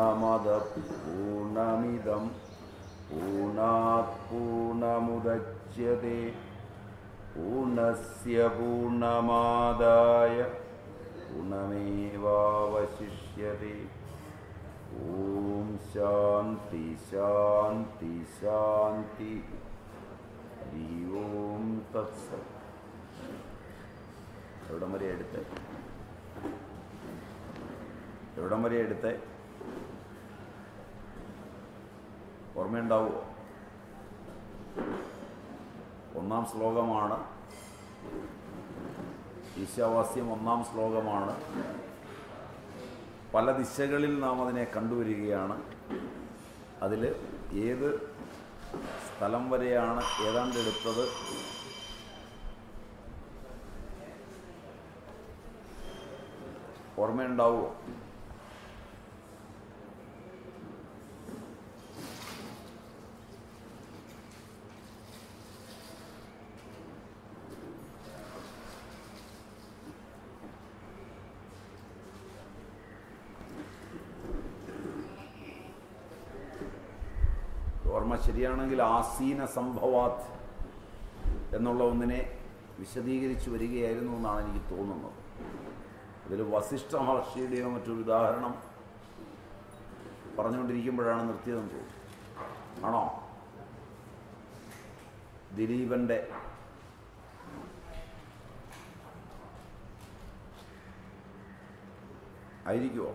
पूर्णमदः पूर्णमिदं पूर्णात् पूर्णमुदच्यते पूर्णस्य पूर्णमादाय पूर्णमेवावशिष्यते। ओम शांति शांति शांति। हरि ओम तत्सत्। എവിടം വരെ എടുത്തേ ഓർമ്മയുണ്ടാവുമോ? ഒന്നാം ശ്ലോകമാണ്. ഈശാവാസ്യം ഒന്നാം ശ്ലോകമാണ്. പല ദിശകളിൽ നാം അതിനെ കണ്ടുവരികയാണ്. അതിൽ ഏത് സ്ഥലം വരെയാണ് ഏതാണ്ട് എടുത്തത് ഓർമ്മയുണ്ടാവുമോ? ഓർമ്മ ശരിയാണെങ്കിൽ ആസീന സംഭവാത് എന്നുള്ള ഒന്നിനെ വിശദീകരിച്ചു വരികയായിരുന്നു എന്നാണ് എനിക്ക് തോന്നുന്നത്. അതിൽ വസിഷ്ഠ മഹർഷിയുടെയോ മറ്റൊരു ഉദാഹരണം പറഞ്ഞുകൊണ്ടിരിക്കുമ്പോഴാണ് നിർത്തിയതെന്ന് തോന്നുന്നു. ആണോ? ദിലീപൻ്റെ ആയിരിക്കുമോ?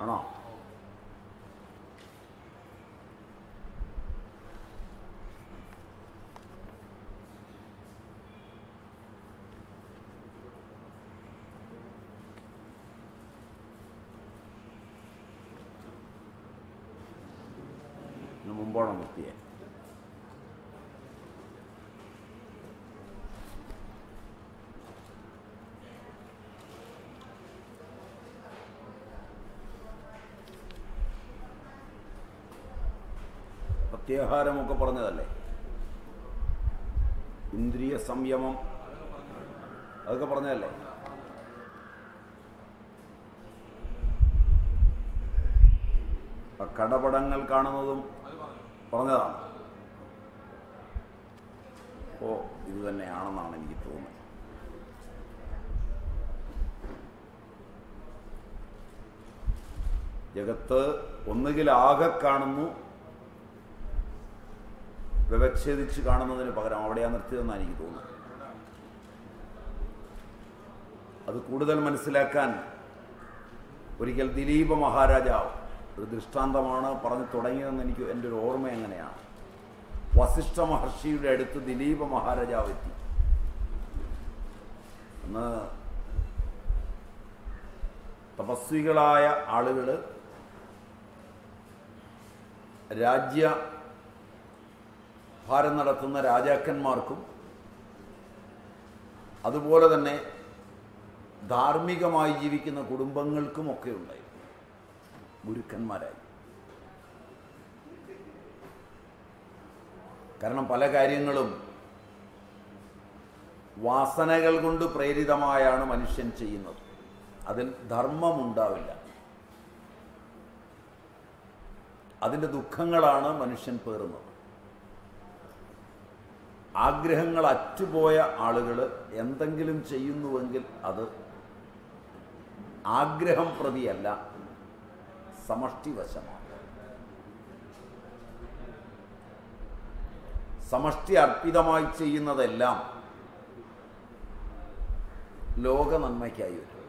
ആണോ? മുമ്പാണോ നിർത്തിയെ? പ്രത്യാഹാരമൊക്കെ പറഞ്ഞതല്ലേ? ഇന്ദ്രിയ സംയമം അതൊക്കെ പറഞ്ഞതല്ലേ? കടപടങ്ങൾ കാണുന്നതും പറഞ്ഞതാണ്. ഓ, ഇത് തന്നെയാണെന്നാണ് എനിക്ക് തോന്നുന്നത്. ജഗത്ത് ഒന്നുകിൽ ആകെ കാണുന്നു, വ്യവച്ഛേദിച്ച് കാണുന്നതിന് പകരം അവിടെയാണ് നിർത്തിയതെന്നാണ് എനിക്ക് തോന്നുന്നത്. അത് കൂടുതൽ മനസ്സിലാക്കാൻ ഒരിക്കൽ ദിലീപ മഹാരാജാവ് ഒരു ദൃഷ്ടാന്തമാണ് പറഞ്ഞു തുടങ്ങിയതെന്ന് എനിക്ക് എൻ്റെ ഒരു ഓർമ്മ എങ്ങനെയാണ്. വസിഷ്ഠ മഹർഷിയുടെ അടുത്ത് ദിലീപ മഹാരാജാവ് എത്തി. അന്ന് തപസ്വികളായ ആളുകൾ ഭാരം നടത്തുന്ന രാജാക്കന്മാർക്കും അതുപോലെ തന്നെ ധാർമ്മികമായി ജീവിക്കുന്ന കുടുംബങ്ങൾക്കുമൊക്കെ ഉണ്ടായി ഗുരുക്കന്മാരായി. കാരണം പല കാര്യങ്ങളും വാസനകൾ കൊണ്ട് പ്രേരിതമായാണ് മനുഷ്യൻ ചെയ്യുന്നത്. അതിൽ ധർമ്മമുണ്ടാവില്ല. അതിൻ്റെ ദുഃഖങ്ങളാണ് മനുഷ്യൻ പേറുന്നത്. ആഗ്രഹങ്ങൾ അറ്റുപോയ ആളുകൾ എന്തെങ്കിലും ചെയ്യുന്നുവെങ്കിൽ അത് ആഗ്രഹം പ്രതിയല്ല, സമഷ്ടിവശമാണ്. സമഷ്ടി അർപ്പിതമായി ചെയ്യുന്നതെല്ലാം ലോക നന്മയ്ക്കായി വരും.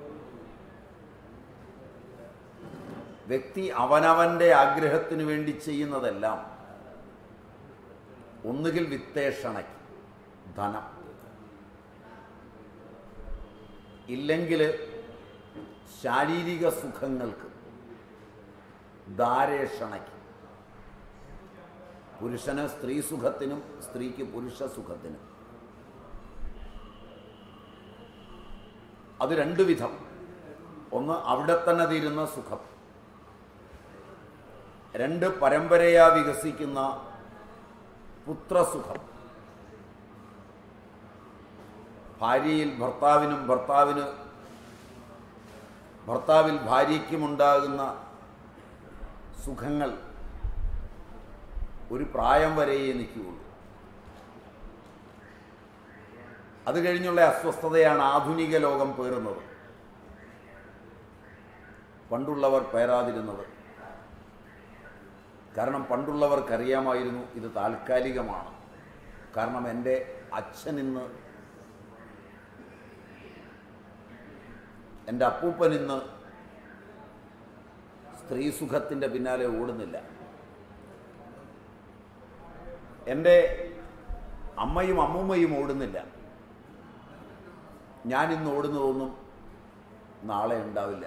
വ്യക്തി അവനവൻ്റെ ആഗ്രഹത്തിന് വേണ്ടി ചെയ്യുന്നതെല്ലാം ഒന്നുകിൽ വിത്തേഷണയ്ക്ക്, ധനം, ഇല്ലെങ്കിൽ ശാരീരിക സുഖങ്ങൾക്ക്, ധാരേഷണയ്ക്ക്, പുരുഷന് സ്ത്രീ സുഖത്തിനും സ്ത്രീക്ക് പുരുഷ സുഖത്തിനും. അത് രണ്ടു വിധം. ഒന്ന്, അവിടെ തന്നെ തീരുന്ന സുഖം. രണ്ട്, പരമ്പരയാ വികസിക്കുന്ന പുത്രസുഖം. ഭാര്യയിൽ ഭർത്താവിനും ഭർത്താവിൽ ഭാര്യയ്ക്കുമുണ്ടാകുന്ന സുഖങ്ങൾ ഒരു പ്രായം വരെയേ നിൽക്കുകയുള്ളൂ. അത് കഴിഞ്ഞുള്ള അസ്വസ്ഥതയാണ് ആധുനിക ലോകം പേറുന്നത്. പണ്ടുള്ളവർ പേരാതിരുന്നത്. കാരണം പണ്ടുള്ളവർക്കറിയാമായിരുന്നു ഇത് താൽക്കാലികമാണ്. കാരണം എൻ്റെ അച്ഛൻ ഇന്ന്, എൻ്റെ അപ്പൂപ്പൻ ഇന്ന് സ്ത്രീസുഖത്തിൻ്റെ പിന്നാലെ ഓടുന്നില്ല. എൻ്റെ അമ്മയും അമ്മൂമ്മയും ഓടുന്നില്ല. ഞാനിന്ന് ഓടുന്നതൊന്നും നാളെ ഉണ്ടാവില്ല.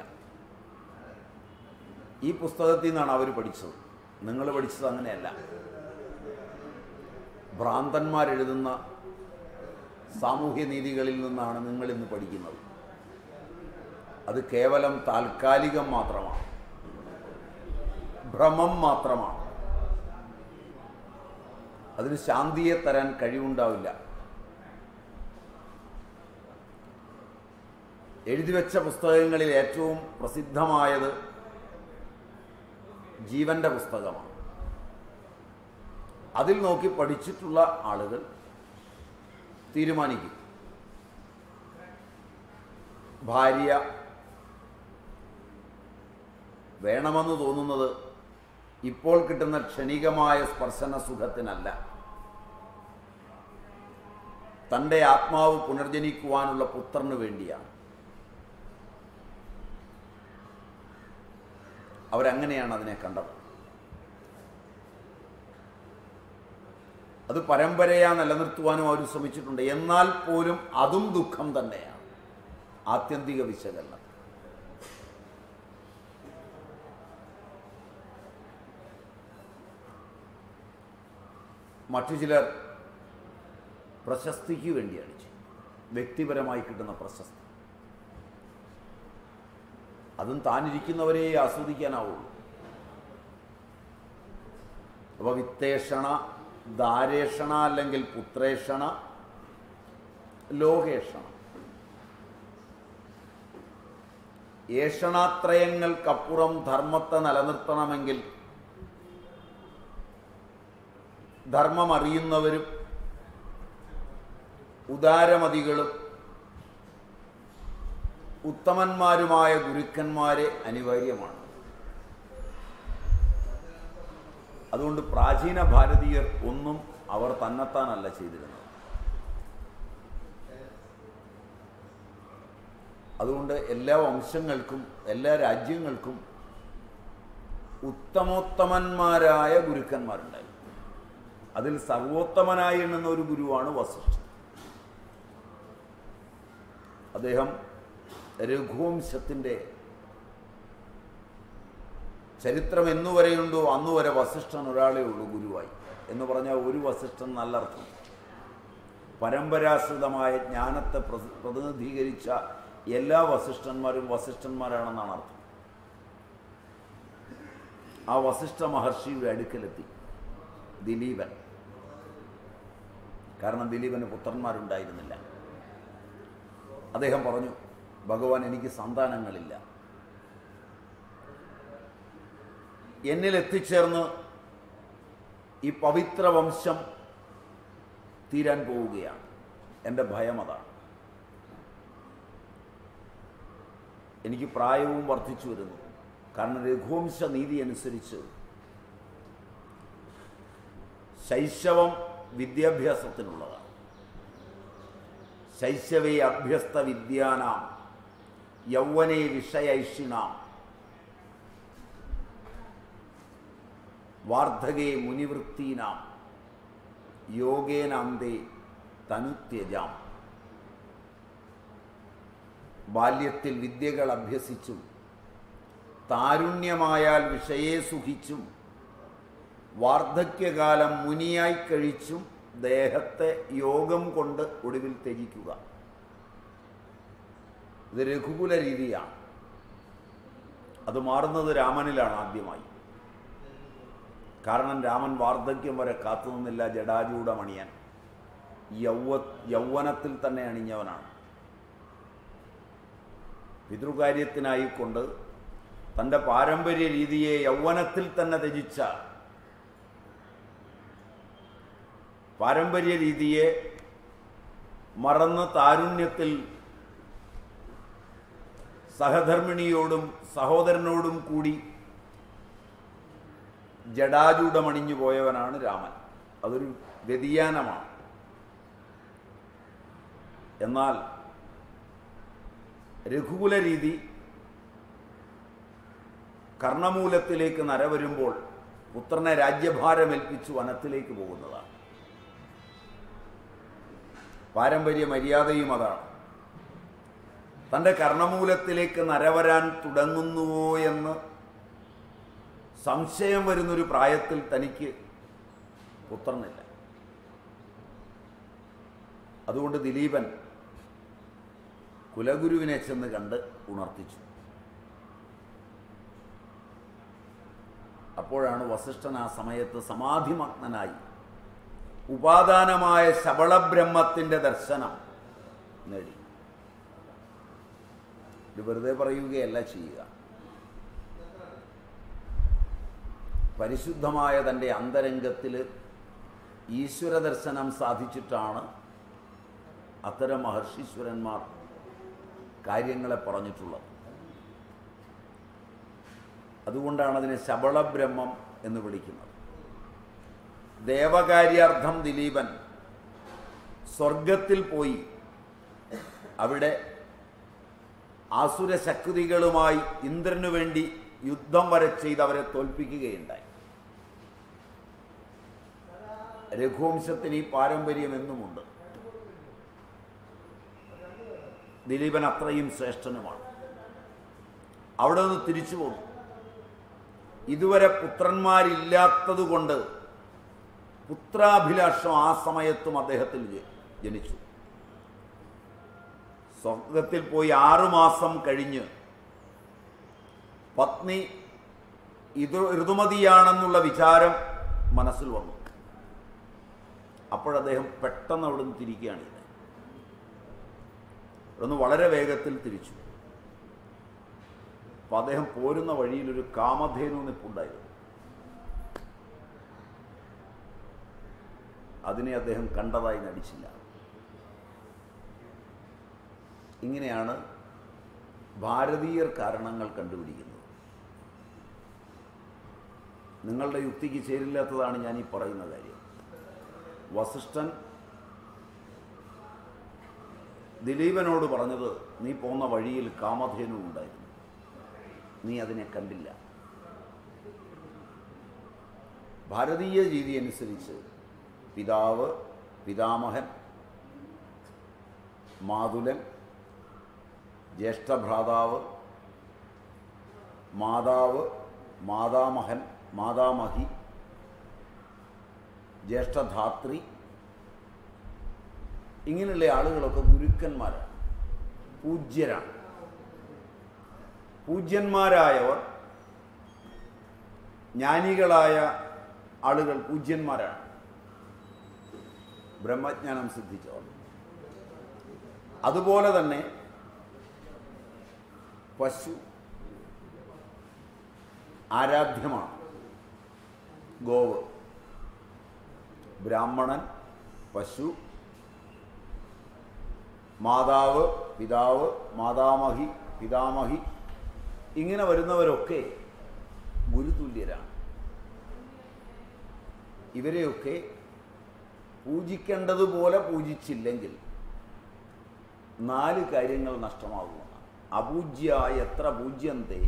ഈ പുസ്തകത്തിൽ നിന്നാണ് അവർ പഠിച്ചത്. നിങ്ങൾ പഠിച്ചത് അങ്ങനെയല്ല. ഭ്രാന്തന്മാരെഴുതുന്ന സാമൂഹ്യ നീതികളിൽ നിന്നാണ് നിങ്ങളിന്ന് പഠിക്കുന്നത്. അത് കേവലം താൽക്കാലികം മാത്രമാണ്, ഭ്രമം മാത്രമാണ്. അതിന് ശാന്തിയെ തരാൻ കഴിവുണ്ടാവില്ല. എഴുതിവെച്ച പുസ്തകങ്ങളിൽ ഏറ്റവും പ്രസിദ്ധമായത് ജീവൻ്റെ പുസ്തകമാണ്. അതിൽ നോക്കി പഠിച്ചിട്ടുള്ള ആളുകൾ തീരുമാനിക്കും. ഭാര്യ വേണമെന്ന് തോന്നുന്നത് ഇപ്പോൾ കിട്ടുന്ന ക്ഷണികമായ സ്പർശന സുഖത്തിനല്ല, തൻ്റെ ആത്മാവ് പുനർജനിക്കുവാനുള്ള പുത്രന് വേണ്ടിയാണ്. അവരങ്ങനെയാണ് അതിനെ കണ്ടത്. അത് പരമ്പരയാ നിലനിർത്തുവാനും അവർ ശ്രമിച്ചിട്ടുണ്ട്. എന്നാൽ പോലും അതും ദുഃഖം തന്നെയാണ്. ആത്യന്തിക വിശകലനം. മറ്റു ചിലർ പ്രശസ്തിക്ക് വേണ്ടിയാണ് ചെയ്യുന്നത്. വ്യക്തിപരമായി കിട്ടുന്ന പ്രശസ്തി, അതും താനിരിക്കുന്നവരെ ആസ്വദിക്കാനാവുള്ളൂ. അപ്പോൾ വിത്തേഷണ, ദാരേഷണ, അല്ലെങ്കിൽ പുത്രേഷണ, ലോകേഷണ, ഏഷണാത്രയങ്ങൾക്കപ്പുറം ധർമ്മത്തെ നിലനിർത്തണമെങ്കിൽ ധർമ്മം അറിയുന്നവരും ഉദാരമതികളും ഉത്തമന്മാരുമായ ഗുരുക്കന്മാരെ അനിവാര്യമാണ്. അതുകൊണ്ട് പ്രാചീന ഭാരതീയർ ഒന്നും അവർ തന്നെത്താനല്ല ചെയ്തിരുന്നത്. അതുകൊണ്ട് എല്ലാ വംശങ്ങൾക്കും എല്ലാ രാജ്യങ്ങൾക്കും ഉത്തമോത്തമന്മാരായ ഗുരുക്കന്മാരുണ്ടായി. അതിൽ സർവോത്തമനായി എണ്ണുന്ന ഒരു ഗുരുവാണ് വസിഷ്ഠൻ. അദ്ദേഹം രഘുവംശത്തിൻ്റെ ചരിത്രം എന്നുവരെയുണ്ടോ അന്നുവരെ വസിഷ്ഠൻ ഒരാളേ ഉള്ളൂ ഗുരുവായി. എന്ന് പറഞ്ഞാൽ ഒരു വസിഷ്ഠൻ നല്ല അർത്ഥം. പരമ്പരാശ്രിതമായ ജ്ഞാനത്തെ പ്രതിനിധീകരിച്ച എല്ലാ വസിഷ്ഠന്മാരും വസിഷ്ഠന്മാരാണെന്നാണ് അർത്ഥം. ആ വസിഷ്ഠ മഹർഷിയുടെ അടുക്കലെത്തി ദിലീപൻ. കാരണം ദിലീപന് പുത്രന്മാരുണ്ടായിരുന്നില്ല. അദ്ദേഹം പറഞ്ഞു, ഭഗവാൻ, എനിക്ക് സന്താനങ്ങളില്ല. എന്നിൽ എത്തിച്ചേർന്ന് ഈ പവിത്ര വംശം തീരാൻ പോവുകയാണ്. എൻ്റെ ഭയം അതാണ്. എനിക്ക് പ്രായവും വർദ്ധിച്ചു വരുന്നു. കാരണം രഘുവംശ നീതി അനുസരിച്ച് ശൈശവം വിദ്യാഭ്യാസത്തിനുള്ളതാണ്. ശൈശവേ അഭ്യസ്ത വിദ്യാനാം യൗവനേ വിഷയൈഷിണാം വാർദ്ധകേ മുനിവൃത്തീനാം യോഗേനാന്തേ തനുത്യജാം. ബാല്യത്തിൽ വിദ്യകൾ അഭ്യസിച്ചും താരുണ്യമായാൽ വിഷയെ സുഖിച്ചും വാർദ്ധക്യകാലം മുനിയായി കഴിച്ചും ദേഹത്തെ യോഗം കൊണ്ട് ഒടുവിൽ ത്യജിക്കുക. ഇത് രഘുകുല രീതിയാണ്. അത് മാറുന്നത് രാമനിലാണ് ആദ്യമായി. കാരണം രാമൻ വാർദ്ധക്യം വരെ കാത്തുനിന്നില്ല ജടാജൂഢമണിയാൻ. യൗവനത്തിൽ തന്നെ അണിഞ്ഞവനാണ്. പിതൃകാര്യത്തിനായിക്കൊണ്ട് തൻ്റെ പാരമ്പര്യ രീതിയെ യൗവനത്തിൽ തന്നെ ത്യജിച്ച, പാരമ്പര്യ രീതിയെ മറന്ന് താരുണ്യത്തിൽ സഹധർമ്മിണിയോടും സഹോദരനോടും കൂടി ജടാജൂഢമണിഞ്ഞു പോയവനാണ് രാമൻ. അതൊരു വ്യതിയാനമാണ്. എന്നാൽ രഘുകുല രീതി കർണമൂലത്തിലേക്ക് നര വരുമ്പോൾ പുത്രനെ രാജ്യഭാരമേൽപ്പിച്ചു വനത്തിലേക്ക് പോകുന്നതാണ്. പാരമ്പര്യ മര്യാദയും അതാണ്. തൻ്റെ കർണമൂലത്തിലേക്ക് നര വരാൻ തുടങ്ങുന്നുവോ എന്ന് സംശയം വരുന്നൊരു പ്രായത്തിൽ തനിക്ക് പുത്രനില്ല. അതുകൊണ്ട് ദിലീപൻ കുലഗുരുവിനെ ചെന്ന് കണ്ട് ഉണർത്തിച്ചു. അപ്പോഴാണ് വസിഷ്ഠൻ ആ സമയത്ത് സമാധിമഗ്നനായി ഉപാദാനമായ ശബളബ്രഹ്മത്തിൻ്റെ ദർശനം നേടി. ഇത് വെറുതെ പറയുകയല്ല ചെയ്യുക. പരിശുദ്ധമായ തൻ്റെ അന്തരംഗത്തിൽ ഈശ്വര ദർശനം സാധിച്ചിട്ടാണ് അത്തരം മഹർഷീശ്വരന്മാർ കാര്യങ്ങളെ പറഞ്ഞിട്ടുള്ളത്. അതുകൊണ്ടാണ് അതിനെ ശബളബ്രഹ്മം എന്ന് വിളിക്കുന്നത്. ദേവകാര്യാർത്ഥം ദിലീപൻ സ്വർഗത്തിൽ പോയി അവിടെ ആസുരശക്തികളുമായി ഇന്ദ്രനു വേണ്ടി യുദ്ധം വരെ ചെയ്ത് അവരെ തോൽപ്പിക്കുകയുണ്ടായി. രഘുവംശത്തിന് ഈ പാരമ്പര്യം എന്നുമുണ്ട്. ദിലീപൻ അത്രയും ശ്രേഷ്ഠനുമാണ്. അവിടെ നിന്ന് തിരിച്ചു പോന്നു. ഇതുവരെ പുത്രന്മാരില്ലാത്തതുകൊണ്ട് പുത്രാഭിലാഷം ആ സമയത്തും അദ്ദേഹത്തിൽ ജനിച്ചു. സ്വർഗത്തിൽ പോയി 6 മാസം കഴിഞ്ഞ് പത്നി ഋതുമതിയാണെന്നുള്ള വിചാരം മനസ്സിൽ വന്നു. അപ്പോഴദ്ദേഹം പെട്ടെന്ന് അവിടെ നിന്ന് തിരിക്കുകയാണ്. ഒന്ന് വളരെ വേഗത്തിൽ തിരിച്ചു. അപ്പം അദ്ദേഹം പോരുന്ന വഴിയിലൊരു കാമധേനു നിൽപ്പുണ്ടായിരുന്നു. അതിനെ അദ്ദേഹം കണ്ടതായി നടിച്ചില്ല. ഇങ്ങനെയാണ് ഭാരതീയർ കാരണങ്ങൾ കണ്ടുപിടിക്കുന്നത്. നിങ്ങളുടെ യുക്തിക്ക് ചേരില്ലാത്തതാണ് ഞാൻ ഈ പറയുന്ന കാര്യം. വസിഷ്ഠൻ ദിലീപനോട് പറഞ്ഞത്, നീ പോന്ന വഴിയിൽ കാമധേനു ഉണ്ടായിരുന്നു, നീ അതിനെ കണ്ടില്ല. ഭാരതീയ രീതി അനുസരിച്ച് പിതാവ്, പിതാമഹൻ, മാതുലൻ, ജ്യേഷ്ഠഭ്രാതാവ്, മാതാവ്, മാതാമഹൻ, മാതാമഹി, ജ്യേഷ്ഠധാത്രി, ഇങ്ങനെയുള്ള ആളുകളൊക്കെ ഗുരുക്കന്മാരാണ്, പൂജ്യരാണ്. പൂജ്യന്മാരായവർ, ജ്ഞാനികളായ ആളുകൾ പൂജ്യന്മാരാണ്, ബ്രഹ്മജ്ഞാനം സിദ്ധിച്ചവർ. അതുപോലെ തന്നെ പശു ആരാധ്യമാണ്. ഗോവ്, ബ്രാഹ്മണൻ, പശു, മാതാവ്, പിതാവ്, മാതാമഹി, പിതാമഹി, ഇങ്ങനെ വരുന്നവരൊക്കെ ഗുരുതുല്യരാണ്. ഇവരെയൊക്കെ പൂജിക്കേണ്ടതുപോലെ പൂജിച്ചില്ലെങ്കിൽ 4 കാര്യങ്ങൾ നഷ്ടമാകുന്നതാണ്. അപൂജ്യായ എത്ര പൂജ്യന്തേ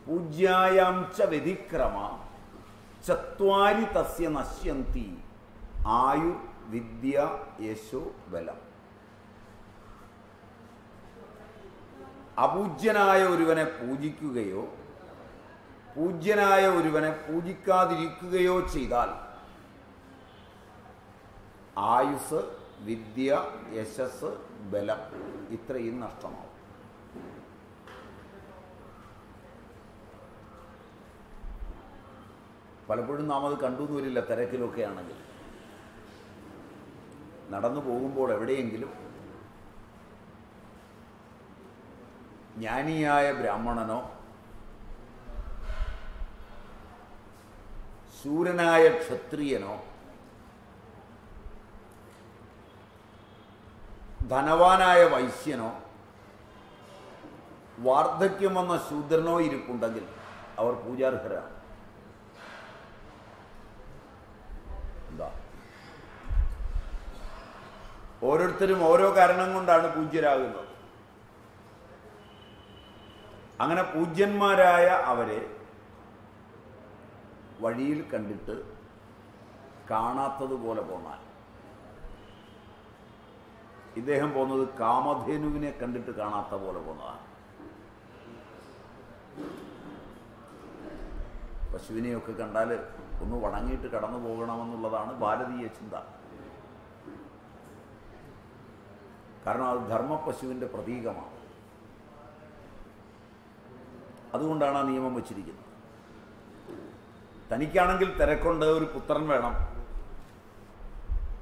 പൂജ്യായാം ച വ്യതിക്രമ ചത്വാരി തസ്യ നശ്യന്തി ആയു വിദ്യ യശോ ബലം. അപൂജ്യനായ ഒരുവനെ പൂജിക്കുകയോ പൂജ്യനായ ഒരുവനെ പൂജിക്കാതിരിക്കുകയോ ചെയ്താൽ ആയുസ്, വിദ്യ, യശസ്, ബലം ഇത്രയും നഷ്ടമാവും. പലപ്പോഴും നാം അത് കണ്ടു എന്ന് വരില്ല, തിരക്കിലൊക്കെ ആണെങ്കിൽ. നടന്നു പോകുമ്പോൾ എവിടെയെങ്കിലും ജ്ഞാനിയായ ബ്രാഹ്മണനോ ശൂരനായ ക്ഷത്രിയനോ ധനവാനായ വൈശ്യനോ വാർദ്ധക്യം വന്ന ശൂദ്രനോ ഇരിപ്പുണ്ടെങ്കിൽ അവർ പൂജാർഹരാണ്. എന്താ, ഓരോരുത്തരും ഓരോ കാരണം കൊണ്ടാണ് പൂജ്യരാകുന്നത്. അങ്ങനെ പൂജ്യന്മാരായ അവരെ വഴിയിൽ കണ്ടിട്ട് കാണാത്തതുപോലെ പോന്നാൽ, ഇദ്ദേഹം പോകുന്നത് കാമധേനുവിനെ കണ്ടിട്ട് കാണാത്ത പോലെ പോകുന്നതാണ്. പശുവിനെയൊക്കെ കണ്ടാൽ ഒന്ന് വണങ്ങിയിട്ട് കടന്നു പോകണമെന്നുള്ളതാണ് ഭാരതീയ ചിന്ത. കാരണം അത് ധർമ്മപശുവിൻ്റെ പ്രതീകമാണ്. അതുകൊണ്ടാണ് ആ നിയമം വച്ചിരിക്കുന്നത്. തനിക്കാണെങ്കിൽ തിരക്കൊണ്ട്, ഒരു പുത്രൻ വേണം,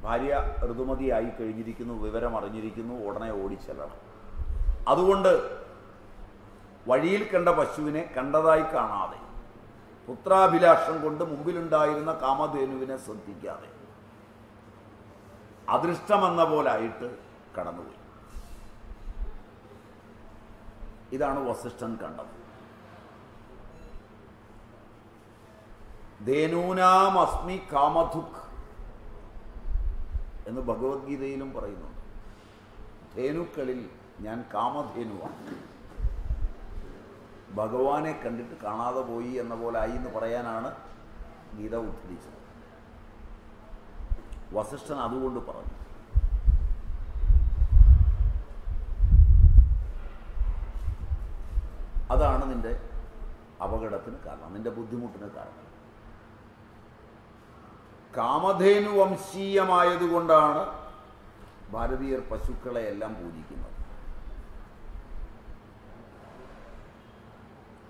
ഭാര്യ ഋതുമതിയായി കഴിഞ്ഞിരിക്കുന്നു, വിവരം അറിഞ്ഞിരിക്കുന്നു, ഉടനെ ഓടിച്ചെല്ലണം. അതുകൊണ്ട് വഴിയിൽ കണ്ട പശുവിനെ കണ്ടതായി കാണാതെ, പുത്രാഭിലാഷം കൊണ്ട് മുമ്പിലുണ്ടായിരുന്ന കാമധേനുവിനെ ശ്രദ്ധിക്കാതെ, അദൃഷ്ടമെന്ന പോലായിട്ട് കടന്നുപോയി. ഇതാണ് വസിഷ്ഠൻ കണ്ടത്. ധേനൂനാമസ്മി കാമധുക് എന്ന് ഭഗവത്ഗീതയിലും പറയുന്നുണ്ട്. ധേനുക്കളിൽ ഞാൻ കാമധേനുവാണ്. ഭഗവാനെ കണ്ടിട്ട് കാണാതെ പോയി എന്ന പോലെ ആയി എന്ന് പറയാനാണ് ഗീത ഉദ്ധരിച്ചത്. വസിഷ്ഠൻ അതുകൊണ്ട് പറഞ്ഞു. അതാണ് നിന്റെ അപകടത്തിന് കാരണം, നിന്റെ ബുദ്ധിമുട്ടിന് കാരണം. കാമധേനു വംശീയമായതുകൊണ്ടാണ് ഭാരതീയർ പശുക്കളെ എല്ലാം പൂജിക്കുന്നത്.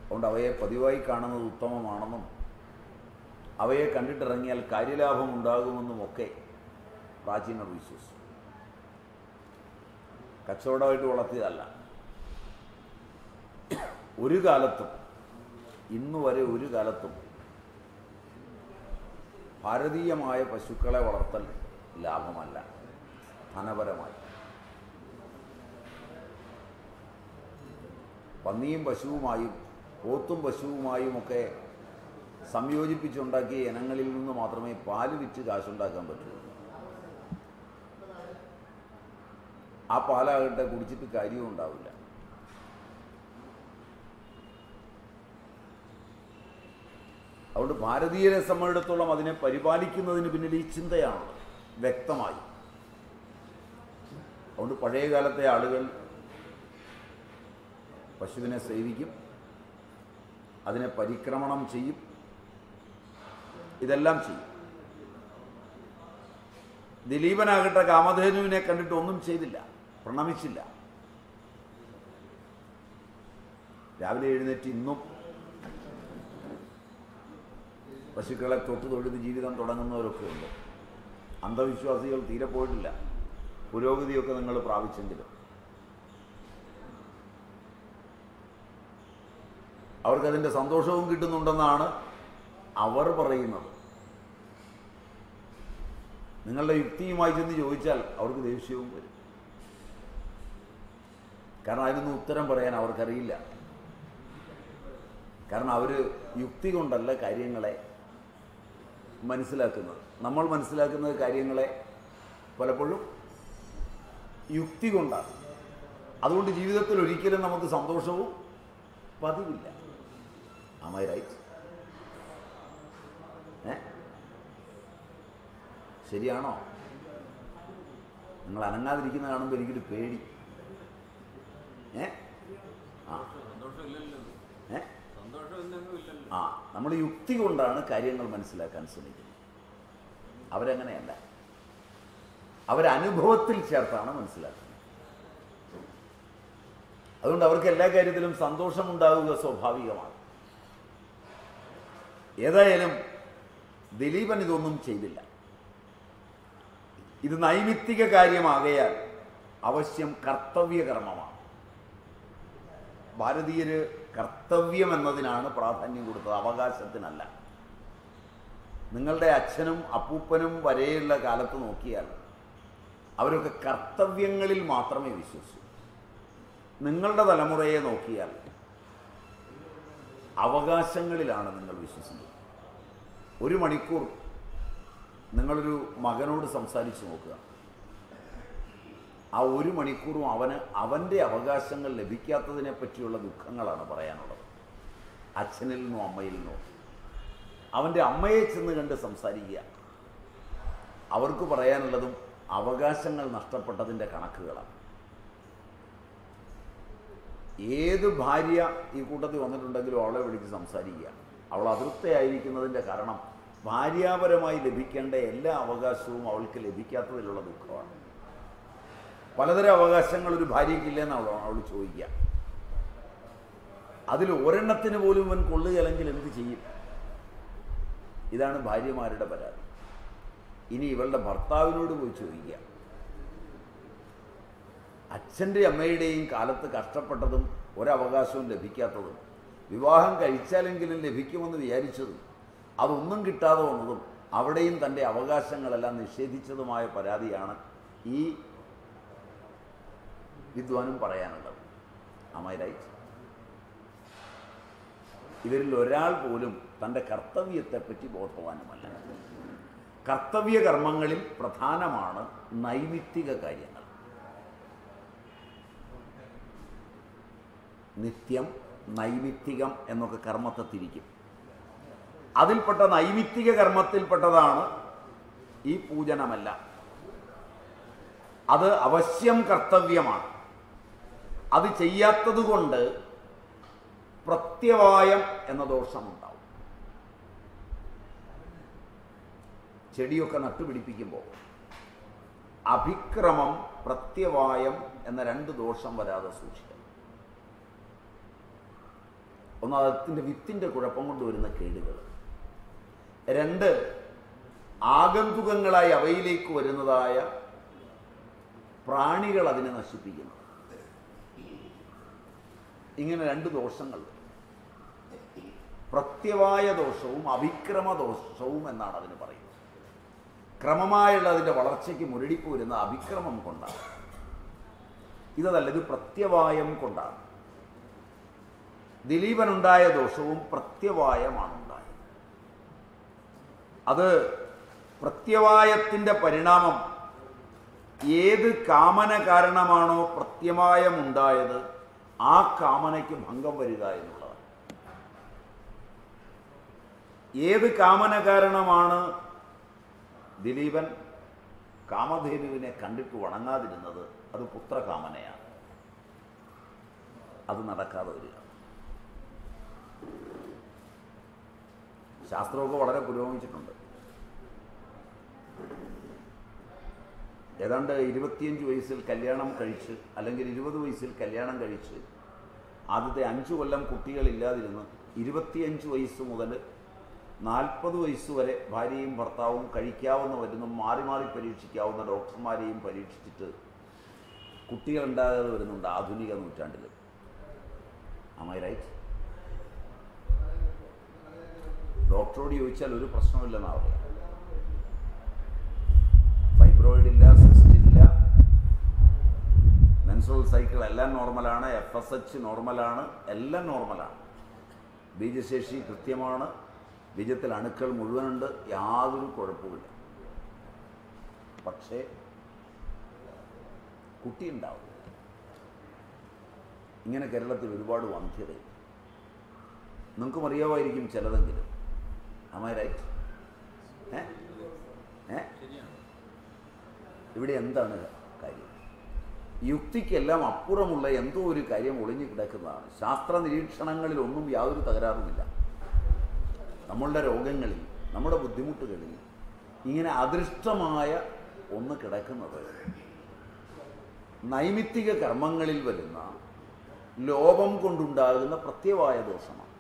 അതുകൊണ്ട് അവയെ പതിവായി കാണുന്നത് ഉത്തമമാണെന്നും അവയെ കണ്ടിട്ടിറങ്ങിയാൽ കാര്യലാഭം ഉണ്ടാകുമെന്നുമൊക്കെ പ്രാചീനർ വിശ്വസിച്ചു. കച്ചവടമായിട്ട് വളർത്തിയതല്ല. ഒരു കാലത്തും, ഇന്നുവരെ ഒരു കാലത്തും ഭാരതീയമായ പശുക്കളെ വളർത്തൽ ലാഭമല്ല, ധനപരമായി. പന്നിയും പശുവുമായും പോത്തും പശുവുമായുമൊക്കെ സംയോജിപ്പിച്ചുണ്ടാക്കിയ ഇനങ്ങളിൽ നിന്ന് മാത്രമേ പാല് വിറ്റ് കാശുണ്ടാക്കാൻ പറ്റൂ. ആ പാലാകട്ടെ കുടിച്ചിട്ട് കാര്യവും ഉണ്ടാവില്ല. അതുകൊണ്ട് ഭാരതീയരെ സംബന്ധിച്ചിടത്തോളം അതിനെ പരിപാലിക്കുന്നതിന് പിന്നിൽ ഈ ചിന്തയാണ് വ്യക്തമായി. അതുകൊണ്ട് പഴയ കാലത്തെ ആളുകൾ പശുവിനെ സേവിക്കും, അതിനെ പരിക്രമണം ചെയ്യും, ഇതെല്ലാം ചെയ്യും. ദിലീപനാകട്ടെ കാമധേനുവിനെ കണ്ടിട്ട് ഒന്നും ചെയ്തില്ല, പ്രണമിച്ചില്ല. രാവിലെ എഴുന്നേറ്റ് ഇന്നും പശുക്കളെ തൊഴുത് ജീവിതം തുടങ്ങുന്നവരൊക്കെ ഉണ്ട്. അന്ധവിശ്വാസികൾ തീരെ പോയിട്ടില്ല. പുരോഗതിയൊക്കെ നിങ്ങൾ പ്രാപിച്ചെങ്കിലും അവർക്കതിൻ്റെ സന്തോഷവും കിട്ടുന്നുണ്ടെന്നാണ് അവർ പറയുന്നത്. നിങ്ങളുടെ യുക്തിയുമായി ചെന്ന് ചോദിച്ചാൽ അവർക്ക് ദേഷ്യവും വരും. കാരണം അതിനൊന്നും ഉത്തരം പറയാൻ അവർക്കറിയില്ല. കാരണം അവർ യുക്തി കൊണ്ടല്ല കാര്യങ്ങളെ മനസ്സിലാക്കുന്നത്. നമ്മൾ മനസ്സിലാക്കുന്നത് കാര്യങ്ങളെ പലപ്പോഴും യുക്തി കൊണ്ടാണ്. അതുകൊണ്ട് ജീവിതത്തിൽ ഒരിക്കലും നമുക്ക് സന്തോഷവും പതിവില്ല. Am I right? ശരിയാണോ? നിങ്ങൾ അനങ്ങാതിരിക്കുന്ന കാണുമ്പോൾ എനിക്കൊരു പേടി. നമ്മൾ യുക്തി കൊണ്ടാണ് കാര്യങ്ങൾ മനസ്സിലാക്കാൻ ശ്രമിക്കുന്നത്. അവരങ്ങനെയല്ല, അവരനുഭവത്തിൽ ചേർത്താണ് മനസ്സിലാക്കുന്നത്. അതുകൊണ്ട് അവർക്ക് എല്ലാ കാര്യത്തിലും സന്തോഷമുണ്ടാവുക സ്വാഭാവികമാണ്. ഏതായാലും ദിലീപൻ ഇതൊന്നും ചെയ്തില്ല. ഇത് നൈമിത്തിക കാര്യമാകയാൽ അവശ്യം കർത്തവ്യകർമ്മമാണ്. ഭാരതീയര് കർത്തവ്യം എന്നതിനാണ് പ്രാധാന്യം കൊടുത്തത്, അവകാശത്തിനല്ല. നിങ്ങളുടെ അച്ഛനും അപ്പൂപ്പനും വരെയുള്ള കാലത്ത് നോക്കിയാൽ അവരൊക്കെ കർത്തവ്യങ്ങളിൽ മാത്രമേ വിശ്വസിച്ചു. നിങ്ങളുടെ തലമുറയെ നോക്കിയാൽ അവകാശങ്ങളിലാണ് നിങ്ങൾ വിശ്വസിക്കുന്നത്. 1 മണിക്കൂർ നിങ്ങളൊരു മകനോട് സംസാരിച്ച് നോക്കുക. ആ 1 മണിക്കൂറും അവൻ്റെ അവകാശങ്ങൾ ലഭിക്കാത്തതിനെ പറ്റിയുള്ള ദുഃഖങ്ങളാണ് പറയാനുള്ളത്. അച്ഛനിൽ നിന്നോ അമ്മയിൽ നിന്നോ. അവൻ്റെ അമ്മയെ ചെന്ന് കണ്ട് സംസാരിക്കുക. അവർക്ക് പറയാനുള്ളതും അവകാശങ്ങൾ നഷ്ടപ്പെട്ടതിൻ്റെ കണക്കുകളാണ്. ഏത് ഭാര്യ ഈ കൂട്ടത്തിൽ വന്നിട്ടുണ്ടെങ്കിലും അവളെ വിളിച്ച് സംസാരിക്കുക. അവൾ അതൃപ്തയായിരിക്കുന്നതിൻ്റെ കാരണം ഭാര്യാപരമായി ലഭിക്കേണ്ട എല്ലാ അവകാശവും അവൾക്ക് ലഭിക്കാത്തതിലുള്ള ദുഃഖമാണ്. പലതരം അവകാശങ്ങൾ ഒരു ഭാര്യയ്ക്കില്ലെന്നാണ് അവൾ ചോദിക്കുക. അതിൽ ഒരെണ്ണത്തിന് പോലും ഇവൻ കൊള്ളുകയില്ലെങ്കിൽ എന്ത് ചെയ്യും? ഇതാണ് ഭാര്യമാരുടെ പരാതി. ഇനി ഇവളുടെ ഭർത്താവിനോട് പോയി ചോദിക്കുക. അച്ഛൻ്റെ അമ്മയുടെയും കാലത്ത് കഷ്ടപ്പെട്ടതും ഒരവകാശവും ലഭിക്കാത്തതും വിവാഹം കഴിച്ചാലെങ്കിലും ലഭിക്കുമെന്ന് വിചാരിച്ചതും അതൊന്നും കിട്ടാതെ വന്നതും അവിടെയും തൻ്റെ അവകാശങ്ങളെല്ലാം നിഷേധിച്ചതുമായ പരാതിയാണ് ഈ വിദ്വാനും പറയാനുള്ളത്. Am I right? ഇവരിൽ ഒരാൾ പോലും തൻ്റെ കർത്തവ്യത്തെപ്പറ്റി ബോധവാനുമല്ല. കർത്തവ്യകർമ്മങ്ങളിൽ പ്രധാനമാണ് നൈമിത്തിക കാര്യങ്ങൾ. നിത്യം, നൈമിത്തികം എന്നൊക്കെ കർമ്മത്തെ തിരിക്കും. അതിൽപ്പെട്ട നൈമിത്തിക കർമ്മത്തിൽപ്പെട്ടതാണ് ഈ പൂജനമെല്ലാം. അത് അവശ്യം കർത്തവ്യമാണ്. അത് ചെയ്യാത്തത് കൊണ്ട് പ്രത്യവായം എന്ന ദോഷമുണ്ടാവും. ചെടിയൊക്കെ നട്ടുപിടിപ്പിക്കുമ്പോൾ അഭിക്രമം, പ്രത്യവായം എന്ന 2 ദോഷം വരാതെ സൂക്ഷിക്കണം. ഒന്ന്, അതിൻ്റെ വിത്തിൻ്റെ കുഴപ്പം കൊണ്ട് വരുന്ന കേടുകൾ. 2, ആഗന്തുകങ്ങളായി അവയിലേക്ക് വരുന്നതായ പ്രാണികൾ അതിനെ നശിപ്പിക്കുന്നു. ഇങ്ങനെ 2 ദോഷങ്ങൾ, പ്രത്യവായ ദോഷവും അഭിക്രമ ദോഷവും എന്നാണ് അതിന് പറയുന്നത്. ക്രമമായുള്ള അതിൻ്റെ വളർച്ചയ്ക്ക് മുരടിപ്പ് വരുന്ന അഭിക്രമം കൊണ്ടാണ്. ഇതല്ല, ഇത് പ്രത്യവായം കൊണ്ടാണ്. ദിലീപനുണ്ടായ ദോഷവും പ്രത്യവായമാണ് ഉണ്ടായത്. അത് പ്രത്യവായത്തിൻ്റെ പരിണാമം ഏത് കാമന കാരണമാണോ പ്രത്യവായമുണ്ടായത് ആ കാമനയ്ക്ക് ഭംഗം വരിക എന്നുള്ളതാണ്. ഏത് കാമന കാരണമാണ് ദിലീപൻ കാമധേനുവിനെ കണ്ടിട്ട് വണങ്ങാതിരുന്നത്? അത് പുത്രകാമനയാണ്. അത് നടക്കാതെ വരിക. ശാസ്ത്രമൊക്കെ വളരെ പുരോഗമിച്ചിട്ടുണ്ട്. ഏതാണ്ട് 25 വയസ്സിൽ കല്യാണം കഴിച്ച്, അല്ലെങ്കിൽ 20 വയസ്സിൽ കല്യാണം കഴിച്ച് ആദ്യത്തെ 5 കൊല്ലം കുട്ടികളില്ലാതിരുന്ന് 25 വയസ്സ് മുതൽ 40 വയസ്സ് വരെ ഭാര്യയും ഭർത്താവും കഴിക്കാവുന്ന മരുന്നും മാറി മാറി പരീക്ഷിക്കാവുന്ന ഡോക്ടർമാരെയും പരീക്ഷിച്ചിട്ട് കുട്ടികളുണ്ടാകാതെ വരുന്നുണ്ട് ആധുനിക നൂറ്റാണ്ടിൽ. Am I right? ഡോക്ടറോട് ചോദിച്ചാൽ ഒരു പ്രശ്നമില്ലെന്നാണ് പറയുക. ഫൈബ്രോയിഡ് ഇല്ല, സിസ്റ്റ് ഇല്ല, മെൻസ്ട്രൽ സൈക്കിൾ എല്ലാം നോർമലാണ്, FSH നോർമലാണ്, എല്ലാം നോർമലാണ്. ബീജശേഷി കൃത്യമാണ്, ബീജത്തിൽ അണുക്കൾ മുഴുവനുണ്ട്, യാതൊരു കുഴപ്പമില്ല. പക്ഷേ കുട്ടിയുണ്ടാവും. ഇങ്ങനെ കേരളത്തിൽ ഒരുപാട് വന്ധ്യതയുണ്ട്. നിങ്ങൾക്കും അറിയാമായിരിക്കും ചിലതെങ്കിലും. Am I right? ഇവിടെ എന്താണ് കാര്യം? യുക്തിക്കെല്ലാം അപ്പുറമുള്ള എന്തോ ഒരു കാര്യം ഒളിഞ്ഞു കിടക്കുന്നതാണ്. ശാസ്ത്ര നിരീക്ഷണങ്ങളിലൊന്നും യാതൊരു തകരാറുമില്ല. നമ്മളുടെ രോഗങ്ങളിൽ, നമ്മുടെ ബുദ്ധിമുട്ടുകളിൽ ഇങ്ങനെ അദൃഷ്ടമായ ഒന്ന് കിടക്കുന്നത് നൈമിത്തിക കർമ്മങ്ങളിൽ വരുന്ന ലോപം കൊണ്ടുണ്ടാകുന്ന പ്രത്യവായ ദോഷമാണ്.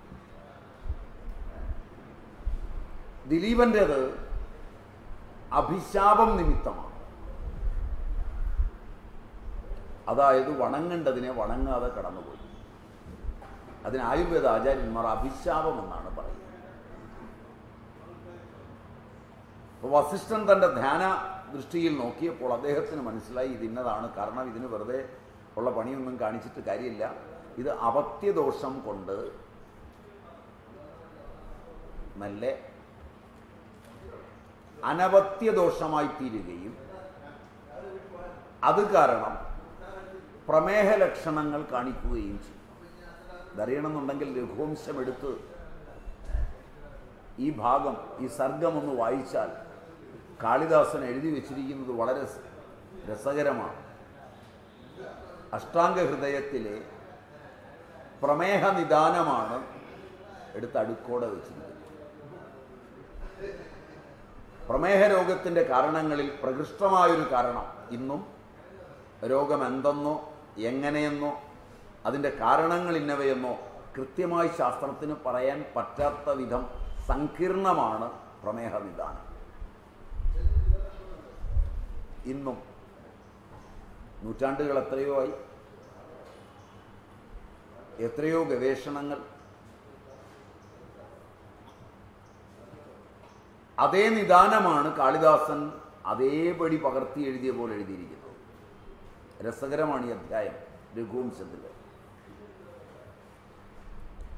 ദിലീപൻ്റേത് അഭിശാപം നിമിത്തമാണ്. അതായത് വണങ്ങേണ്ടതിനെ വണങ്ങാതെ കടന്നുപോയി. അതിന് ആയുർവേദ ആചാര്യന്മാർ അഭിശാപം എന്നാണ് പറയുന്നത്. അപ്പോൾ വസിഷ്ഠൻ തൻ്റെ ധ്യാന ദൃഷ്ടിയിൽ നോക്കിയപ്പോൾ അദ്ദേഹത്തിന് മനസ്സിലായി ഇത് ഇന്നതാണ്. കാരണം ഇതിന് വെറുതെ ഉള്ള പണിയൊന്നും കാണിച്ചിട്ട് കാര്യമില്ല. ഇത് അപത്യദോഷം കൊണ്ട് മെല്ലെ അനപത്യദോഷമായി തീരുകയും അത് കാരണം പ്രമേഹ ലക്ഷണങ്ങൾ കാണിക്കുകയും ചെയ്യും. ഇതറിയണമെന്നുണ്ടെങ്കിൽ രഘുവംശമെടുത്ത് ഈ ഭാഗം, ഈ സർഗമൊന്ന് വായിച്ചാൽ കാളിദാസൻ എഴുതി വച്ചിരിക്കുന്നത് വളരെ രസകരമാണ്. അഷ്ടാംഗ ഹൃദയത്തിലെ പ്രമേഹ നിദാനമാണ് എടുത്ത് അടുക്കോടെ വച്ചിരിക്കുന്നത്. പ്രമേഹ രോഗത്തിൻ്റെ കാരണങ്ങളിൽ പ്രകൃഷ്ടമായൊരു കാരണം ഇന്നും രോഗമെന്തെന്നോ എങ്ങനെയെന്നോ അതിൻ്റെ കാരണങ്ങൾ ഇന്നവയെന്നോ കൃത്യമായി ശാസ്ത്രത്തിന് പറയാൻ പറ്റാത്ത വിധം സങ്കീർണമാണ് പ്രമേഹ നിദാനം. ഇന്നും നൂറ്റാണ്ടുകൾ എത്രയോ ആയി, എത്രയോ ഗവേഷണങ്ങൾ. അതേ നിദാനമാണ് കാളിദാസൻ അതേപടി പകർത്തി എഴുതിയ പോലെ എഴുതിയിരിക്കുന്നത്. രസകരമാണ് ഈ അധ്യായം. രഘുവംശത്തിൽ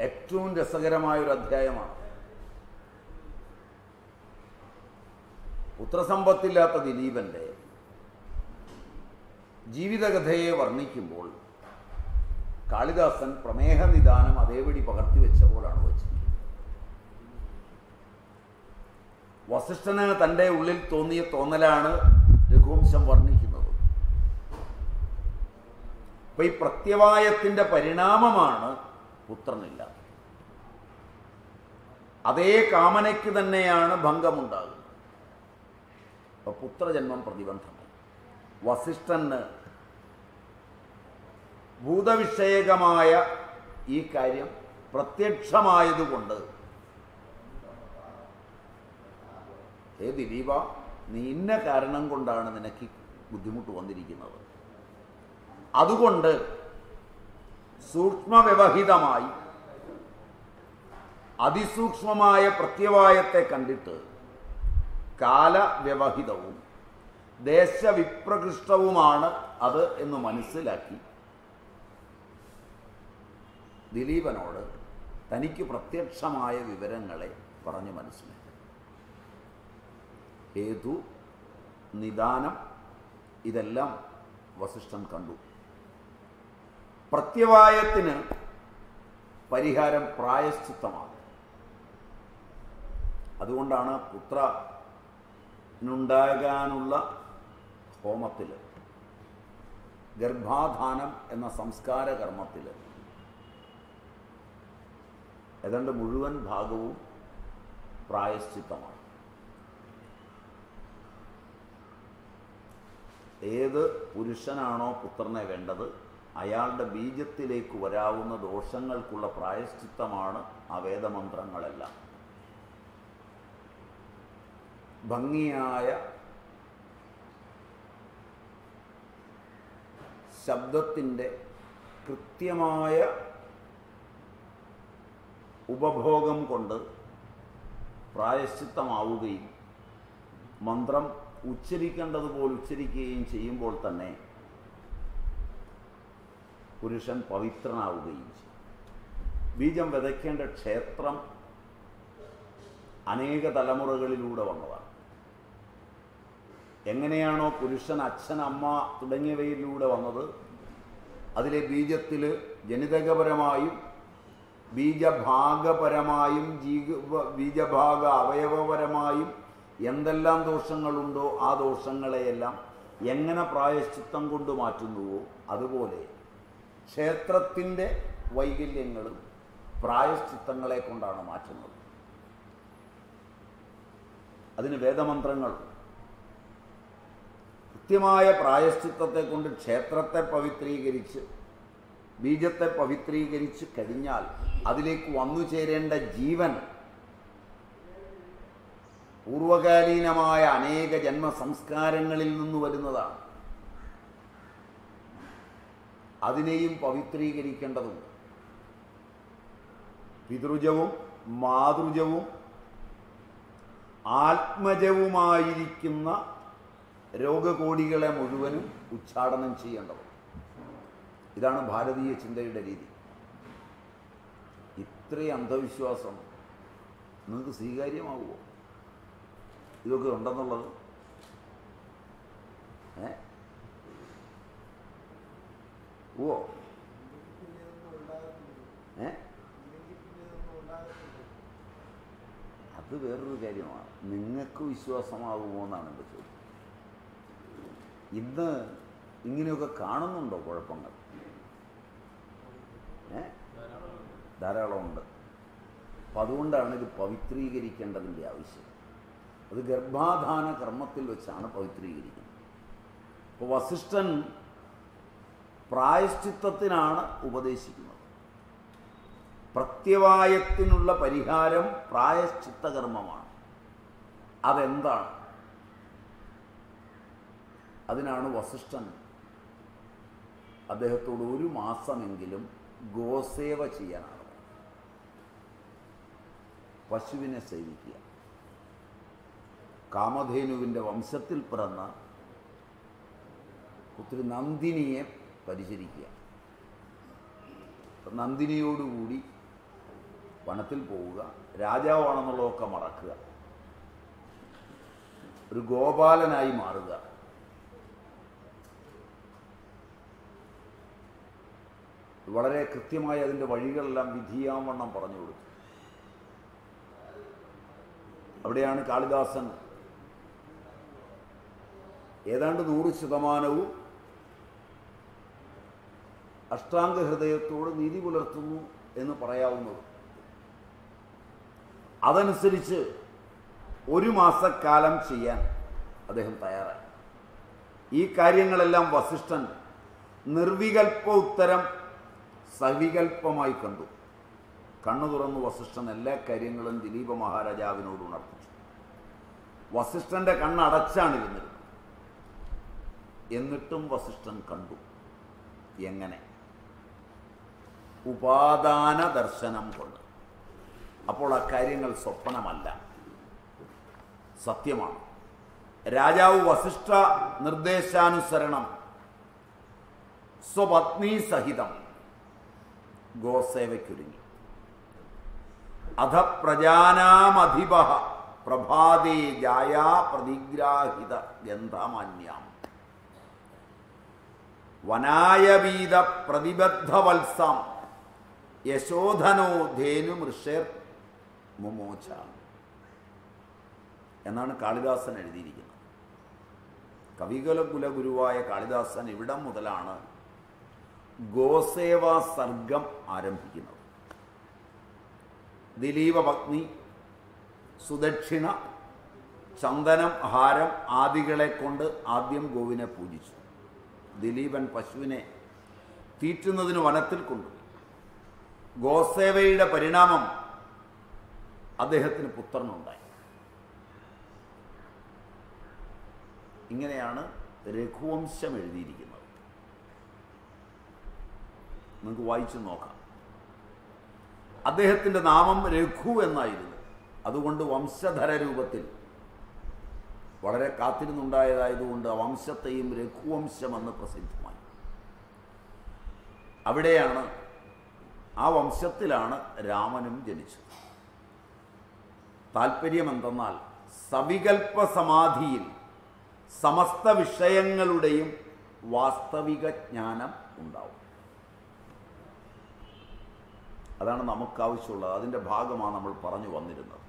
ഏറ്റവും രസകരമായൊരു അധ്യായമാണ്. പുത്രസമ്പത്തില്ലാത്ത ദിലീപൻ്റെ ജീവിതകഥയെ വർണ്ണിക്കുമ്പോൾ കാളിദാസൻ പ്രമേഹ നിദാനം അതേപടി പകർത്തി വെച്ച പോലാണ് വെച്ചത്. വസിഷ്ഠന് തൻ്റെ ഉള്ളിൽ തോന്നിയ തോന്നലാണ് രഘുവംശം വർണ്ണിക്കുന്നത്. അപ്പൊ ഈ പ്രത്യവായത്തിൻ്റെ പരിണാമമാണ് പുത്രനില്ല. അതേ കാമനയ്ക്ക് തന്നെയാണ് ഭംഗമുണ്ടാകുന്നത്. അപ്പൊ പുത്രജന്മം പ്രതിബന്ധമായി. വസിഷ്ഠന് ഭൂതവിഷയകമായ ഈ കാര്യം പ്രത്യക്ഷമായതുകൊണ്ട്, ഹേ ദിലീപ, നീ ഇന്ന കാരണം കൊണ്ടാണ് നിനക്ക് ബുദ്ധിമുട്ട് വന്നിരിക്കുന്നത്. അതുകൊണ്ട് സൂക്ഷ്മവ്യവഹിതമായി അതിസൂക്ഷ്മമായ പ്രത്യവായത്തെ കണ്ടിട്ട് കാലവ്യവഹിതവും ദേശവിപ്രകൃഷ്ടവുമാണ് അത് എന്ന് മനസ്സിലാക്കി ദിലീപനോട് തനിക്ക് പ്രത്യക്ഷമായ വിവരങ്ങളെ പറഞ്ഞു മനസ്സിലാക്കി. ഹേതു, നിദാനം, ഇതെല്ലാം വസിഷ്ഠൻ കണ്ടു. പ്രത്യവായത്തിന് പരിഹാരം പ്രായശ്ചിത്തമാണ്. അതുകൊണ്ടാണ് പുത്രനുണ്ടാകാനുള്ള ഹോമത്തിൽ, ഗർഭാധാനം എന്ന സംസ്കാര കർമ്മത്തിൽ ഏതാണ്ട് മുഴുവൻ ഭാഗവും പ്രായശ്ചിത്തമാണ്. ഏത് പുരുഷനാണോ പുത്രനെ വേണ്ടത് അയാളുടെ ബീജത്തിലേക്ക് വരാവുന്ന ദോഷങ്ങൾക്കുള്ള പ്രായശ്ചിത്തമാണ് ആ വേദമന്ത്രങ്ങളെല്ലാം. ഭംഗിയായ ശബ്ദത്തിൻ്റെ കൃത്യമായ ഉപഭോഗം കൊണ്ട് പ്രായശ്ചിത്തമാവുകയും മന്ത്രം ഉച്ചരിക്കേണ്ടതുപോലെ ഉച്ചരിക്കുകയും ചെയ്യുമ്പോൾ തന്നെ പുരുഷൻ പവിത്രനാവുകയും ചെയ്യും. ബീജം വിതയ്ക്കേണ്ട ക്ഷേത്രം അനേക തലമുറകളിലൂടെ വന്നതാണ്. എങ്ങനെയാണോ പുരുഷൻ അച്ഛൻ, അമ്മ തുടങ്ങിയവയിലൂടെ വന്നത്, അതിലെ ബീജത്തിൽ ജനിതകപരമായും ബീജഭാഗപരമായും ബീജഭാഗ അവയവപരമായും എന്തെല്ലാം ദോഷങ്ങളുണ്ടോ ആ ദോഷങ്ങളെയെല്ലാം എങ്ങനെ പ്രായശ്ചിത്തം കൊണ്ട് മാറ്റുന്നുവോ അതുപോലെ ക്ഷേത്രത്തിൻ്റെ വൈകല്യങ്ങളും പ്രായശ്ചിത്തങ്ങളെ കൊണ്ടാണ് മാറ്റുന്നത്. അതിന് വേദമന്ത്രങ്ങൾ കൃത്യമായ പ്രായശ്ചിത്തത്തെ കൊണ്ട് ക്ഷേത്രത്തെ പവിത്രീകരിച്ച് ബീജത്തെ പവിത്രീകരിച്ച് കഴിഞ്ഞാൽ അതിലേക്ക് വന്നു ചേരേണ്ട ജീവൻ പൂർവകാലീനമായ അനേക ജന്മസംസ്കാരങ്ങളിൽ നിന്ന് വരുന്നതാണ്. അതിനെയും പവിത്രീകരിക്കേണ്ടതുണ്ട്. പിതൃജവും മാതൃജവും ആത്മജവുമായിരിക്കുന്ന രോഗകോടികളെ മുഴുവനും ഉച്ചാടനം ചെയ്യേണ്ടത്. ഇതാണ് ഭാരതീയ ചിന്തയുടെ രീതി. ഇത്രയും അന്ധവിശ്വാസം നിങ്ങൾക്ക് സ്വീകാര്യമാവുമോ? ഇതൊക്കെ ഉണ്ടെന്നുള്ളത് ഓ അത് വേറൊരു കാര്യമാണ്. നിങ്ങൾക്ക് വിശ്വാസമാകുമോ എന്നാണ് എൻ്റെ ചോദ്യം. ഇന്ന് ഇങ്ങനെയൊക്കെ കാണുന്നുണ്ടോ കുഴപ്പങ്ങൾ? ധാരാളമുണ്ട്. അപ്പം അതുകൊണ്ടാണ് ഇത് പവിത്രീകരിക്കേണ്ടതിൻ്റെ ആവശ്യം. അത് ഗർഭാധാന കർമ്മത്തിൽ വെച്ചാണ് പവിത്രീകരിക്കുന്നത്. അപ്പോൾ വസിഷ്ഠൻ പ്രായശ്ചിത്തത്തിനാണ് ഉപദേശിക്കുന്നത്. പ്രത്യവായത്തിനുള്ള പരിഹാരം പ്രായശ്ചിത്ത കർമ്മമാണ്. അതെന്താണ്? അതിനാണ് വസിഷ്ഠൻ അദ്ദേഹത്തോട് 1 മാസമെങ്കിലും ഗോസേവ ചെയ്യാനാണ്. പശുവിനെ സേവിക്കുക. കാമധേനുവിൻ്റെ വംശത്തിൽ പിറന്ന പുത്രി നന്ദിനിയെ പരിചരിക്കുക. നന്ദിനിയോടുകൂടി വനത്തിൽ പോവുക, രാജാവാണെന്നുള്ളതൊക്കെ മറക്കുക, ഒരു ഗോപാലനായി മാറുക. വളരെ കൃത്യമായി അതിൻ്റെ വഴികളെല്ലാം വിധിയാവണ്ണം പറഞ്ഞു കൊടുത്തു. അവിടെയാണ് കാളിദാസൻ ഏതാണ്ട് 100% അഷ്ടാംഗ ഹൃദയത്തോട് നീതി പുലർത്തുന്നു എന്ന് പറയാവുന്നത്. അതനുസരിച്ച് 1 മാസക്കാലം ചെയ്യാൻ അദ്ദേഹം തയ്യാറായി. ഈ കാര്യങ്ങളെല്ലാം വസിഷ്ഠൻ നിർവികൽപ്പ ഉത്തരം സവികൽപ്പമായി കണ്ടു. കണ്ണു തുറന്നു വസിഷ്ഠൻ എല്ലാ കാര്യങ്ങളും ദിലീപ മഹാരാജാവിനോട് ഉണർത്തിച്ചു. വസിഷ്ഠൻ്റെ കണ്ണടച്ചാണിരുന്നത്. എന്നിട്ടും വസിഷ്ഠൻ കണ്ടു. എങ്ങനെ? ഉപാദാന ദർശനം കൊണ്ട്. അപ്പോൾ അക്കാര്യങ്ങൾ സ്വപ്നമല്ല, സത്യമാണ്. രാജാവ് വസിഷ്ഠ നിർദ്ദേശാനുസരണം സ്വപത്നീ സഹിതം ഗോസേവയ്ക്കൊരുങ്ങി. അധ പ്രജാനാമധിപ പ്രഭാതേ ജായാ പ്രതിഗ്രാഹിത ഗന്ധമാന്യാം വനായവീത പ്രതിബദ്ധവത്സം യശോധനോ ധേനു മൃഷേർ മുമോച എന്നാണ് കാളിദാസൻ എഴുതിയിരിക്കുന്നത്. കവികുല ഗുരുവായ കാളിദാസൻ ഇവിടം മുതലാണ് ഗോസേവാ സർഗം ആരംഭിക്കുന്നത്. ദിലീപ പത്നി സുദക്ഷിണ, ചന്ദനം, ഹാരം ആദികളെ കൊണ്ട് ആദ്യം ഗോവിനെ പൂജിച്ചു. ദിലീപൻ പശുവിനെ തീറ്റുന്നതിന് വനത്തിൽ കൊണ്ടുപോയി. ഗോസേവയുടെ പരിണാമം അദ്ദേഹത്തിന് പുത്രനുണ്ടായി. ഇങ്ങനെയാണ് രഘുവംശം എഴുതിയിരിക്കുന്നത്. നമുക്ക് വായിച്ചു നോക്കാം. അദ്ദേഹത്തിൻ്റെ നാമം രഘു എന്നായിരുന്നു. അതുകൊണ്ട് വംശധര രൂപത്തിൽ വളരെ കാത്തിരുന്നുണ്ടായതായതുകൊണ്ട് ആ വംശത്തെയും രഘുവംശമെന്ന് പ്രസിദ്ധമായി. അവിടെയാണ്, ആ വംശത്തിലാണ് രാമനും ജനിച്ചത്. താല്പര്യമെന്തെന്നാൽ സവികൽപ്പ സമാധിയിൽ സമസ്ത വിഷയങ്ങളുടെയും വാസ്തവിക ജ്ഞാനം ഉണ്ടാവും. അതാണ് നമുക്കാവശ്യമുള്ളത്. അതിൻ്റെ ഭാഗമാണ് നമ്മൾ പറഞ്ഞു വന്നിരുന്നത്.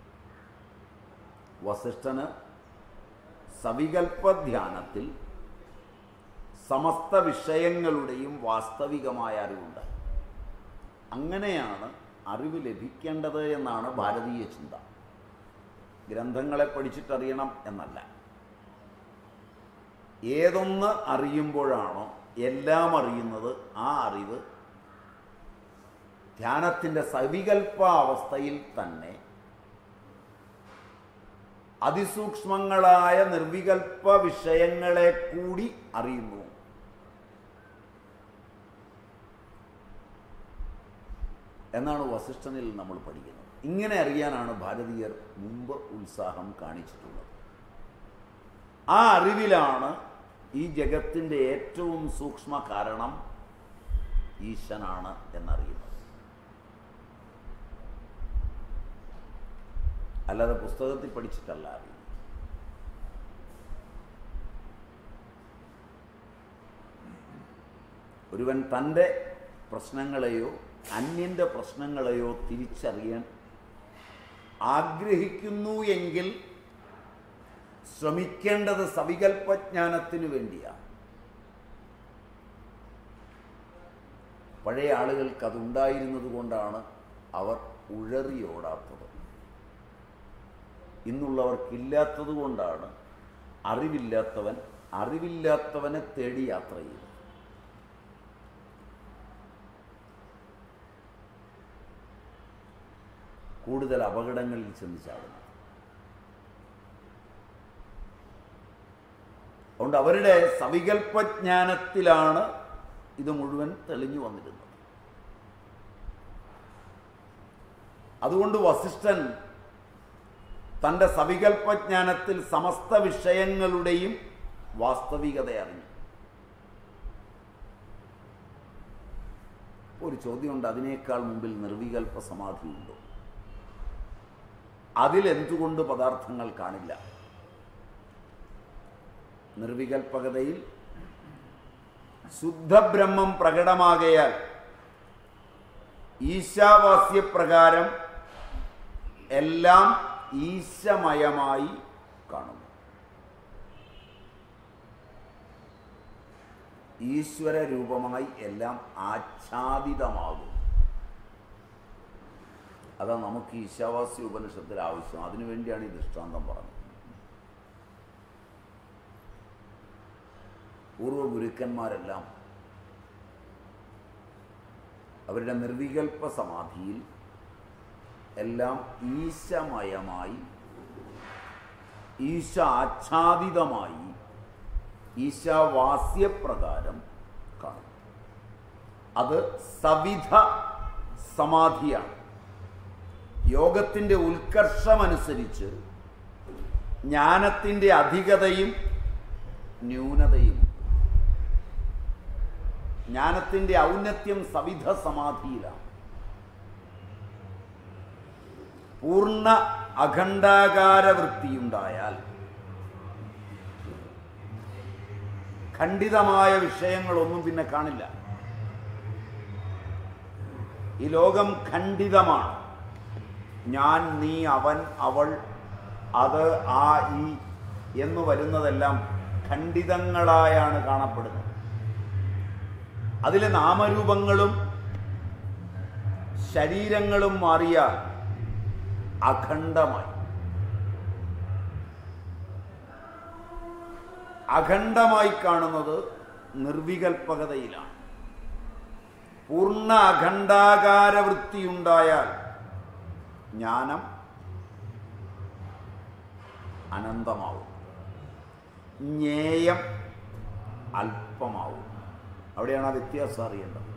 വസിഷ്ഠന് സവികൽപ്പ ധ്യാനത്തിൽ സമസ്ത വിഷയങ്ങളുടെയും വാസ്തവികമായ അറിവുണ്ട്. അങ്ങനെയാണ് അറിവ് ലഭിക്കേണ്ടത് എന്നാണ് ഭാരതീയ ചിന്ത. ഗ്രന്ഥങ്ങളെ പഠിച്ചിട്ടറിയണം എന്നല്ല. ഏതൊന്ന് അറിയുമ്പോഴാണോ എല്ലാം അറിയുന്നത്, ആ അറിവ് ധ്യാനത്തിൻ്റെ സവികൽപ്പ അവസ്ഥയിൽ തന്നെ അതിസൂക്ഷ്മങ്ങളായ നിർവികൽപ്പ വിഷയങ്ങളെ കൂടി അറിയുന്നു. എന്നാണ് വസിഷ്ഠനിൽ നമ്മൾ പഠിക്കുന്നത്. ഇങ്ങനെ അറിയാനാണ് ഭാരതീയർ മുമ്പ് ഉത്സാഹം കാണിച്ചിട്ടുള്ളത്. ആ അറിവിലാണ് ഈ ജഗത്തിൻ്റെ ഏറ്റവും സൂക്ഷ്മ കാരണം ഈശനാണ് എന്നറിയുന്നത്. അല്ലാതെ പുസ്തകത്തിൽ പഠിച്ചിട്ടല്ല അറിയുന്നത്. ഒരുവൻ തൻ്റെ പ്രശ്നങ്ങളെയോ അന്യൻ്റെ പ്രശ്നങ്ങളെയോ തിരിച്ചറിയാൻ ആഗ്രഹിക്കുന്നു എങ്കിൽ ശ്രമിക്കേണ്ടത് സവികൽപ്പജ്ഞാനത്തിനു വേണ്ടിയാണ്. പഴയ ആളുകൾക്ക് അതുണ്ടായിരുന്നത് കൊണ്ടാണ് അവർ ഉഴറിയോടാത്തത്. ഇന്നുള്ളവർക്കില്ലാത്തത് കൊണ്ടാണ് അറിവില്ലാത്തവനെ തേടി യാത്ര ചെയ്യുന്നത്. കൂടുതൽ അപകടങ്ങളിൽ ചെന്ന് ചാടുന്നു. അതുകൊണ്ട് അവരുടെ സവികൽപ്പജ്ഞാനത്തിലാണ് ഇത് മുഴുവൻ തെളിഞ്ഞു വന്നിരുന്നത്. അതുകൊണ്ട് വസിഷ്ഠൻ തൻ്റെ സവികൽപ്പജ്ഞാനത്തിൽ സമസ്ത വിഷയങ്ങളുടെയും വാസ്തവികത അറിഞ്ഞു. ഒരു ചോദ്യമുണ്ട്, അതിനേക്കാൾ മുമ്പിൽ നിർവികൽപ്പ സമാധിയുണ്ടോ? അതിലെന്തുകൊണ്ട് പദാർത്ഥങ്ങൾ കാണില്ല? നിർവികൽപ്പകതയിൽ ശുദ്ധബ്രഹ്മം പ്രകടമാകയാൽ ഈശാവാസ്യപ്രകാരം എല്ലാം ഈശമയമായി കാണുന്നു. ഈശ്വര രൂപമായി എല്ലാം ആച്ഛാദിതമാകും. അതാണ് നമുക്ക് ഈശാവാസ്യ ഉപനിഷത്തിൽ ആവശ്യം. അതിനുവേണ്ടിയാണ് ഈ ദൃഷ്ടാന്തം പറഞ്ഞത്. പൂർവ്വ ഗുരുക്കന്മാരെല്ലാം അവരുടെ നിർവികൽപ്പ സമാധിയിൽ എല്ലാം ഈശമയമായി, ഈശ ആച്ഛാദിതമായി, ഈശാവാസ്യപ്രകാരം കാണും. അത് സവിധ സമാധിയാണ്. യോഗത്തിൻ്റെ ഉത്കർഷമനുസരിച്ച് ജ്ഞാനത്തിൻ്റെ അധികതയും ന്യൂനതയും. ജ്ഞാനത്തിൻ്റെ ഔന്നത്യം സവിധ സമാധിയിലാണ്. പൂർണ്ണ അഖണ്ഡാകാര വൃത്തിയുണ്ടായാൽ ഖണ്ഡിതമായ വിഷയങ്ങളൊന്നും പിന്നെ കാണില്ല. ഈ ലോകം ഖണ്ഡിതമാണ്. ഞാൻ, നീ, അവൻ, അവൾ, അത്, ആ, ഈ എന്ന് വരുന്നതെല്ലാം ഖണ്ഡിതങ്ങളായാണ് കാണപ്പെടുന്നത്. അതിലെ നാമരൂപങ്ങളും ശരീരങ്ങളും മാറിയാൽ അഖണ്ഡമായി. അഖണ്ഡമായി കാണുന്നത് നിർവികൽപ്പകതയിലാണ്. പൂർണ്ണ അഖണ്ഡാകാര വൃത്തിയുണ്ടായാൽ ജ്ഞാനം അനന്തമാവും, ജ്ഞേയം അല്പമാവും. അവിടെയാണ് ആ വ്യത്യാസം അറിയേണ്ടത്.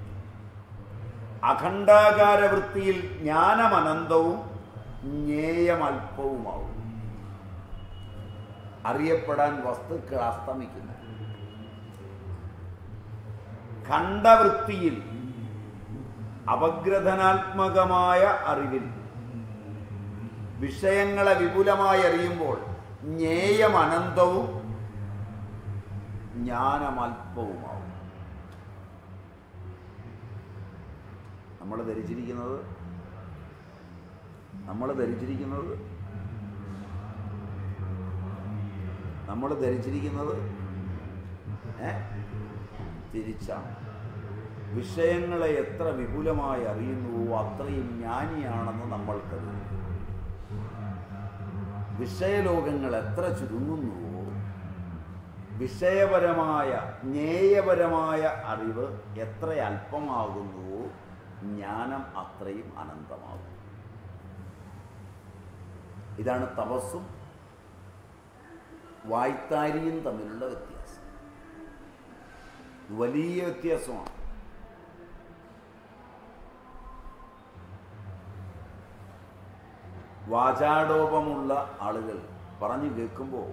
അഖണ്ഡാകാര വൃത്തിയിൽ ജ്ഞാനം അനന്തവും ജ്ഞേയം അല്പവുമാവും. അറിയപ്പെടാൻ വസ്തുക്കൾ അസ്തമിക്കുന്നു. ഖണ്ഡവൃത്തിയിൽ അപഗ്രഥനാത്മകമായ അറിവിൽ വിഷയങ്ങളെ വിപുലമായി അറിയുമ്പോൾ ജ്ഞേയം അനന്തവും ജ്ഞാനമല്പവുമാവും. നമ്മൾ ധരിച്ചിരിക്കുന്നത് തിരിച്ചാണ്. വിഷയങ്ങളെ എത്ര വിപുലമായി അറിയുന്നുവോ അത്രയും ജ്ഞാനിയാണെന്ന് നമ്മൾ കരുതുന്നു. വിഷയലോകങ്ങൾ എത്ര ചുരുങ്ങുന്നുവോ വിഷയപരമായ ജ്ഞേയപരമായ അറിവ് എത്ര അല്പമാകുന്നുവോ ജ്ഞാനം അത്രയും അനന്തമാകും. ഇതാണ് തപസ്സും വായ്ത്താരിയും തമ്മിലുള്ള വ്യത്യാസം. വലിയ വ്യത്യാസമാണ്. വാചാടോപമുള്ള ആളുകൾ പറഞ്ഞു കേൾക്കുമ്പോൾ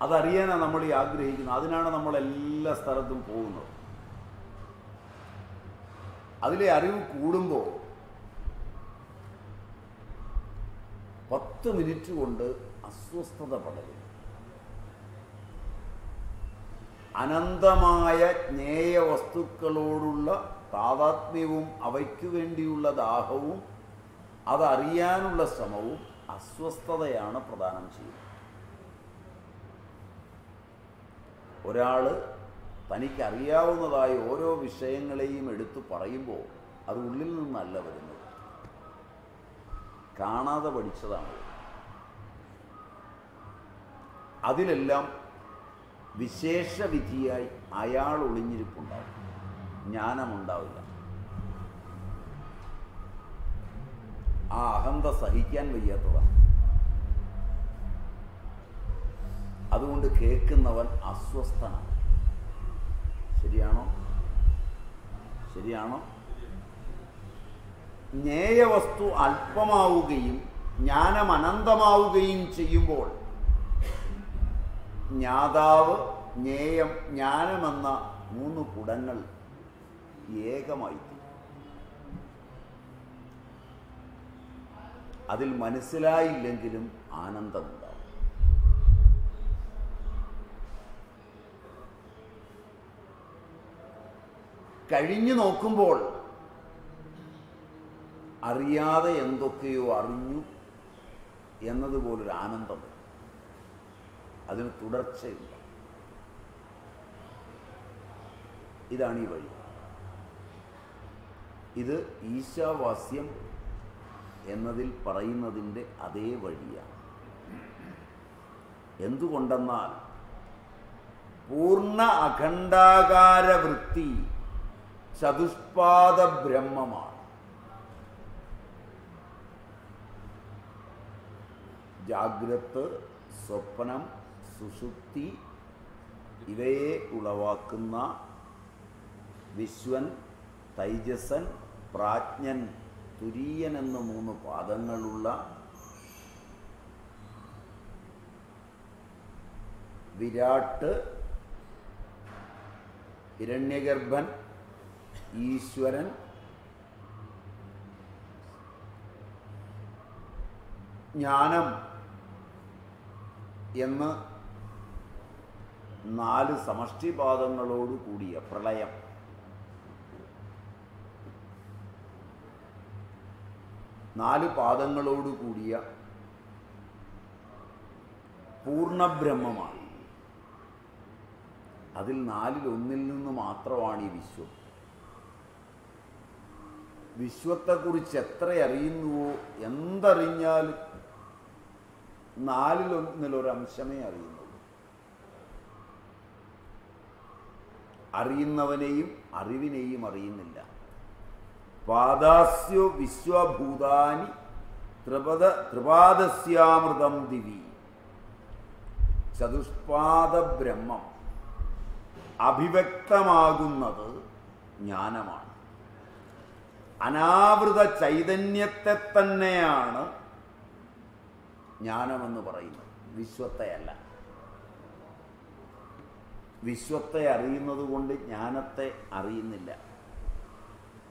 അതറിയാനാണ് നമ്മൾ ഈ ആഗ്രഹിക്കുന്നത്. അതിനാണ് നമ്മൾ എല്ലാ സ്ഥലത്തും പോകുന്നത്. അതിലെ അറിവ് കൂടുമ്പോൾ 10 മിനിറ്റ് കൊണ്ട് അസ്വസ്ഥത പടരും. അനന്തമായ ജ്ഞേയ വസ്തുക്കളോടുള്ള താതാത്മ്യവും അവയ്ക്കു വേണ്ടിയുള്ള ദാഹവും അതറിയാനുള്ള ശ്രമവും അസ്വസ്ഥതയാണ് പ്രദാനം ചെയ്യുന്നത്. ഒരാൾ തനിക്കറിയാവുന്നതായ ഓരോ വിഷയങ്ങളെയും എടുത്തു പറയുമ്പോൾ അത് ഉള്ളിൽ നിന്നല്ല വരുന്നത്, കാണാതെ പഠിച്ചതാണ്. അതിലെല്ലാം വിശേഷവിധിയായി അയാൾ ഒളിഞ്ഞിരിപ്പുണ്ടാവും, ജ്ഞാനമുണ്ടാവില്ല. ആ അഹന്ത സഹിക്കാൻ വയ്യാത്തതാണ്. അതുകൊണ്ട് കേൾക്കുന്നവൻ അസ്വസ്ഥനാണ്. ശരിയാണോ? ശരിയാണോ? ജ്ഞേയവസ്തു അല്പമാവുകയും ജ്ഞാനം അനന്തമാവുകയും ചെയ്യുമ്പോൾ ജ്ഞാതാവ്, ജ്ഞേയം, ജ്ഞാനമെന്ന 3 കുടങ്ങൾ ഏകമായി. അതിൽ മനസ്സിലായില്ലെങ്കിലും ആനന്ദമുണ്ടാവും. കഴിഞ്ഞു നോക്കുമ്പോൾ അറിയാതെ എന്തൊക്കെയോ അറിഞ്ഞു എന്നതുപോലൊരു ആനന്ദം. അതിന് തുടർച്ചയില്ല. ഇതാണ് ഈ വഴി. ഇത് ഈശാവാസ്യം എന്നതിൽ പറയുന്നതിൻ്റെ അതേ വഴിയാണ്. എന്തുകൊണ്ടെന്നാൽ പൂർണ്ണ അഖണ്ഡാകാര വൃത്തി ചതുഷ്പാദ ബ്രഹ്മമാണ്. ജാഗ്രത്, സ്വപ്നം, സുഷുപ്തി ഇവയെ ഉളവാക്കുന്ന വിശ്വൻ, തൈജസൻ, പ്രാജ്ഞൻ, തുരീയൻ എന്ന 3 പാദങ്ങളുള്ള വിരാട്ട്, ഹിരണ്യഗർഭൻ, ഈശ്വരൻ, ജ്ഞാനം എന്ന് 4 സമഷ്ടിപാദങ്ങളോട് കൂടിയ പ്രളയം, 4 പാദങ്ങളോട് കൂടിയ പൂർണ്ണബ്രഹ്മമാണ്. അതിൽ 4-ൽ 1-ൽ നിന്ന് മാത്രമാണ് ഈ വിശ്വം. വിശ്വത്തെക്കുറിച്ച് എത്ര അറിയുന്നുവോ, എന്തറിഞ്ഞാലും 4-ൽ 1-ൽ ഒരംശമേ അറിയുന്നുള്ളൂ. അറിയുന്നവനെയും അറിവിനെയും അറിയുന്നില്ല. പാദാസ്യോ വിശ്വഭൂതാനി ത്രിപാദസ്യാമൃതം ദിവി. ചതുഷ്പാദ ബ്രഹ്മം അഭിവ്യക്തമാകുന്നത് ജ്ഞാനമാണ്. അനാവൃത ചൈതന്യത്തെ തന്നെയാണ് ജ്ഞാനമെന്ന് പറയുന്നത്, വിശ്വത്തെയല്ല. വിശ്വത്തെ അറിയുന്നത് കൊണ്ട് ജ്ഞാനത്തെ അറിയുന്നില്ല.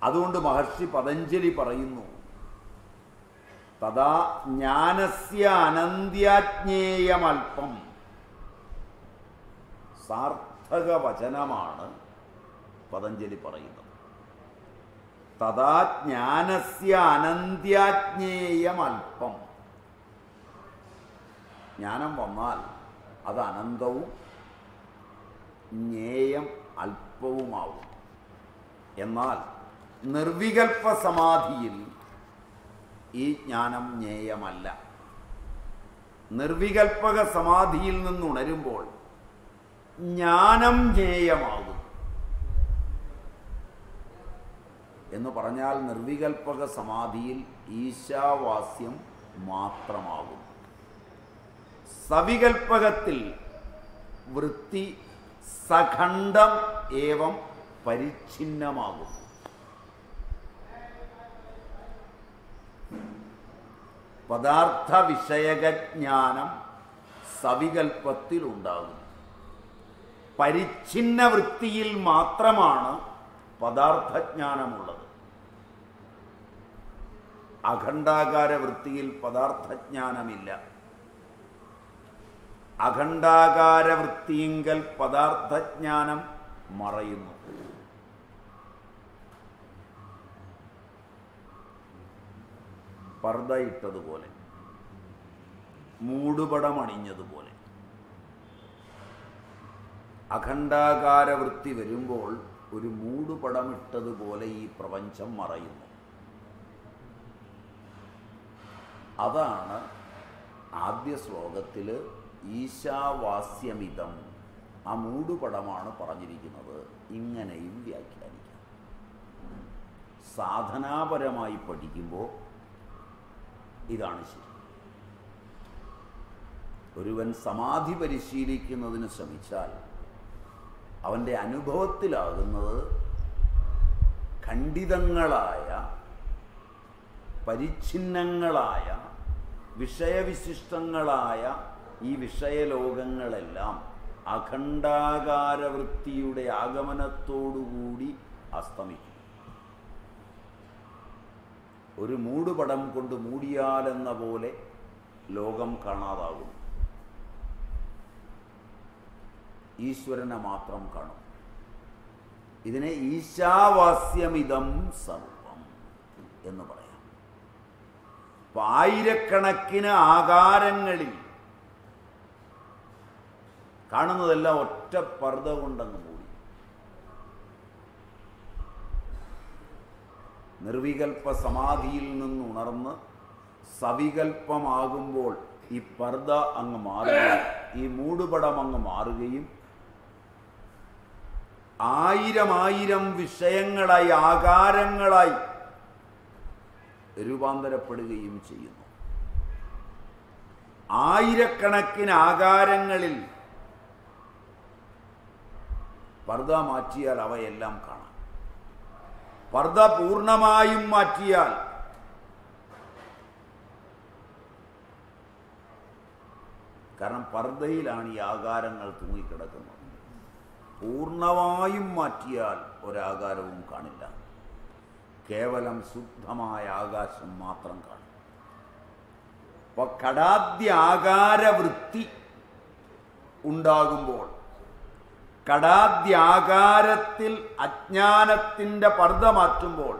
അതുകൊണ്ട് മഹർഷി പതഞ്ജലി പറയുന്നു, തഥാ ജ്ഞാനസ്യ അനന്ത്യാജ്ഞേയമൽപ്പം. സാർത്ഥക വചനമാണ് പതഞ്ജലി പറയുന്നത്. തഥാ ജ്ഞാനസ്യ അനന്ത്യാജ്ഞേയമൽപ്പം. ജ്ഞാനം വന്നാൽ അത് അനന്തവും ജ്ഞേയം അല്പവുമാവും. എന്നാൽ നിർവികൽപ്പ സമാധിയിൽ ഈ ജ്ഞാനം ജ്ഞേയമല്ല. നിർവികൽപ്പക സമാധിയിൽ നിന്നുണരുമ്പോൾ ജ്ഞാനം ജ്ഞേയമാകും. എന്ന് പറഞ്ഞാൽ നിർവികൽപക സമാധിയിൽ ഈശാവാസ്യം മാത്രമാകും. സവികൽപകത്തിൽ വൃത്തി സഖണ്ഡം ഏവം പരിച്ഛിന്നമാകും. പദാർത്ഥ വിഷയകജ്ഞാനം സവികൽപ്പത്തിലുണ്ടാകും. പരിച്ഛിന്ന വൃത്തിയിൽ മാത്രമാണ് പദാർത്ഥജ്ഞാനമുള്ളത്. അഖണ്ഡാകാര വൃത്തിയിൽ പദാർത്ഥജ്ഞാനമില്ല. അഖണ്ഡാകാര വൃത്തിയിങ്കൽ പദാർത്ഥജ്ഞാനം മറയുന്നു. പർദ്ദ ഇട്ടതുപോലെ, മൂടുപടമണിഞ്ഞതുപോലെ. അഖണ്ഡാകാര വൃത്തി വരുമ്പോൾ ഒരു മൂടുപടമിട്ടതുപോലെ ഈ പ്രപഞ്ചം മറയുന്നു. അതാണ് ആദ്യ ശ്ലോകത്തിൽ ഈശാവാസ്യമിതം, ആ മൂടുപടമാണ് പറഞ്ഞിരിക്കുന്നത്. ഇങ്ങനെയും വ്യാഖ്യാനിക്കാം. സാധനാപരമായി പഠിക്കുമ്പോൾ ഇതാണ് ശരി. ഒരുവൻ സമാധി പരിശീലിക്കുന്നതിന് ശ്രമിച്ചാൽ അവൻ്റെ അനുഭവത്തിലാകുന്നത് ഖണ്ഡിതങ്ങളായ പരിച്ഛിന്നങ്ങളായ വിഷയവിശിഷ്ടങ്ങളായ ഈ വിഷയലോകങ്ങളെല്ലാം അഖണ്ഡാകാരവൃത്തിയുടെ ആഗമനത്തോടുകൂടി അസ്തമിക്കും. ഒരു മൂടുപടം കൊണ്ട് മൂടിയാലെന്ന പോലെ ലോകം കാണാതാകും. ഈശ്വരനെ മാത്രം കാണും. ഇതിനെ ഈശാവാസ്യമിതം സർവം എന്ന് പറയാം. അപ്പം ആയിരക്കണക്കിന് ആകാരങ്ങളിൽ കാണുന്നതെല്ലാം ഒറ്റ പർദ്ദ കൊണ്ടങ്ങ് മൂടി. നിർവികൽപ്പ സമാധിയിൽ നിന്നുണർന്ന് സവികൽപ്പമാകുമ്പോൾ ഈ പർദ്ദ അങ്ങ് മാറുകയും ഈ മൂടുപടം അങ്ങ് മാറുകയും ആയിരം വിഷയങ്ങളായി ആകാരങ്ങളായി രൂപാന്തരപ്പെടുകയും ചെയ്യുന്നു. ആയിരക്കണക്കിന് ആകാരങ്ങളിൽ പർദ്ദ മാറ്റിയാൽ അവയെല്ലാം കാണാം. പർദ്ദ പൂർണ്ണമായും മാറ്റിയാൽ കാരണം പർദ്ദയിലാണ് ഈ ആകാരങ്ങൾ തൂങ്ങിക്കിടക്കുന്നത്. പൂർണ്ണമായും മാറ്റിയാൽ ഒരാകാരവും കാണില്ല. കേവലം ശുദ്ധമായ ആകാശം മാത്രം കാണും. അപ്പോൾ കടാദ്യ ആകാരവൃത്തി ഉണ്ടാകുമ്പോൾ, കടാദ്യാകാരത്തിൽ അജ്ഞാനത്തിൻ്റെ പർദ്ദ മാറ്റുമ്പോൾ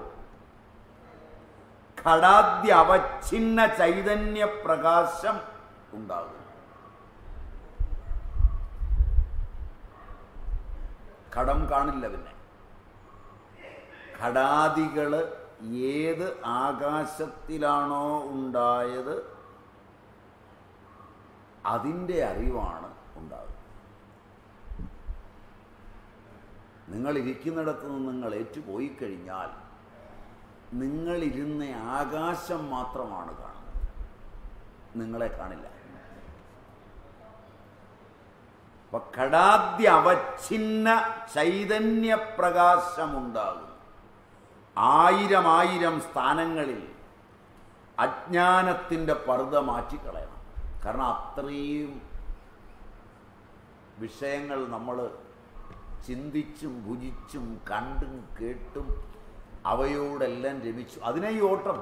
ഘടാദ്യ അവച്ഛിന്ന ചൈതന്യ പ്രകാശം ഉണ്ടാകും. ഘടം കാണില്ല. പിന്നെ ഘടാദികൾ ഏത് ആകാശത്തിലാണോ ഉണ്ടായത് അതിൻ്റെ അറിവാണ് ഉണ്ടാകുന്നത്. നിങ്ങളിരിക്കുന്നിടത്ത് നിന്ന് നിങ്ങൾ ഏറ്റുപോയി കഴിഞ്ഞാൽ നിങ്ങളിരുന്ന ആകാശം മാത്രമാണ് കാണുന്നത്, നിങ്ങളെ കാണില്ല. അപ്പൊ ഘടാദ്യ അവച്ഛിന്ന ചൈതന്യപ്രകാശമുണ്ടാകും. ആയിരം സ്ഥാനങ്ങളിൽ അജ്ഞാനത്തിൻ്റെ പർദ്ദ മാറ്റിക്കളയണം. കാരണം അത്രയും വിഷയങ്ങൾ നമ്മൾ ചിന്തിച്ചും ഭുജിച്ചും കണ്ടും കേട്ടും അവയോടെല്ലാം രമിച്ചു. അതിനെ ഈ ഓട്ടം.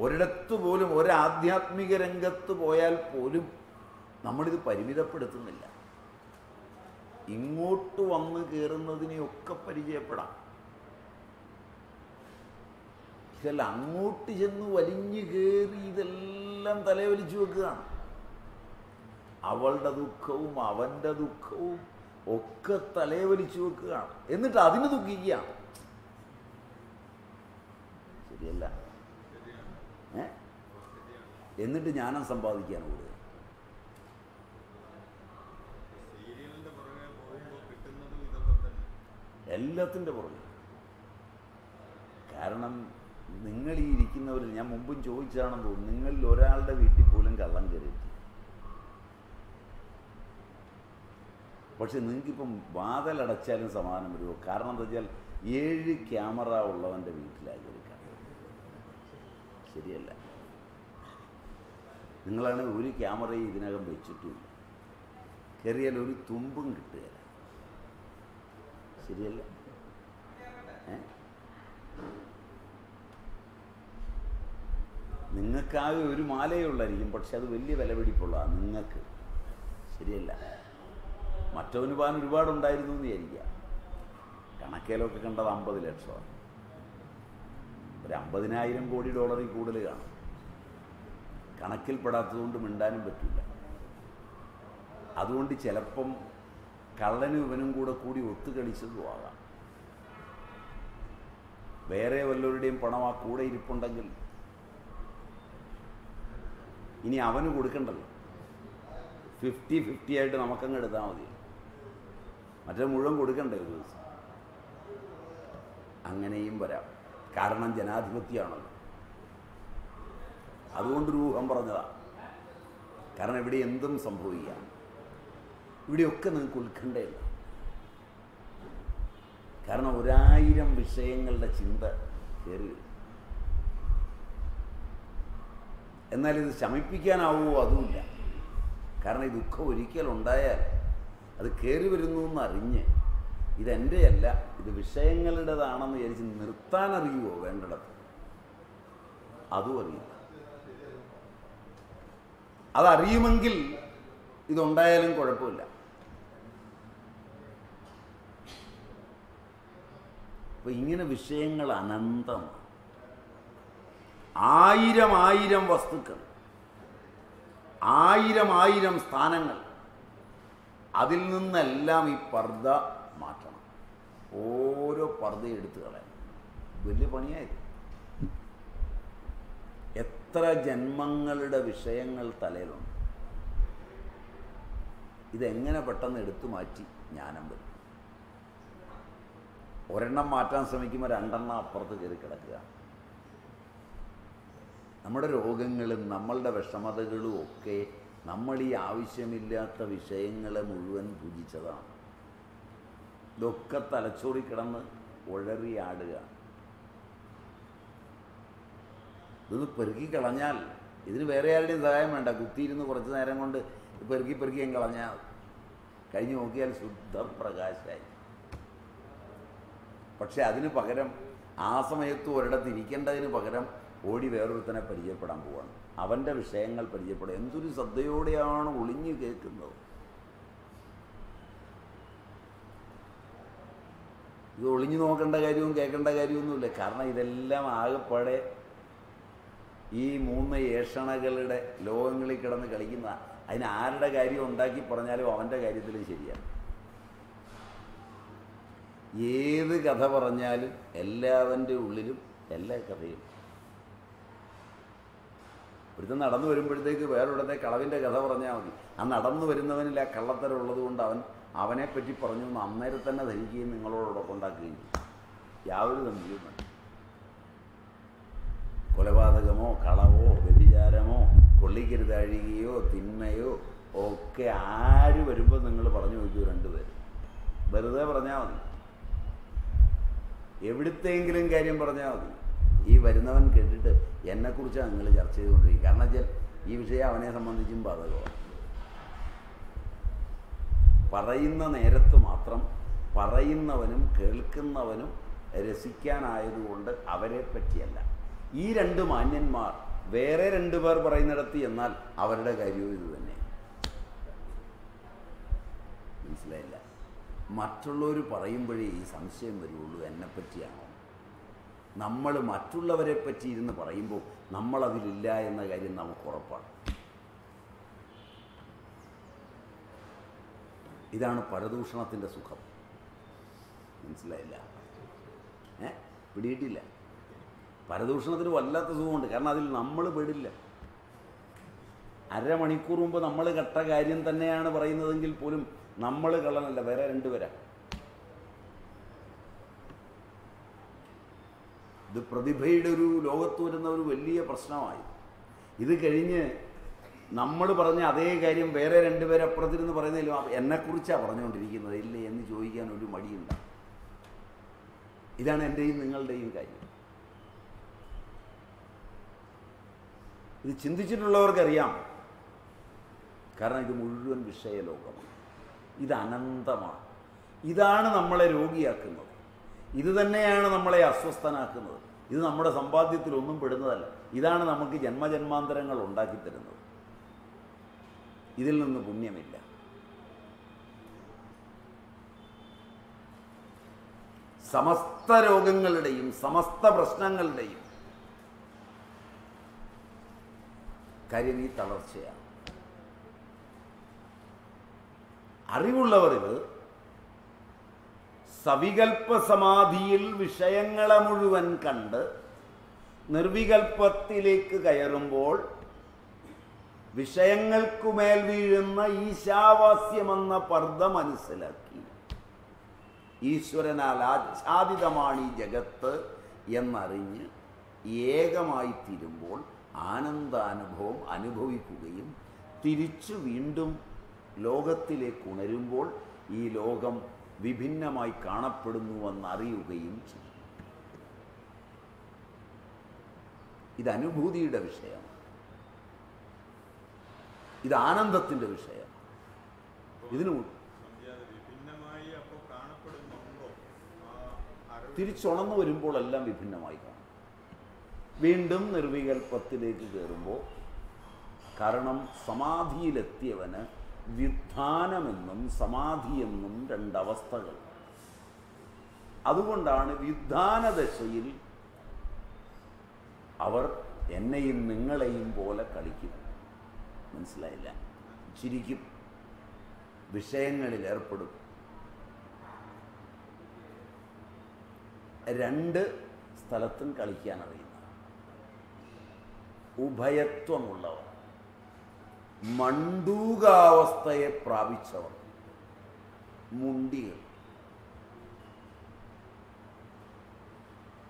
ഒരിടത്ത് പോലും ഒരാധ്യാത്മിക രംഗത്ത് പോയാൽ പോലും നമ്മളിത് പരിമിതപ്പെടുത്തുന്നില്ല. ഇങ്ങോട്ട് വന്ന് കയറുന്നതിനെയൊക്കെ പരിചയപ്പെടാം. ഇതെല്ലാം അങ്ങോട്ട് ചെന്ന് വലിഞ്ഞു കയറി ഇതെല്ലാം തലവലിച്ചു വെക്കുകയാണ്. അവളുടെ ദുഃഖവും അവൻ്റെ ദുഃഖവും ഒക്കെ തലവലിച്ചു വെക്കുകയാണ്. എന്നിട്ട് അതിന് ദുഃഖിക്കുകയാണ്. ശരിയല്ല? എന്നിട്ട് ജ്ഞാനം സമ്പാദിക്കാൻ കൂടുക. എല്ലാത്തിൻ്റെ പുറകെ കാരണം നിങ്ങൾ ഈ ഇരിക്കുന്നവരിൽ, ഞാൻ മുമ്പും ചോദിച്ചതാണെന്ന് തോന്നുന്നു, നിങ്ങളിൽ ഒരാളുടെ വീട്ടിൽ പോലും കള്ളം കയറിയിട്ട്, പക്ഷെ നിങ്ങൾക്കിപ്പം വാതിലടച്ചാലും സമാധാനം വരുമോ? കാരണം എന്താ വെച്ചാൽ 7 ക്യാമറ ഉള്ളവൻ്റെ വീട്ടിലായി കയറിക്കാൻ. ശരിയല്ല. നിങ്ങളാണെങ്കിൽ ഒരു ക്യാമറയും ഇതിനകം വെച്ചിട്ടില്ല, കയറിയാൽ ഒരു തുമ്പും കിട്ടുകയില്ല. ശരിയല്ല? നിങ്ങൾക്കാകെ ഒരു മാലയേ ഉള്ളായിരിക്കും, പക്ഷെ അത് വലിയ വിലപിടിപ്പുള്ളതാണ് നിങ്ങൾക്ക്. ശരിയല്ല? മറ്റവന് പോകാൻ ഒരുപാടുണ്ടായിരുന്നു എന്ന് വിചാരിക്കുക. കണക്കേലൊക്കെ കണ്ടത് 50 ലക്ഷമാണ്. ഒരു 50,000 കോടി ഡോളറിൽ കൂടുതൽ കാണും. കണക്കിൽപ്പെടാത്തതുകൊണ്ട് മിണ്ടാനും പറ്റില്ല. അതുകൊണ്ട് ചിലപ്പം കള്ളനും ഇവനും കൂടി ഒത്തുകളിച്ചതും ആകാം. വേറെ വല്ലവരുടെയും പണം ആ കൂടെ ഇരിപ്പുണ്ടെങ്കിൽ ഇനി അവന് കൊടുക്കണ്ടല്ലോ, 50-50 ആയിട്ട് നമുക്കങ്ങ് എടുത്താൽ മതി. മറ്റേ മുഴുവൻ കൊടുക്കണ്ടേ ഒരു ദിവസം? അങ്ങനെയും വരാം. കാരണം ജനാധിപത്യമാണല്ലോ. അതുകൊണ്ടൊരു ഊഹം പറഞ്ഞതാണ്. കാരണം ഇവിടെ എന്തും സംഭവിക്കാം. ഇവിടെയൊക്കെ നിങ്ങൾക്ക് ഉത്കണ്ഠയില്ല. കാരണം 1000 വിഷയങ്ങളുടെ ചിന്ത കയറി. എന്നാൽ ഇത് ശമിപ്പിക്കാനാവുമോ? അതുമില്ല. കാരണം ഈ ദുഃഖം ഒരിക്കലുണ്ടായാൽ അത് കയറി വരുന്നു എന്നറിഞ്ഞ് ഇതെൻ്റെയല്ല, ഇത് വിഷയങ്ങളുടേതാണെന്ന് വിചാരിച്ച് നിർത്താനറിയുമോ വേണ്ടിടത്ത്? അതും അറിയില്ല. അതറിയുമെങ്കിൽ ഇതുണ്ടായാലും കുഴപ്പമില്ല. അപ്പോൾ ഇങ്ങനെ വിഷയങ്ങൾ അനന്തമാണ്. 1000 വസ്തുക്കൾ, 1000 സ്ഥാനങ്ങൾ. അതിൽ നിന്നെല്ലാം ഈ പർദ്ദ മാറ്റണം. ഓരോ പർദ്ദയും എടുത്തു കളയാൻ വലിയ പണിയായത്. എത്ര ജന്മങ്ങളുടെ വിഷയങ്ങൾ തലയിലുണ്ട്. ഇതെങ്ങനെ പെട്ടെന്ന് എടുത്തു മാറ്റി ജ്ഞാനം വരും? ഒരെണ്ണം മാറ്റാൻ ശ്രമിക്കുമ്പോൾ 2 എണ്ണം അപ്പുറത്ത് കയറി കിടക്കുക. നമ്മുടെ രോഗങ്ങളും നമ്മളുടെ വിഷമതകളും ഒക്കെ നമ്മൾ ഈ ആവശ്യമില്ലാത്ത വിഷയങ്ങളെ മുഴുവൻ ഭുജിച്ചതാണ്. ഇതൊക്കെ തലച്ചോറി കിടന്ന് ഉഴറിയാടുക. ഇതൊന്ന് പെറുക്കി കളഞ്ഞാൽ, ഇതിന് വേറെ ആരുടെയും സഹായം വേണ്ട. കുത്തിയിരുന്ന് കുറച്ച് നേരം കൊണ്ട് പെറുക്കി കളഞ്ഞാൽ കഴിഞ്ഞ് നോക്കിയാൽ ശുദ്ധ പ്രകാശമായി. പക്ഷെ അതിന് പകരം ആ സമയത്ത് ഒരിടത്ത് ഇരിക്കേണ്ടതിന് പകരം ഓടി വേറൊരുത്തനെ പരിചയപ്പെടാൻ പോവാണ്. അവൻ്റെ വിഷയങ്ങൾ പരിചയപ്പെടുക. എന്തൊരു ശ്രദ്ധയോടെയാണ് ഒളിഞ്ഞു കേൾക്കുന്നത്. ഇത് ഒളിഞ്ഞു നോക്കേണ്ട കാര്യവും കേൾക്കേണ്ട കാര്യമൊന്നുമില്ല. കാരണം ഇതെല്ലാം ആകെപ്പാടെ ഈ 3 ഏഷണകളുടെ ലോകങ്ങളിൽ കിടന്ന് കളിക്കുന്ന. അതിന് ആരുടെ കാര്യം ഉണ്ടാക്കി പറഞ്ഞാലും അവൻ്റെ കാര്യത്തിൽ ശരിയാണ്. ഏത് കഥ പറഞ്ഞാലും എല്ലാവൻ്റെ ഉള്ളിലും എല്ലാ കഥയും. ഒരുത്തൻ നടന്നു വരുമ്പോഴത്തേക്ക് വേറൊരിടത്തെ കളവിൻ്റെ കഥ പറഞ്ഞാൽ മതി. ആ നടന്നു വരുന്നവനിൽ ആ കള്ളത്തരം ഉള്ളത് കൊണ്ട് അവനെപ്പറ്റി പറഞ്ഞു എന്ന് അന്നേരം തന്നെ ധരിക്കുകയും നിങ്ങളോടൊപ്പം ഉണ്ടാക്കുകയും ചെയ്യും. യാതൊരു തമ്മിലും വേണ്ട. കൊലപാതകമോ കളവോ വ്യഭിചാരമോ കൊള്ളിക്കരുതാഴികയോ തിന്മയോ ഒക്കെ ആര് വരുമ്പോൾ നിങ്ങൾ പറഞ്ഞു നോക്കൂ. 2 പേര് വെറുതെ പറഞ്ഞാൽ മതി. എവിടുത്തെങ്കിലും കാര്യം പറഞ്ഞാൽ മതി. ഈ വരുന്നവൻ കേട്ടിട്ട് എന്നെക്കുറിച്ചാണ് നിങ്ങൾ ചർച്ച ചെയ്തുകൊണ്ടിരിക്കുക. കാരണം വെച്ചാൽ ഈ വിഷയം അവനെ സംബന്ധിച്ചും ബാധകമാണ്. പറയുന്ന നേരത്ത് മാത്രം പറയുന്നവനും കേൾക്കുന്നവനും രസിക്കാനായതുകൊണ്ട് അവരെ പറ്റിയല്ല. ഈ 2 മാന്യന്മാർ വേറെ 2 പേർ പറയുന്നിടത്ത് എന്നാൽ അവരുടെ കാര്യവും ഇത് തന്നെ. മനസ്സിലായില്ല? മറ്റുള്ളവർ പറയുമ്പോഴേ ഈ സംശയം വരുള്ളൂ, എന്നെപ്പറ്റിയാണോ? നമ്മൾ മറ്റുള്ളവരെ പറ്റി ഇരുന്ന് പറയുമ്പോൾ നമ്മളതിലില്ല എന്ന കാര്യം നമുക്ക് ഉറപ്പാണ്. ഇതാണ് പരദൂഷണത്തിൻ്റെ സുഖം. മനസ്സിലായില്ല? പിടിയിട്ടില്ല. പരദൂഷണത്തിന് വല്ലാത്ത സുഖമുണ്ട്. കാരണം അതിൽ നമ്മൾ പെടില്ല. അരമണിക്കൂർ മുമ്പ് നമ്മൾ കെട്ട കാര്യം തന്നെയാണ് പറയുന്നതെങ്കിൽ പോലും നമ്മൾ കള്ളനല്ല, വേറെ 2 പേരാ. ഇത് പ്രതിഭയുടെ ഒരു ലോകത്ത് വരുന്ന ഒരു വലിയ പ്രശ്നമായി. ഇത് കഴിഞ്ഞ് നമ്മൾ പറഞ്ഞ അതേ കാര്യം വേറെ രണ്ടുപേരപ്പുറത്തിരുന്ന് പറയുന്നതിലും എന്നെക്കുറിച്ചാണ് പറഞ്ഞുകൊണ്ടിരിക്കുന്നത് ഇല്ലേ എന്ന് ചോദിക്കാൻ ഒരു മടിയുണ്ട്. ഇതാണ് എൻ്റെയും നിങ്ങളുടെയും കാര്യം. ഇത് ചിന്തിച്ചിട്ടുള്ളവർക്കറിയാം. കാരണം ഇത് മുഴുവൻ വിഷയലോകമാണ്, ഇത് അനന്തമാണ്. ഇതാണ് നമ്മളെ രോഗിയാക്കുന്നത്, ഇത് തന്നെയാണ് നമ്മളെ അസ്വസ്ഥനാക്കുന്നത്. ഇത് നമ്മുടെ സമ്പാദ്യത്തിലൊന്നും പെടുന്നതല്ല. ഇതാണ് നമുക്ക് ജന്മജന്മാന്തരങ്ങൾ ഉണ്ടാക്കിത്തരുന്നത്. ഇതിൽ നിന്ന് പുണ്യമില്ല. സമസ്ത രോഗങ്ങളുടെയും സമസ്ത പ്രശ്നങ്ങളുടെയും കാര്യം ഈ തളർച്ചയാണ്. അറിവുള്ളവർ ഇത് സവികൽപ്പ സമാധിയിൽ വിഷയങ്ങളെ മുഴുവൻ കണ്ട് നിർവികൽപ്പത്തിലേക്ക് കയറുമ്പോൾ വിഷയങ്ങൾക്കുമേൽ വീഴുന്ന ഈശാവാസ്യമെന്ന പർദ്ദ മനസ്സിലാക്കി ഈശ്വരനാൽ ആച്ഛാദിതമാണ് ഈ ജഗത്ത് എന്നറിഞ്ഞ് ഏകമായി തീരുമ്പോൾ ആനന്ദാനുഭവം അനുഭവിക്കുകയും തിരിച്ചു വീണ്ടും ലോകത്തിലേക്ക് ഉണരുമ്പോൾ ഈ ലോകം വിഭിന്നമായി കാണപ്പെടുന്നുവെന്നറിയുകയും ചെയ്യും. ഇത് അനുഭൂതിയുടെ വിഷയം, ഇത് ആനന്ദത്തിൻ്റെ വിഷയം. ഇതിനു തിരിച്ചുണർന്നു വരുമ്പോൾ എല്ലാം വിഭിന്നമായി കാണും. വീണ്ടും നിർവികൽപ്പത്തിലേക്ക് കയറുമ്പോൾ, കാരണം സമാധിയിലെത്തിയവന് വ്യുത്ഥാനമെന്നും സമാധിയെന്നും രണ്ടവസ്ഥകൾ. അതുകൊണ്ടാണ് വ്യുത്ഥാനദശയിൽ അവർ എന്നെയും നിങ്ങളെയും പോലെ കളിക്കും. മനസ്സിലായില്ല? ചിരിക്കും, വിഷയങ്ങളിൽ ഏർപ്പെടും. രണ്ട് സ്ഥലത്തും കളിക്കാൻ അറിയുന്ന ഉഭയത്വമുള്ളവർ, മണ്ടൂകാവസ്ഥയെ പ്രാപിച്ചവർ, മുണ്ടികൾ.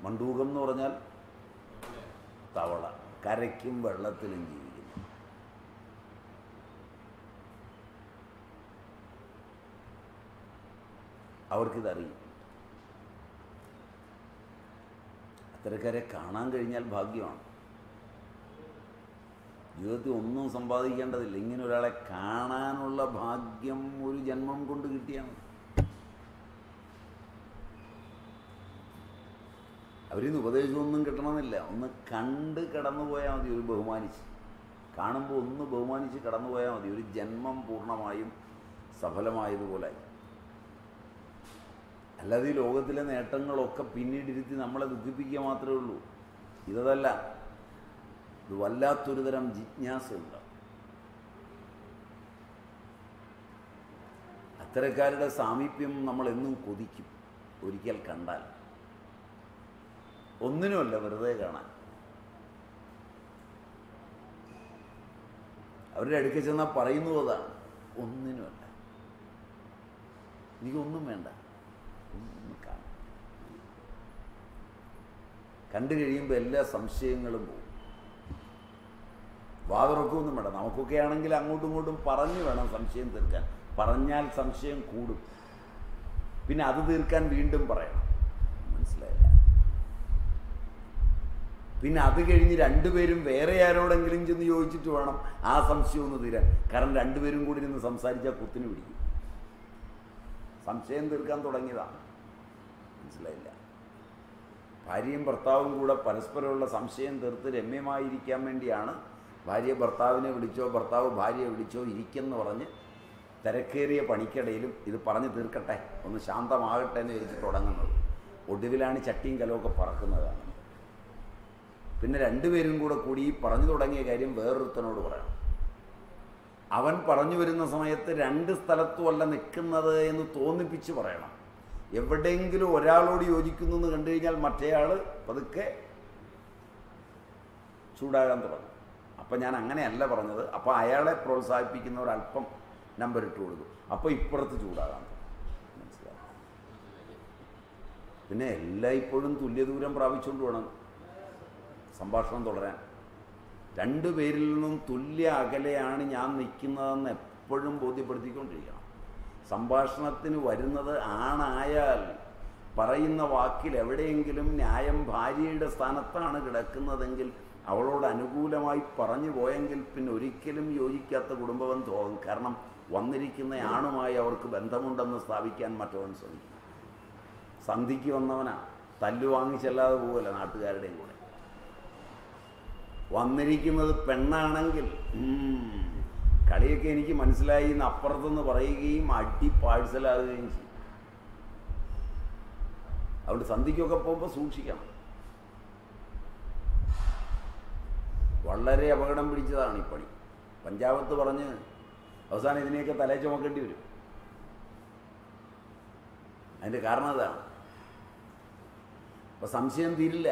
മണ്ടൂകം എന്ന് പറഞ്ഞാൽ തവള, കരയ്ക്കും വെള്ളത്തിലും ജീവിക്കുന്നു. അവർക്കിതറിയും. അത്തരക്കാരെ കാണാൻ കഴിഞ്ഞാൽ ഭാഗ്യമാണ്. ജീവിതത്തിൽ ഒന്നും സമ്പാദിക്കേണ്ടതില്ല, ഇങ്ങനെ ഒരാളെ കാണാനുള്ള ഭാഗ്യം ഒരു ജന്മം കൊണ്ട് കിട്ടിയാണ്. അവരിന്ന് ഉപദേശമൊന്നും കിട്ടണമെന്നില്ല, ഒന്ന് കണ്ട് കടന്നുപോയാൽ മതി. ഒരു ബഹുമാനിച്ച് കാണുമ്പോൾ ഒന്ന് ബഹുമാനിച്ച് കടന്നുപോയാൽ മതി. ഒരു ജന്മം പൂർണ്ണമായും സഫലമായതുപോലെ. അല്ലാതെ ഈ ലോകത്തിലെ നേട്ടങ്ങളൊക്കെ പിന്നീടിരുത്തി നമ്മളെ ദുഃഖിപ്പിക്കുക മാത്രമേ ഉള്ളൂ. ഇതല്ല, ഇത് വല്ലാത്തൊരു തരം ജിജ്ഞാസയുണ്ട്. അത്തരക്കാരുടെ സാമീപ്യം നമ്മൾ എന്നും കൊതിക്കും ഒരിക്കൽ കണ്ടാൽ. ഒന്നിനുമല്ല, വെറുതെ കാണാൻ. അവരുടെ അടുക്കൽ ചെന്നാൽ പറയുന്നത് അതാണ്, ഒന്നിനുമല്ല, എനിക്കൊന്നും വേണ്ട, ഒന്നും കാണാം. കണ്ടു കഴിയുമ്പോൾ എല്ലാ സംശയങ്ങളും പോകും. വാതുറക്കൊന്നും വേണ്ട. നമുക്കൊക്കെ ആണെങ്കിൽ അങ്ങോട്ടും ഇങ്ങോട്ടും പറഞ്ഞു വേണം സംശയം തീർക്കാൻ. പറഞ്ഞാൽ സംശയം കൂടും, പിന്നെ അത് തീർക്കാൻ വീണ്ടും പറയണം. മനസ്സിലായില്ല? പിന്നെ അത് കഴിഞ്ഞ് രണ്ടുപേരും വേറെ ആരോടെങ്കിലും ചെന്ന് ചോദിച്ചിട്ട് വേണം ആ സംശയം ഒന്ന് തീരാൻ. കാരണം രണ്ടുപേരും കൂടി ഇരുന്ന് സംസാരിച്ചാൽ കുത്തിന് പിടിക്കും. സംശയം തീർക്കാൻ തുടങ്ങിയതാണ്. മനസ്സിലായില്ല? ഭാര്യയും ഭർത്താവും കൂടെ പരസ്പരമുള്ള സംശയം തീർത്ത് രമ്യമായിരിക്കാൻ വേണ്ടിയാണ് ഭാര്യ ഭർത്താവിനെ വിളിച്ചോ ഭർത്താവ് ഭാര്യയെ വിളിച്ചോ ഇരിക്കെന്ന് പറഞ്ഞ് തിരക്കേറിയ പണിക്കിടയിലും ഇത് പറഞ്ഞു തീർക്കട്ടെ, ഒന്ന് ശാന്തമാകട്ടെ എന്ന് വിചാരിച്ച് തുടങ്ങുന്നത്. ഒടുവിലാണ് ചട്ടിയും കലമൊക്കെ പറക്കുന്നതാണ്. പിന്നെ രണ്ടുപേരും കൂടി പറഞ്ഞു തുടങ്ങിയ കാര്യം വേറൊരുത്തനോട് പറയണം. അവൻ പറഞ്ഞു വരുന്ന സമയത്ത് രണ്ട് സ്ഥലത്തുമല്ല നിൽക്കുന്നത് എന്ന് തോന്നിപ്പിച്ച് പറയണം. എവിടെയെങ്കിലും ഒരാളോട് യോജിക്കുന്നു എന്ന് കണ്ടു കഴിഞ്ഞാൽ മറ്റേയാൾ പതുക്കെ ചൂടാകാൻ തുടങ്ങും. അപ്പം ഞാൻ അങ്ങനെയല്ല പറഞ്ഞത്. അപ്പോൾ അയാളെ പ്രോത്സാഹിപ്പിക്കുന്നവർ അല്പം നമ്പർ ഇട്ട് കൊടുക്കും. അപ്പോൾ ഇപ്പുറത്ത് ചൂടാകാൻ തുടങ്ങും. മനസ്സിലാവും? പിന്നെ എല്ലായ്പ്പോഴും തുല്യദൂരം പ്രാപിച്ചുകൊണ്ട് വേണം സംഭാഷണം തുടരാൻ. രണ്ടുപേരിൽ നിന്നും തുല്യ അകലെയാണ് ഞാൻ നിൽക്കുന്നതെന്ന് എപ്പോഴും ബോധ്യപ്പെടുത്തിക്കൊണ്ടിരിക്കണം. സംഭാഷണത്തിന് വരുന്നത് ആണായാൽ പറയുന്ന വാക്കിൽ എവിടെയെങ്കിലും ന്യായം ഭാര്യയുടെ സ്ഥാനത്താണ് കിടക്കുന്നതെങ്കിൽ അവളോട് അനുകൂലമായി പറഞ്ഞു പോയെങ്കിൽ പിന്നെ ഒരിക്കലും യോജിക്കാത്ത കുടുംബബന്ധമാകും. കാരണം വന്നിരിക്കുന്ന ആണുമായി അവർക്ക് ബന്ധമുണ്ടെന്ന് സ്ഥാപിക്കാൻ മറ്റവൻ ശ്രമിക്കും. സന്ധിക്ക് വന്നവനാ, തല്ലു വാങ്ങിച്ചല്ലാതെ പോകല്ല നാട്ടുകാരുടെയും കൂടെ. വന്നിരിക്കുന്നത് പെണ്ണാണെങ്കിൽ കളിയൊക്കെ എനിക്ക് മനസ്സിലായി എന്ന് അപ്പുറത്തുനിന്ന് പറയുകയും അടി പാഴ്സലാകുകയും ചെയ്യും. അതുകൊണ്ട് സന്ധിക്കൊക്കെ പോകുമ്പോൾ സൂക്ഷിക്കണം. വളരെ അപകടം പിടിച്ചതാണ് ഈ പണി. പഞ്ചാബത്ത് പറഞ്ഞ് അവസാനം ഇതിനെയൊക്കെ തലേ ചുമക്കേണ്ടി വരും. അതിൻ്റെ കാരണം അതാണ്. അപ്പോൾ സംശയം തീരില്ല,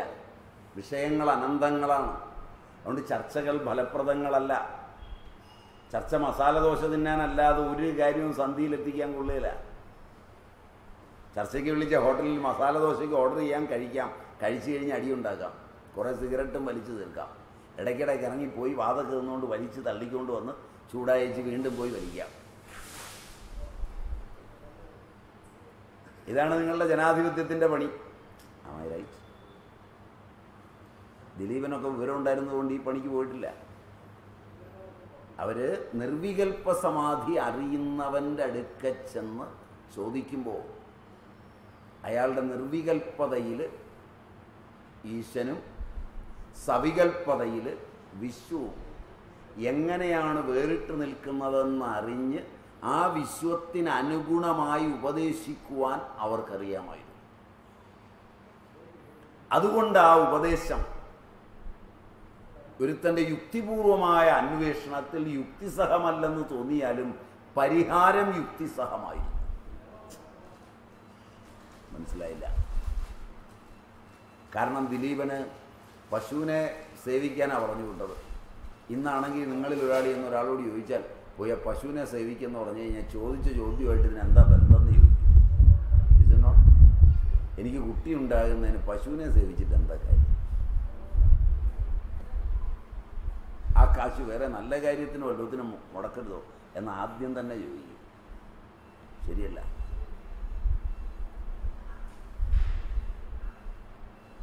വിഷയങ്ങൾ അനന്തങ്ങളാണ്. അതുകൊണ്ട് ചർച്ചകൾ ഫലപ്രദങ്ങളല്ല. ചർച്ച മസാലദോശ തിന്നാനല്ലാതെ ഒരു കാര്യവും സന്ധിയിലെത്തിക്കാൻ കൊള്ളില്ല. ചർച്ചയ്ക്ക് വിളിച്ച ഹോട്ടലിൽ മസാലദോശയ്ക്ക് ഓർഡർ ചെയ്യാൻ, കഴിക്കാം, കഴിച്ചു കഴിഞ്ഞ് അടിയുണ്ടാക്കാം, കുറേ സിഗരറ്റും വലിച്ചു തീർക്കാം, ഇടയ്ക്കിടയ്ക്ക് ഇറങ്ങിപ്പോയി വാതൊക്കെ നിന്നുകൊണ്ട് വലിച്ച് തള്ളിക്കൊണ്ട് വന്ന് ചൂടായിച്ച് വീണ്ടും പോയി വലിക്കാം. ഇതാണ് നിങ്ങളുടെ ജനാധിപത്യത്തിൻ്റെ പണി. റൈറ്റ്. ദിലീപനൊക്കെ വിവരം ഉണ്ടായിരുന്നതുകൊണ്ട് ഈ പണിക്ക് പോയിട്ടില്ല. അവർ നിർവികൽപ്പ സമാധി അറിയുന്നവൻ്റെ അടുക്ക ചെന്ന് ചോദിക്കുമ്പോൾ അയാളുടെ നിർവികൽപ്പതയിൽ ഈശനും സവികൽപ്പതയിൽ വിശ്വവും എങ്ങനെയാണ് വേറിട്ട് നിൽക്കുന്നതെന്ന് അറിഞ്ഞ് ആ വിശ്വത്തിനനുഗുണമായി ഉപദേശിക്കുവാൻ അവർക്കറിയാമായിരുന്നു. അതുകൊണ്ട് ആ ഉപദേശം ഒരുത്തൻ്റെ യുക്തിപൂർവമായ അന്വേഷണത്തിൽ യുക്തിസഹമല്ലെന്ന് തോന്നിയാലും പരിഹാരം യുക്തിസഹമായിരുന്നു. മനസ്സിലായില്ല? കാരണം ദിലീപന് പശുവിനെ സേവിക്കാനാണ് പറഞ്ഞു വിട്ടത്. ഇന്നാണെങ്കിൽ നിങ്ങളിൽ ഒരാളോട് ചോദിച്ചാൽ പോയ പശുവിനെ സേവിക്കുമെന്ന് പറഞ്ഞു കഴിഞ്ഞാൽ ചോദിച്ച ചോദ്യമായിട്ട് ഇതിന് എന്താ ബന്ധം എന്ന് ചോദിക്കും. ഇതെന്നോ എനിക്ക് കുട്ടി ഉണ്ടാകുന്നതിന് പശുവിനെ സേവിച്ചിട്ട് എന്താ കാര്യം? ആ കാശ് വേറെ നല്ല കാര്യത്തിനും വല്ലതിനും മുടക്കരുതോ എന്ന് ആദ്യം തന്നെ ചോദിക്കും. ശരിയല്ല.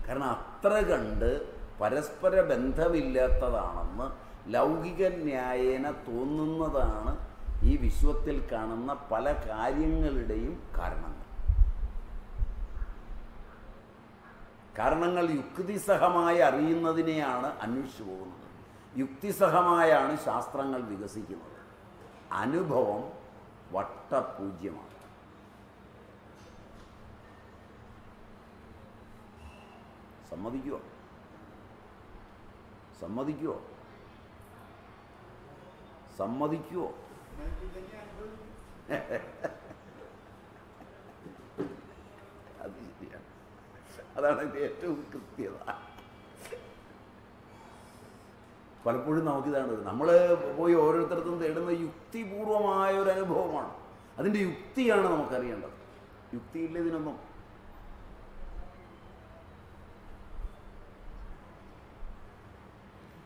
കാരണം അത്ര കണ്ട് പരസ്പര ബന്ധമില്ലാത്തതാണെന്ന് ലൗകിക ന്യായേന തോന്നുന്നതാണ് ഈ വിശ്വത്തിൽ കാണുന്ന പല കാര്യങ്ങളുടെയും കാരണങ്ങൾ. കാരണങ്ങൾ യുക്തിസഹമായി അറിയുന്നതിനെയാണ് അന്വേഷിച്ചു പോകുന്നത്. യുക്തിസഹമായാണ് ശാസ്ത്രങ്ങൾ വികസിക്കുന്നത്. അനുഭവം വട്ടപൂജ്യമാണ്. സമ്മതിക്കുമോ? സമ്മതിക്കുമോ? സമ്മതിക്കുമോ? അത് ശരിയാണ്. അതാണ് എൻ്റെ ഏറ്റവും കൃത്യത. പലപ്പോഴും നമുക്കിതാണ്, നമ്മൾ പോയി ഓരോരുത്തർക്കും തേടുന്ന യുക്തിപൂർവമായ ഒരു അനുഭവമാണ്. അതിൻ്റെ യുക്തിയാണ് നമുക്കറിയേണ്ടത്. യുക്തിയില്ല ഇതിനൊന്നും.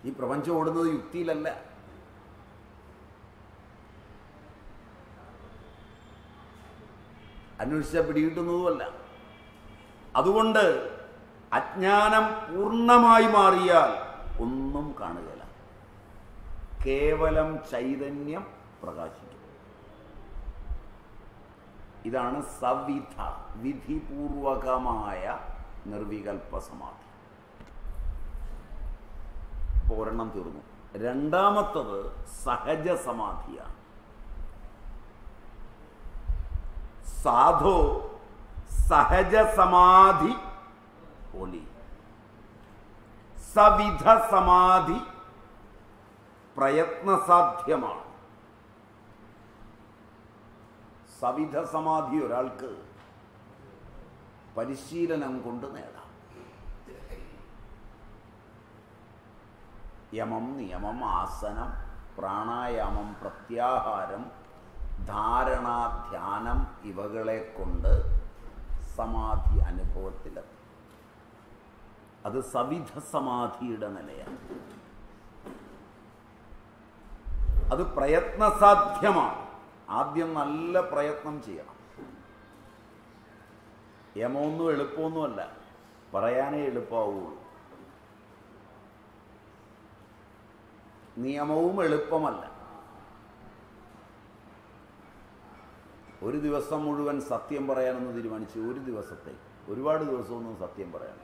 ഈ പ്രപഞ്ചം ഓടുന്നത് യുക്തിയിലല്ല. അന്വേഷിച്ചാൽ പിടികിട്ടുന്നതുമല്ല. അതുകൊണ്ട് അജ്ഞാനം പൂർണ്ണമായി മാറിയാൽ ഒന്നും കാണുകയില്ല. കേവലം ചൈതന്യം പ്രകാശിക്കും. ഇതാണ് സവിധ, വിധിപൂർവകമായ നിർവികൽപ്പ സമാധി. ഒരെണ്ണം തീർന്നു. രണ്ടാമത്തത് സഹജ സമാധിയാണ്. സാധോ സഹജ സമാധി ഓലി. സവിധ സമാധി പ്രയത്നസാധ്യമാണ്. സവിധ സമാധി ഒരാൾക്ക് പരിശീലനം കൊണ്ട് നേടാം. യമം, നിയമം, ആസനം, പ്രാണായാമം, പ്രത്യാഹാരം, ധാരണ, ധ്യാനം ഇവകളെ കൊണ്ട് സമാധി അനുഭവത്തിലെത്തും. അത് സവിധ സമാധിയുടെ നിലയാണ്. അത് പ്രയത്നസാധ്യമാണ്. ആദ്യം നല്ല പ്രയത്നം ചെയ്യണം. യമൊന്നും എളുപ്പമൊന്നുമല്ല, പറയാനേ എളുപ്പമാവുള്ളൂ. നിയമവും എളുപ്പമല്ല. ഒരു ദിവസം മുഴുവൻ സത്യം പറയാനെന്ന് തീരുമാനിച്ചു. ഒരു ദിവസത്തെ, ഒരുപാട് ദിവസമൊന്നും സത്യം പറയാൻ.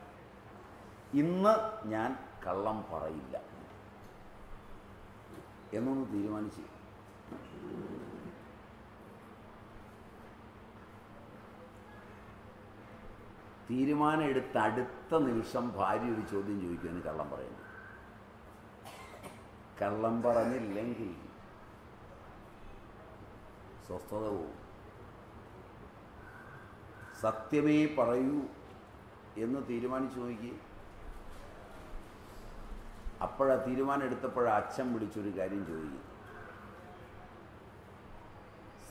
ഇന്ന് ഞാൻ കള്ളം പറയില്ല എന്നൊന്ന് തീരുമാനിച്ചു. തീരുമാനം എടുത്ത അടുത്ത നിമിഷം ഭാര്യ ഒരു ചോദ്യം ചോദിക്കുമെന്ന് കള്ളം പറയേണ്ടി. കള്ളം പറഞ്ഞില്ലെങ്കിൽ സ്വസ്ഥത പോവും. സത്യമേ പറയൂ എന്ന് തീരുമാനിച്ചു നോക്കി. തീരുമാനം എടുത്തപ്പോഴാണ് അച്ഛൻ വിളിച്ചൊരു കാര്യം ചോദിക്കും.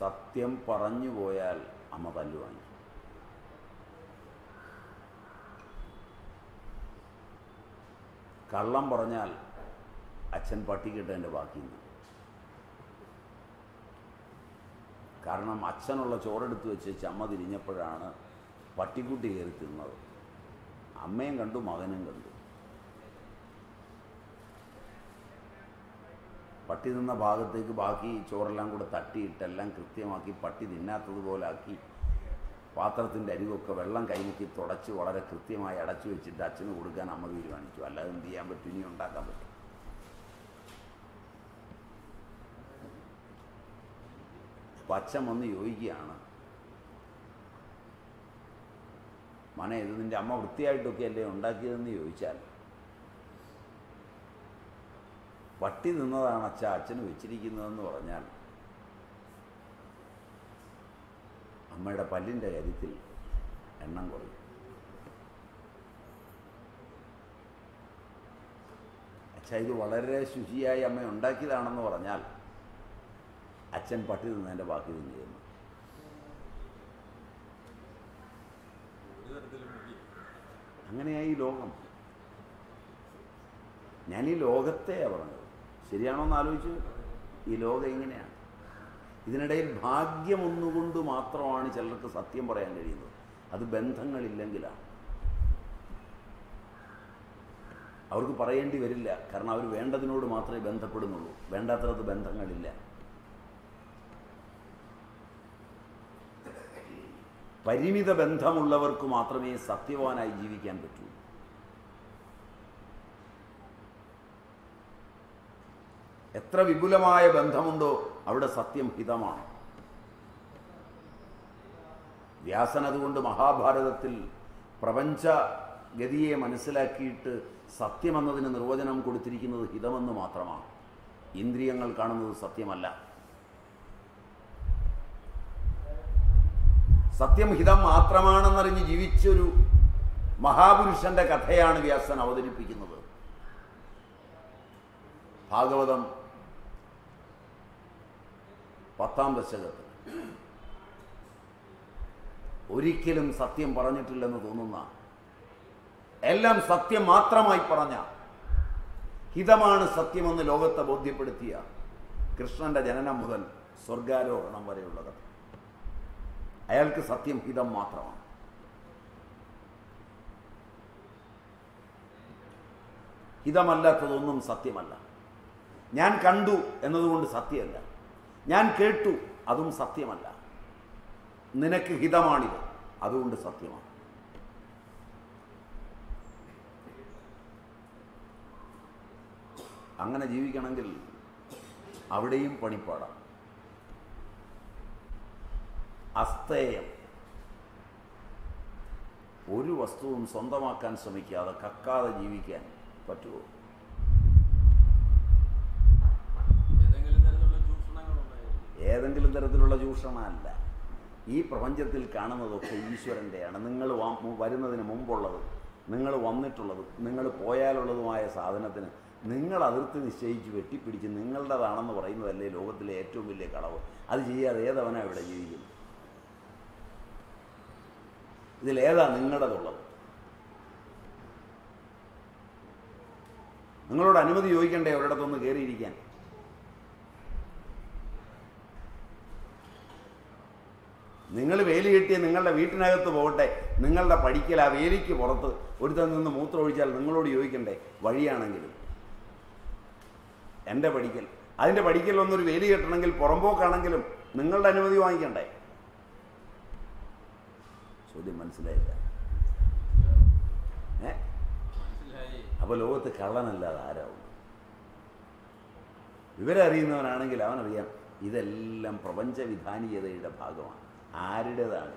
സത്യം പറഞ്ഞു പോയാൽ അമ്മ തല്ലു വാങ്ങി. കള്ളം പറഞ്ഞാൽ അച്ഛൻ പട്ടിക്കിട്ടതിൻ്റെ ബാക്കിയുണ്ട്. കാരണം അച്ഛനുള്ള ചോറെടുത്ത് വെച്ച് അമ്മ തിരിഞ്ഞപ്പോഴാണ് പട്ടിക്കുട്ടി കയറി തിന്നത്. അമ്മയും കണ്ടു, മകനും കണ്ടു. പട്ടി നിന്ന ഭാഗത്തേക്ക് ബാക്കി ചോറെല്ലാം കൂടെ തട്ടിയിട്ടെല്ലാം കൃത്യമാക്കി പട്ടി തിന്നാത്തതുപോലെ ആക്കി പാത്രത്തിൻ്റെ അരികൊക്കെ വെള്ളം കൈമുക്കി തുടച്ച് വളരെ കൃത്യമായി അടച്ചു വെച്ചിട്ട് അച്ഛന് കൊടുക്കാൻ അമ്മ തീരുമാനിച്ചു. അല്ലാതെ എന്ത് ചെയ്യാൻ പറ്റും? ഇനി ഉണ്ടാക്കാൻ പറ്റും. അപ്പം അച്ഛൻ വന്ന് ചോദിക്കുകയാണ്, മനെ ഇത് നിൻ്റെ അമ്മ വൃത്തിയായിട്ടൊക്കെ അല്ലേ ഉണ്ടാക്കിയതെന്ന് ചോദിച്ചാൽ, പട്ടി നിന്നതാണ് അച്ഛന് വെച്ചിരിക്കുന്നതെന്ന് പറഞ്ഞാൽ അമ്മയുടെ പല്ലിൻ്റെ കാര്യത്തിൽ എണ്ണം കുറയും. ഇത് വളരെ ശുചിയായി അമ്മ ഉണ്ടാക്കിയതാണെന്ന് പറഞ്ഞാൽ അച്ഛൻ പട്ടി തിന്നതിൻ്റെ ബാക്കി തിന്നിരുന്നു. അങ്ങനെയായി ലോകം. ഞാനീ ലോകത്തെയാണ് പറഞ്ഞത്. ശരിയാണോ എന്ന് ആലോചിച്ചു. ഈ ലോകം ഇങ്ങനെയാണ്. ഇതിനിടയിൽ ഭാഗ്യം ഒന്നുകൊണ്ട് മാത്രമാണ് ചിലർക്ക് സത്യം പറയാൻ കഴിയുന്നത്. അത് ബന്ധങ്ങളില്ലെങ്കിലാണ്. അവർക്ക് പറയേണ്ടി വരില്ല. കാരണം അവർ വേണ്ടതിനോട് മാത്രമേ ബന്ധപ്പെടുന്നുള്ളൂ. വേണ്ടാത്തത് ബന്ധങ്ങളില്ല. പരിമിത ബന്ധമുള്ളവർക്ക് മാത്രമേ സത്യവാനായി ജീവിക്കാൻ പറ്റൂ. എത്ര വിപുലമായ ബന്ധമുണ്ടോ അവിടെ സത്യം ഹിതമാണ്. വ്യാസൻ അതുകൊണ്ട് മഹാഭാരതത്തിൽ പ്രപഞ്ചഗതിയെ മനസ്സിലാക്കിയിട്ട് സത്യമെന്നതിന് നിർവചനം കൊടുത്തിരിക്കുന്നത് ഹിതമെന്ന് മാത്രമാണ്. ഇന്ദ്രിയങ്ങൾ കാണുന്നത് സത്യമല്ല. സത്യം ഹിതം മാത്രമാണെന്നറിഞ്ഞ് ജീവിച്ചൊരു മഹാപുരുഷന്റെ കഥയാണ് വ്യാസൻ അവതരിപ്പിക്കുന്നത്. ഭാഗവതം 10ാം ദശകത്തിൽ ഒരിക്കലും സത്യം പറഞ്ഞിട്ടില്ലെന്ന് തോന്നുന്ന, എല്ലാം സത്യം മാത്രമായി പറഞ്ഞ, ഹിതമാണ് സത്യമെന്ന് ലോകത്തെ ബോധ്യപ്പെടുത്തിയ കൃഷ്ണന്റെ ജനനം മുതൽ സ്വർഗാരോഹണം വരെയുള്ള കഥ. അയാൾക്ക് സത്യം ഹിതം മാത്രമാണ്. ഹിതമല്ലാത്തതൊന്നും സത്യമല്ല. ഞാൻ കണ്ടു എന്നതുകൊണ്ട് സത്യമല്ല. ഞാൻ കേട്ടു, അതും സത്യമല്ല. നിനക്ക് ഹിതമാണിത്, അതുകൊണ്ട് സത്യമാണ്. അങ്ങനെ ജീവിക്കണമെങ്കിൽ അവിടെയും പണിപ്പാടാം. അസ്തേയം. ഒരു വസ്തുവും സ്വന്തമാക്കാൻ ശ്രമിക്കാതെ കക്കാതെ ജീവിക്കാൻ പറ്റുമോ? ഏതെങ്കിലും തരത്തിലുള്ള ചൂഷണമല്ല. ഈ പ്രപഞ്ചത്തിൽ കാണുന്നതൊക്കെ ഈശ്വരൻ്റെയാണ്. നിങ്ങൾ വരുന്നതിന് മുമ്പുള്ളത്, നിങ്ങൾ വന്നിട്ടുള്ളത്, നിങ്ങൾ പോയാലുള്ളതുമായ സാധനത്തിന് നിങ്ങൾ അതിർത്തി നിശ്ചയിച്ച് വെട്ടിപ്പിടിച്ച് നിങ്ങളുടേതാണെന്ന് പറയുന്നതല്ലേ ലോകത്തിലെ ഏറ്റവും വലിയ കളവ്. അത് ചെയ്യാതെ ഏതവനാണ് ഇവിടെ ജീവിക്കുന്നത്? ഇതിലേതാ നിങ്ങളുടേതുള്ളത്? നിങ്ങളോട് അനുമതി ചോദിക്കണ്ടേ ഒരിടത്തൊന്ന് കയറിയിരിക്കാൻ? നിങ്ങൾ വേലി കെട്ടിയ നിങ്ങളുടെ വീട്ടിനകത്ത് പോകട്ടെ, നിങ്ങളുടെ പഠിക്കൽ ആ വേലിക്ക് പുറത്ത് ഒരുത്തൻ നിന്ന് മൂത്രം ഒഴിച്ചാൽ നിങ്ങളോട് ചോദിക്കണ്ടേ? വഴിയാണെങ്കിലും എൻ്റെ പഠിക്കൽ, അതിൻ്റെ പഠിക്കലൊന്നൊരു വേലി കെട്ടണമെങ്കിൽ പുറമ്പോക്കാണെങ്കിലും നിങ്ങളുടെ അനുമതി വാങ്ങിക്കണ്ടേ? ചോദ്യം മനസ്സിലായില്ല? അപ്പൊ ലോകത്ത് കള്ളനല്ലാതെ ആരാവും? വിവരറിയുന്നവനാണെങ്കിൽ അവനറിയാം ഇതെല്ലാം പ്രപഞ്ചവിധാനീയതയുടെ ഭാഗമാണ്. ആരുടേതാണ്?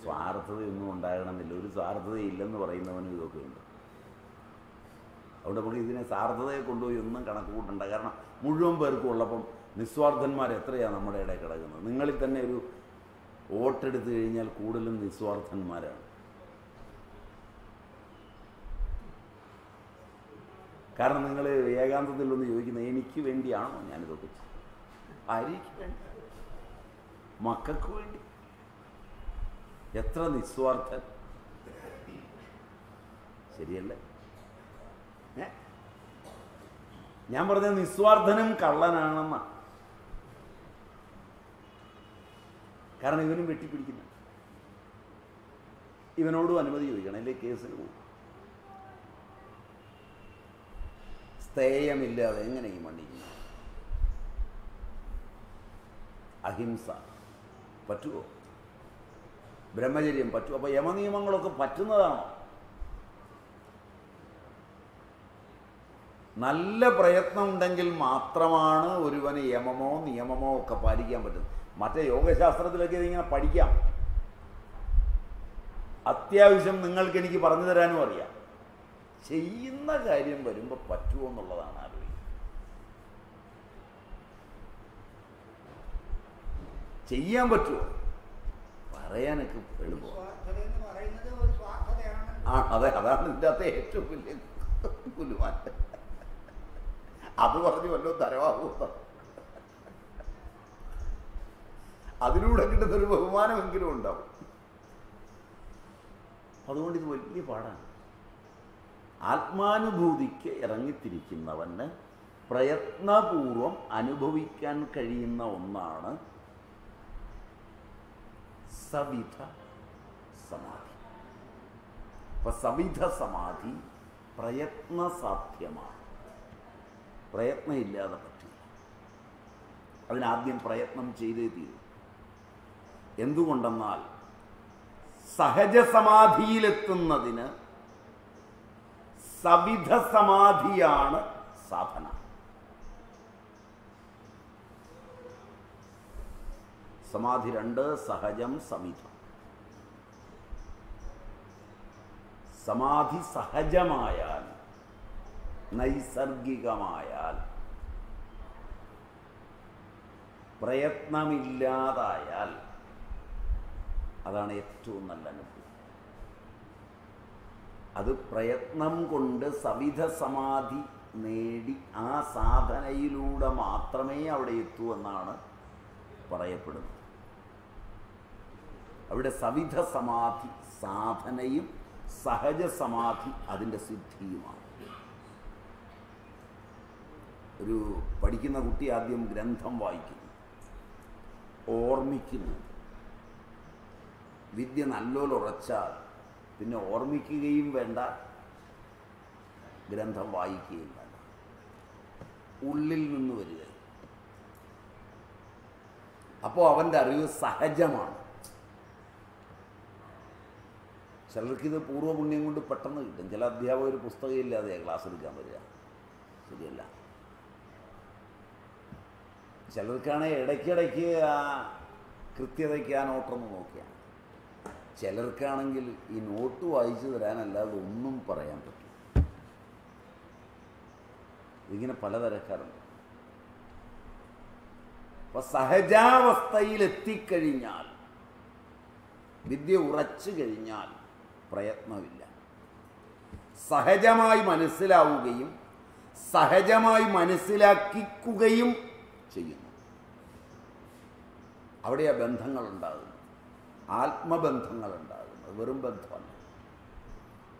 സ്വാർത്ഥതയൊന്നും ഉണ്ടാകണമെന്നില്ല. ഒരു സ്വാർത്ഥതയില്ലെന്ന് പറയുന്നവനും ഇതൊക്കെ ഉണ്ട്. അവിടെ നമുക്ക് ഇതിനെ സ്വാർത്ഥതയെ കൊണ്ടുപോയി ഒന്നും കണക്ക് കൂട്ടണ്ട. കാരണം മുഴുവൻ പേർക്കും ഉള്ളപ്പം നിസ്വാർത്ഥന്മാർ എത്രയാണ് നമ്മുടെ ഇടയിൽ കിടക്കുന്നത്? നിങ്ങളിൽ തന്നെ ഒരു വോട്ടെടുത്ത് കഴിഞ്ഞാൽ കൂടുതലും നിസ്വാർത്ഥന്മാരാണ്. കാരണം നിങ്ങൾ ഏകാന്തത്തിൽ ഒന്ന് ചോദിക്കുന്നത് എനിക്ക് വേണ്ടിയാണോ ഞാനിതൊക്കെ? ആർക്ക് വേണ്ടി? മക്കൾക്ക് വേണ്ടി. എത്ര നിസ്വാർത്ഥൻ! ശരിയല്ലേ? ഞാൻ പറഞ്ഞ നിസ്വാർത്ഥനും കള്ളനാണെന്ന. കാരണം ഇവനും വെട്ടിപ്പിടിക്കുന്നു. ഇവനോടും അനുമതി ചോദിക്കണം, അല്ലേ കേസിന് പോകും. സ്ഥേയമില്ലാതെ എങ്ങനെ ഈ മണ്ണിക്കുന്നു? അഹിംസ പറ്റുമോ? ബ്രഹ്മചര്യം പറ്റുമോ? അപ്പോൾ യമനിയമങ്ങളൊക്കെ പറ്റുന്നതാണോ? നല്ല പ്രയത്നം ഉണ്ടെങ്കിൽ മാത്രമാണ് ഒരുവന് യമമോ നിയമമോ ഒക്കെ പാലിക്കാൻ പറ്റുന്നത്. മറ്റേ യോഗശാസ്ത്രത്തിലൊക്കെ ഇതിങ്ങനെ പഠിക്കാം. അത്യാവശ്യം നിങ്ങൾക്ക് എനിക്ക് പറഞ്ഞു തരാനും അറിയാം. ചെയ്യുന്ന കാര്യം വരുമ്പോൾ പറ്റുമോ എന്നുള്ളതാണ് ആലോചിക്കുന്നത്. ചെയ്യാൻ പറ്റുമോ? പറയാനൊക്കെ എളുപ്പമാണ്. അതെ, അതാണ് ഇതിൻ്റെ അകത്തെ ഏറ്റവും വലിയ കുലുമാറ്റം. അത് പറഞ്ഞു വല്ലോ തരവാകുക. അതിലൂടെ കിട്ടുന്നൊരു ബഹുമാനമെങ്കിലും ഉണ്ടാവും. അതുകൊണ്ട് ഇത് വലിയ പാടാണ്. ആത്മാനുഭൂതിക്ക് ഇറങ്ങിത്തിരിക്കുന്നവന് പ്രയത്നപൂർവം അനുഭവിക്കാൻ കഴിയുന്ന ഒന്നാണ് സവിധ സമാധി. അപ്പൊ സവിധ സമാധി പ്രയത്നസാധ്യമാണ്. പ്രയത്നമില്ലാതെ പറ്റില്ല. അതിനാദ്യം പ്രയത്നം ചെയ്തേ തീരും. എന്തുകൊണ്ടെന്നാൽ സഹജസമാധിയിലെത്തുന്നതിന് സവിധ സമാധിയാണ് സാധന. സമാധി രണ്ട്, സഹജം സവിധം. സമാധി സഹജമായാൽ, നൈസർഗികമായാൽ, പ്രയത്നമില്ലാതായാൽ അതാണ് ഏറ്റവും നല്ല അനുഭവം. അത് പ്രയത്നം കൊണ്ട് സവിധ സമാധി നേടി ആ സാധനയിലൂടെ മാത്രമേ അവിടെ എത്തൂ എന്നാണ് പറയപ്പെടുന്നത്. അവിടെ സവിധ സമാധി സാധനയും സഹജ സമാധി അതിൻ്റെ സിദ്ധിയുമാണ്. ഒരു പഠിക്കുന്ന കുട്ടി ആദ്യം ഗ്രന്ഥം വായിക്കുന്നു, ഓർമ്മിക്കുന്നു. വിദ്യ നല്ലോണം ഉറച്ചാൽ പിന്നെ ഓർമ്മിക്കുകയും വേണ്ട, ഗ്രന്ഥം വായിക്കുകയും വേണ്ട. ഉള്ളിൽ നിന്ന് വരിക. അപ്പോൾ അവൻ്റെ അറിവ് സഹജമാണ്. ചിലർക്കിത് പൂർവ്വപുണ്യം കൊണ്ട് പെട്ടെന്ന് കിട്ടും. ചില അധ്യാപകർ പുസ്തകമില്ലാതെ ക്ലാസ് എടുക്കാൻ വരിക. ശരിയല്ല. ചിലർക്കാണെങ്കിൽ ഇടയ്ക്കിടയ്ക്ക് ആ കൃത്യതയ്ക്ക് ആ നോട്ടൊന്ന് നോക്കിയാണ്. ചിലർക്കാണെങ്കിൽ ഈ നോട്ട് വായിച്ചു തരാനല്ലാതെ ഒന്നും പറയാൻ പറ്റും. ഇങ്ങനെ പലതരക്കാരുണ്ട്. അപ്പം സഹജാവസ്ഥയിലെത്തിക്കഴിഞ്ഞാൽ, വിദ്യ ഉറച്ചു കഴിഞ്ഞാൽ പ്രയത്നമില്ല. സഹജമായി മനസ്സിലാവുകയും സഹജമായി മനസ്സിലാക്കിക്കുകയും ചെയ്യുന്നു. അവിടെയാണ് ബന്ധങ്ങളുണ്ടാകുന്നത്, ആത്മബന്ധങ്ങളുണ്ടാകുന്നത്, വെറും ബന്ധമല്ല.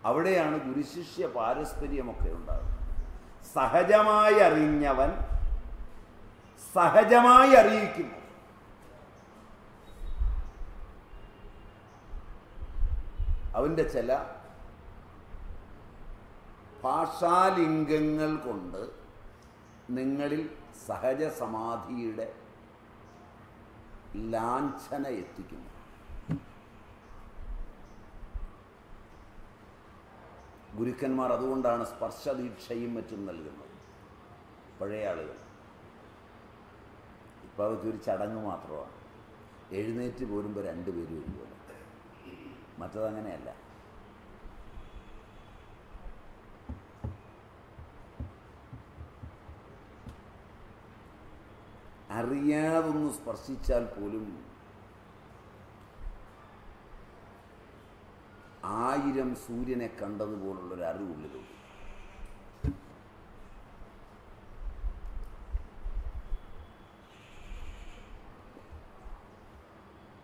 അവിടെയാണ് ഗുരുശിഷ്യ പാരസ്പര്യമൊക്കെ ഉണ്ടാകുന്നത്. സഹജമായി അറിഞ്ഞവൻ സഹജമായി അറിയിക്കുന്നു. അവൻ്റെ ചില ഭാഷാലിംഗങ്ങൾ കൊണ്ട് നിങ്ങളിൽ സഹജ സമാധിയുടെ ലാഞ്ചന എത്തിക്കുന്നു. ഗുരുക്കന്മാർ അതുകൊണ്ടാണ് സ്പർശദീക്ഷയും മറ്റും നൽകുന്നത്. പഴയ ആളുകൾ ഇപ്പോൾ അതൊക്കെ ഒരു ചടങ്ങ് മാത്രമാണ്. എഴുന്നേറ്റ് പോരുമ്പോൾ രണ്ടുപേരും ഒരുപോലെ, മറ്റതങ്ങനെയല്ല. അറിയാതൊന്ന് സ്പർശിച്ചാൽ പോലും 1000 സൂര്യനെ കണ്ടതുപോലുള്ളൊരു അറിവുള്ളിലുണ്ട്.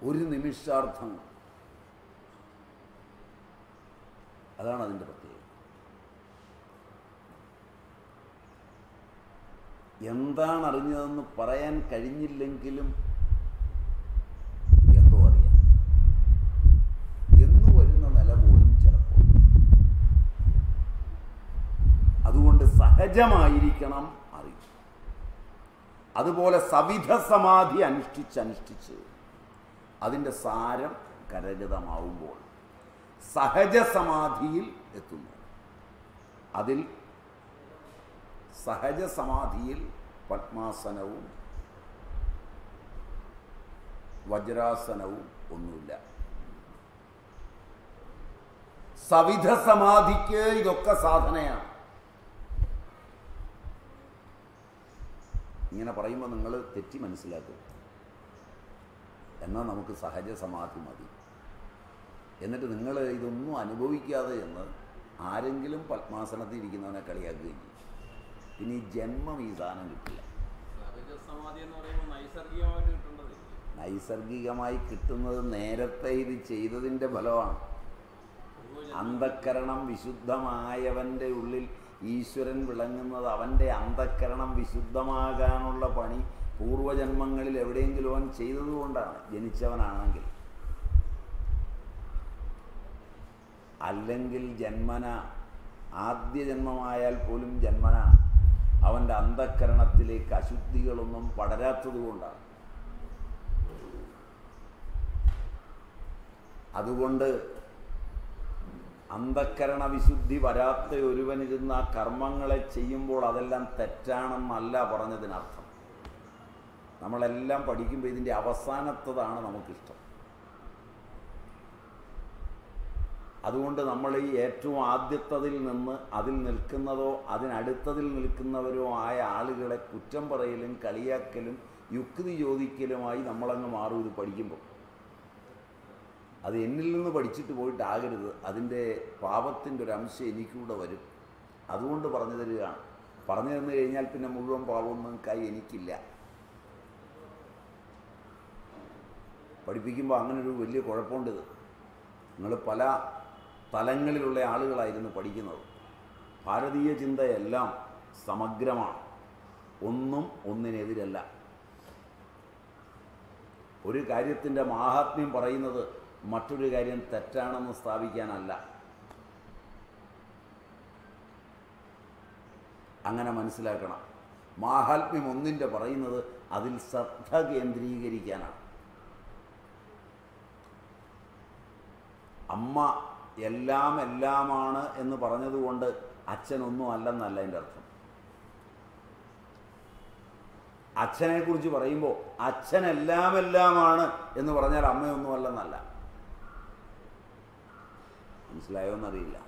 ഒരു നിമിഷാർത്ഥം, അതാണ് അതിൻ്റെ പ്രത്യേകത. എന്താണ് അറിഞ്ഞതെന്ന് പറയാൻ കഴിഞ്ഞില്ലെങ്കിലും എന്തോ അറിയാം എന്നു വരുന്ന നില പോലും ചിലപ്പോൾ. അതുകൊണ്ട് സഹജമായിരിക്കണം അറിയും. അതുപോലെ സവിധ സമാധി അനുഷ്ഠിച്ച് അതിൻ്റെ സാരം കരഗതമാവുമ്പോൾ സഹജ സമാധിയിൽ എത്തുന്നു. അതിൽ സഹജ സമാധിയിൽ പത്മാസനവും വജ്രാസനവും ഒന്നുമില്ല. സവിധ സമാധിക്ക് ഇതൊക്കെ സാധനയാണ്. ഇങ്ങനെ പറയുമ്പോൾ നിങ്ങൾ തെറ്റി മനസ്സിലാക്കും. എന്നാൽ നമുക്ക് സഹജ സമാധി മതി. എന്നിട്ട് നിങ്ങൾ ഇതൊന്നും അനുഭവിക്കാതെ എന്ന് ആരെങ്കിലും പത്മാസനത്തിൽ ഇരിക്കുന്നവനെ കളിയാക്കുകയും ചെയ്യും. പിന്നെ ഈ ജന്മം ഈ സാധനം കിട്ടില്ല. നൈസർഗികമായി കിട്ടുന്നത് നേരത്തെ ഇത് ചെയ്തതിൻ്റെ ഫലമാണ്. അന്ധക്കരണം വിശുദ്ധമായവൻ്റെ ഉള്ളിൽ ഈശ്വരൻ വിളങ്ങുന്നത് അവൻ്റെ അന്ധക്കരണം വിശുദ്ധമാകാനുള്ള പണി പൂർവജന്മങ്ങളിൽ എവിടെയെങ്കിലും അവൻ ചെയ്തതുകൊണ്ടാണ്, ജനിച്ചവനാണെങ്കിൽ. അല്ലെങ്കിൽ ജന്മന, ആദ്യ ജന്മമായാൽ പോലും ജന്മന അവൻ്റെ അന്ധക്കരണത്തിലേക്ക് അശുദ്ധികളൊന്നും പടരാത്തതുകൊണ്ടാണ്. അതുകൊണ്ട് അന്ധക്കരണ വിശുദ്ധി വരാത്ത ഒരുവനിരുന്ന ആ കർമ്മങ്ങളെ ചെയ്യുമ്പോൾ അതെല്ലാം തെറ്റാണെന്നല്ല പറഞ്ഞതിനർത്ഥം. നമ്മളെല്ലാം പഠിക്കുമ്പോൾ ഇതിൻ്റെ അവസാനത്തതാണ് നമുക്കിഷ്ടം. അതുകൊണ്ട് നമ്മൾ ഈ ഏറ്റവും ആദ്യത്തതിൽ നിന്ന് അതിൽ നിൽക്കുന്നതോ അതിനടുത്തതിൽ നിൽക്കുന്നവരോ ആയ ആളുകളെ കുറ്റം പറയലും കളിയാക്കലും യുക്തി ചോദിക്കലുമായി നമ്മളങ്ങ് മാറും. ഇത് പഠിക്കുമ്പോൾ അത് എന്നിൽ നിന്ന് പഠിച്ചിട്ട് പോയിട്ടാകരുത്. അതിൻ്റെ പാപത്തിൻ്റെ ഒരു അംശം എനിക്കൂടെ വരും. അതുകൊണ്ട് പറഞ്ഞു തരികയാണ്. പറഞ്ഞു തന്നു കഴിഞ്ഞാൽ പിന്നെ മുഴുവൻ പാപമൊന്നും കൈ എനിക്കില്ല. പഠിപ്പിക്കുമ്പോൾ അങ്ങനൊരു വലിയ കുഴപ്പമുണ്ട്. ഇത് നിങ്ങൾ പല തലങ്ങളിലുള്ള ആളുകളായിരുന്നു പഠിക്കുന്നത്. ഭാരതീയ ചിന്തയെല്ലാം സമഗ്രമാണ്, ഒന്നും ഒന്നിനെതിരല്ല. ഒരു കാര്യത്തിൻ്റെ മാഹാത്മ്യം പറയുന്നത് മറ്റൊരു കാര്യം തെറ്റാണെന്ന് സ്ഥാപിക്കാനല്ല. അങ്ങനെ മനസ്സിലാക്കണം. മാഹാത്മ്യം ഒന്നിൻ്റെ പറയുന്നത് അതിൽ ശ്രദ്ധ കേന്ദ്രീകരിക്കാനാണ്. അമ്മ എല്ലാം എല്ലാമാണ് എന്ന് പറഞ്ഞതുകൊണ്ട് അച്ഛനൊന്നും അല്ലെന്നല്ല എൻ്റെ അർത്ഥം. അച്ഛനെക്കുറിച്ച് പറയുമ്പോൾ അച്ഛൻ എല്ലാം എല്ലാമാണ് എന്ന് പറഞ്ഞാൽ അമ്മയൊന്നും അല്ലെന്നല്ല. മനസ്സിലായോ എന്നറിയില്ല.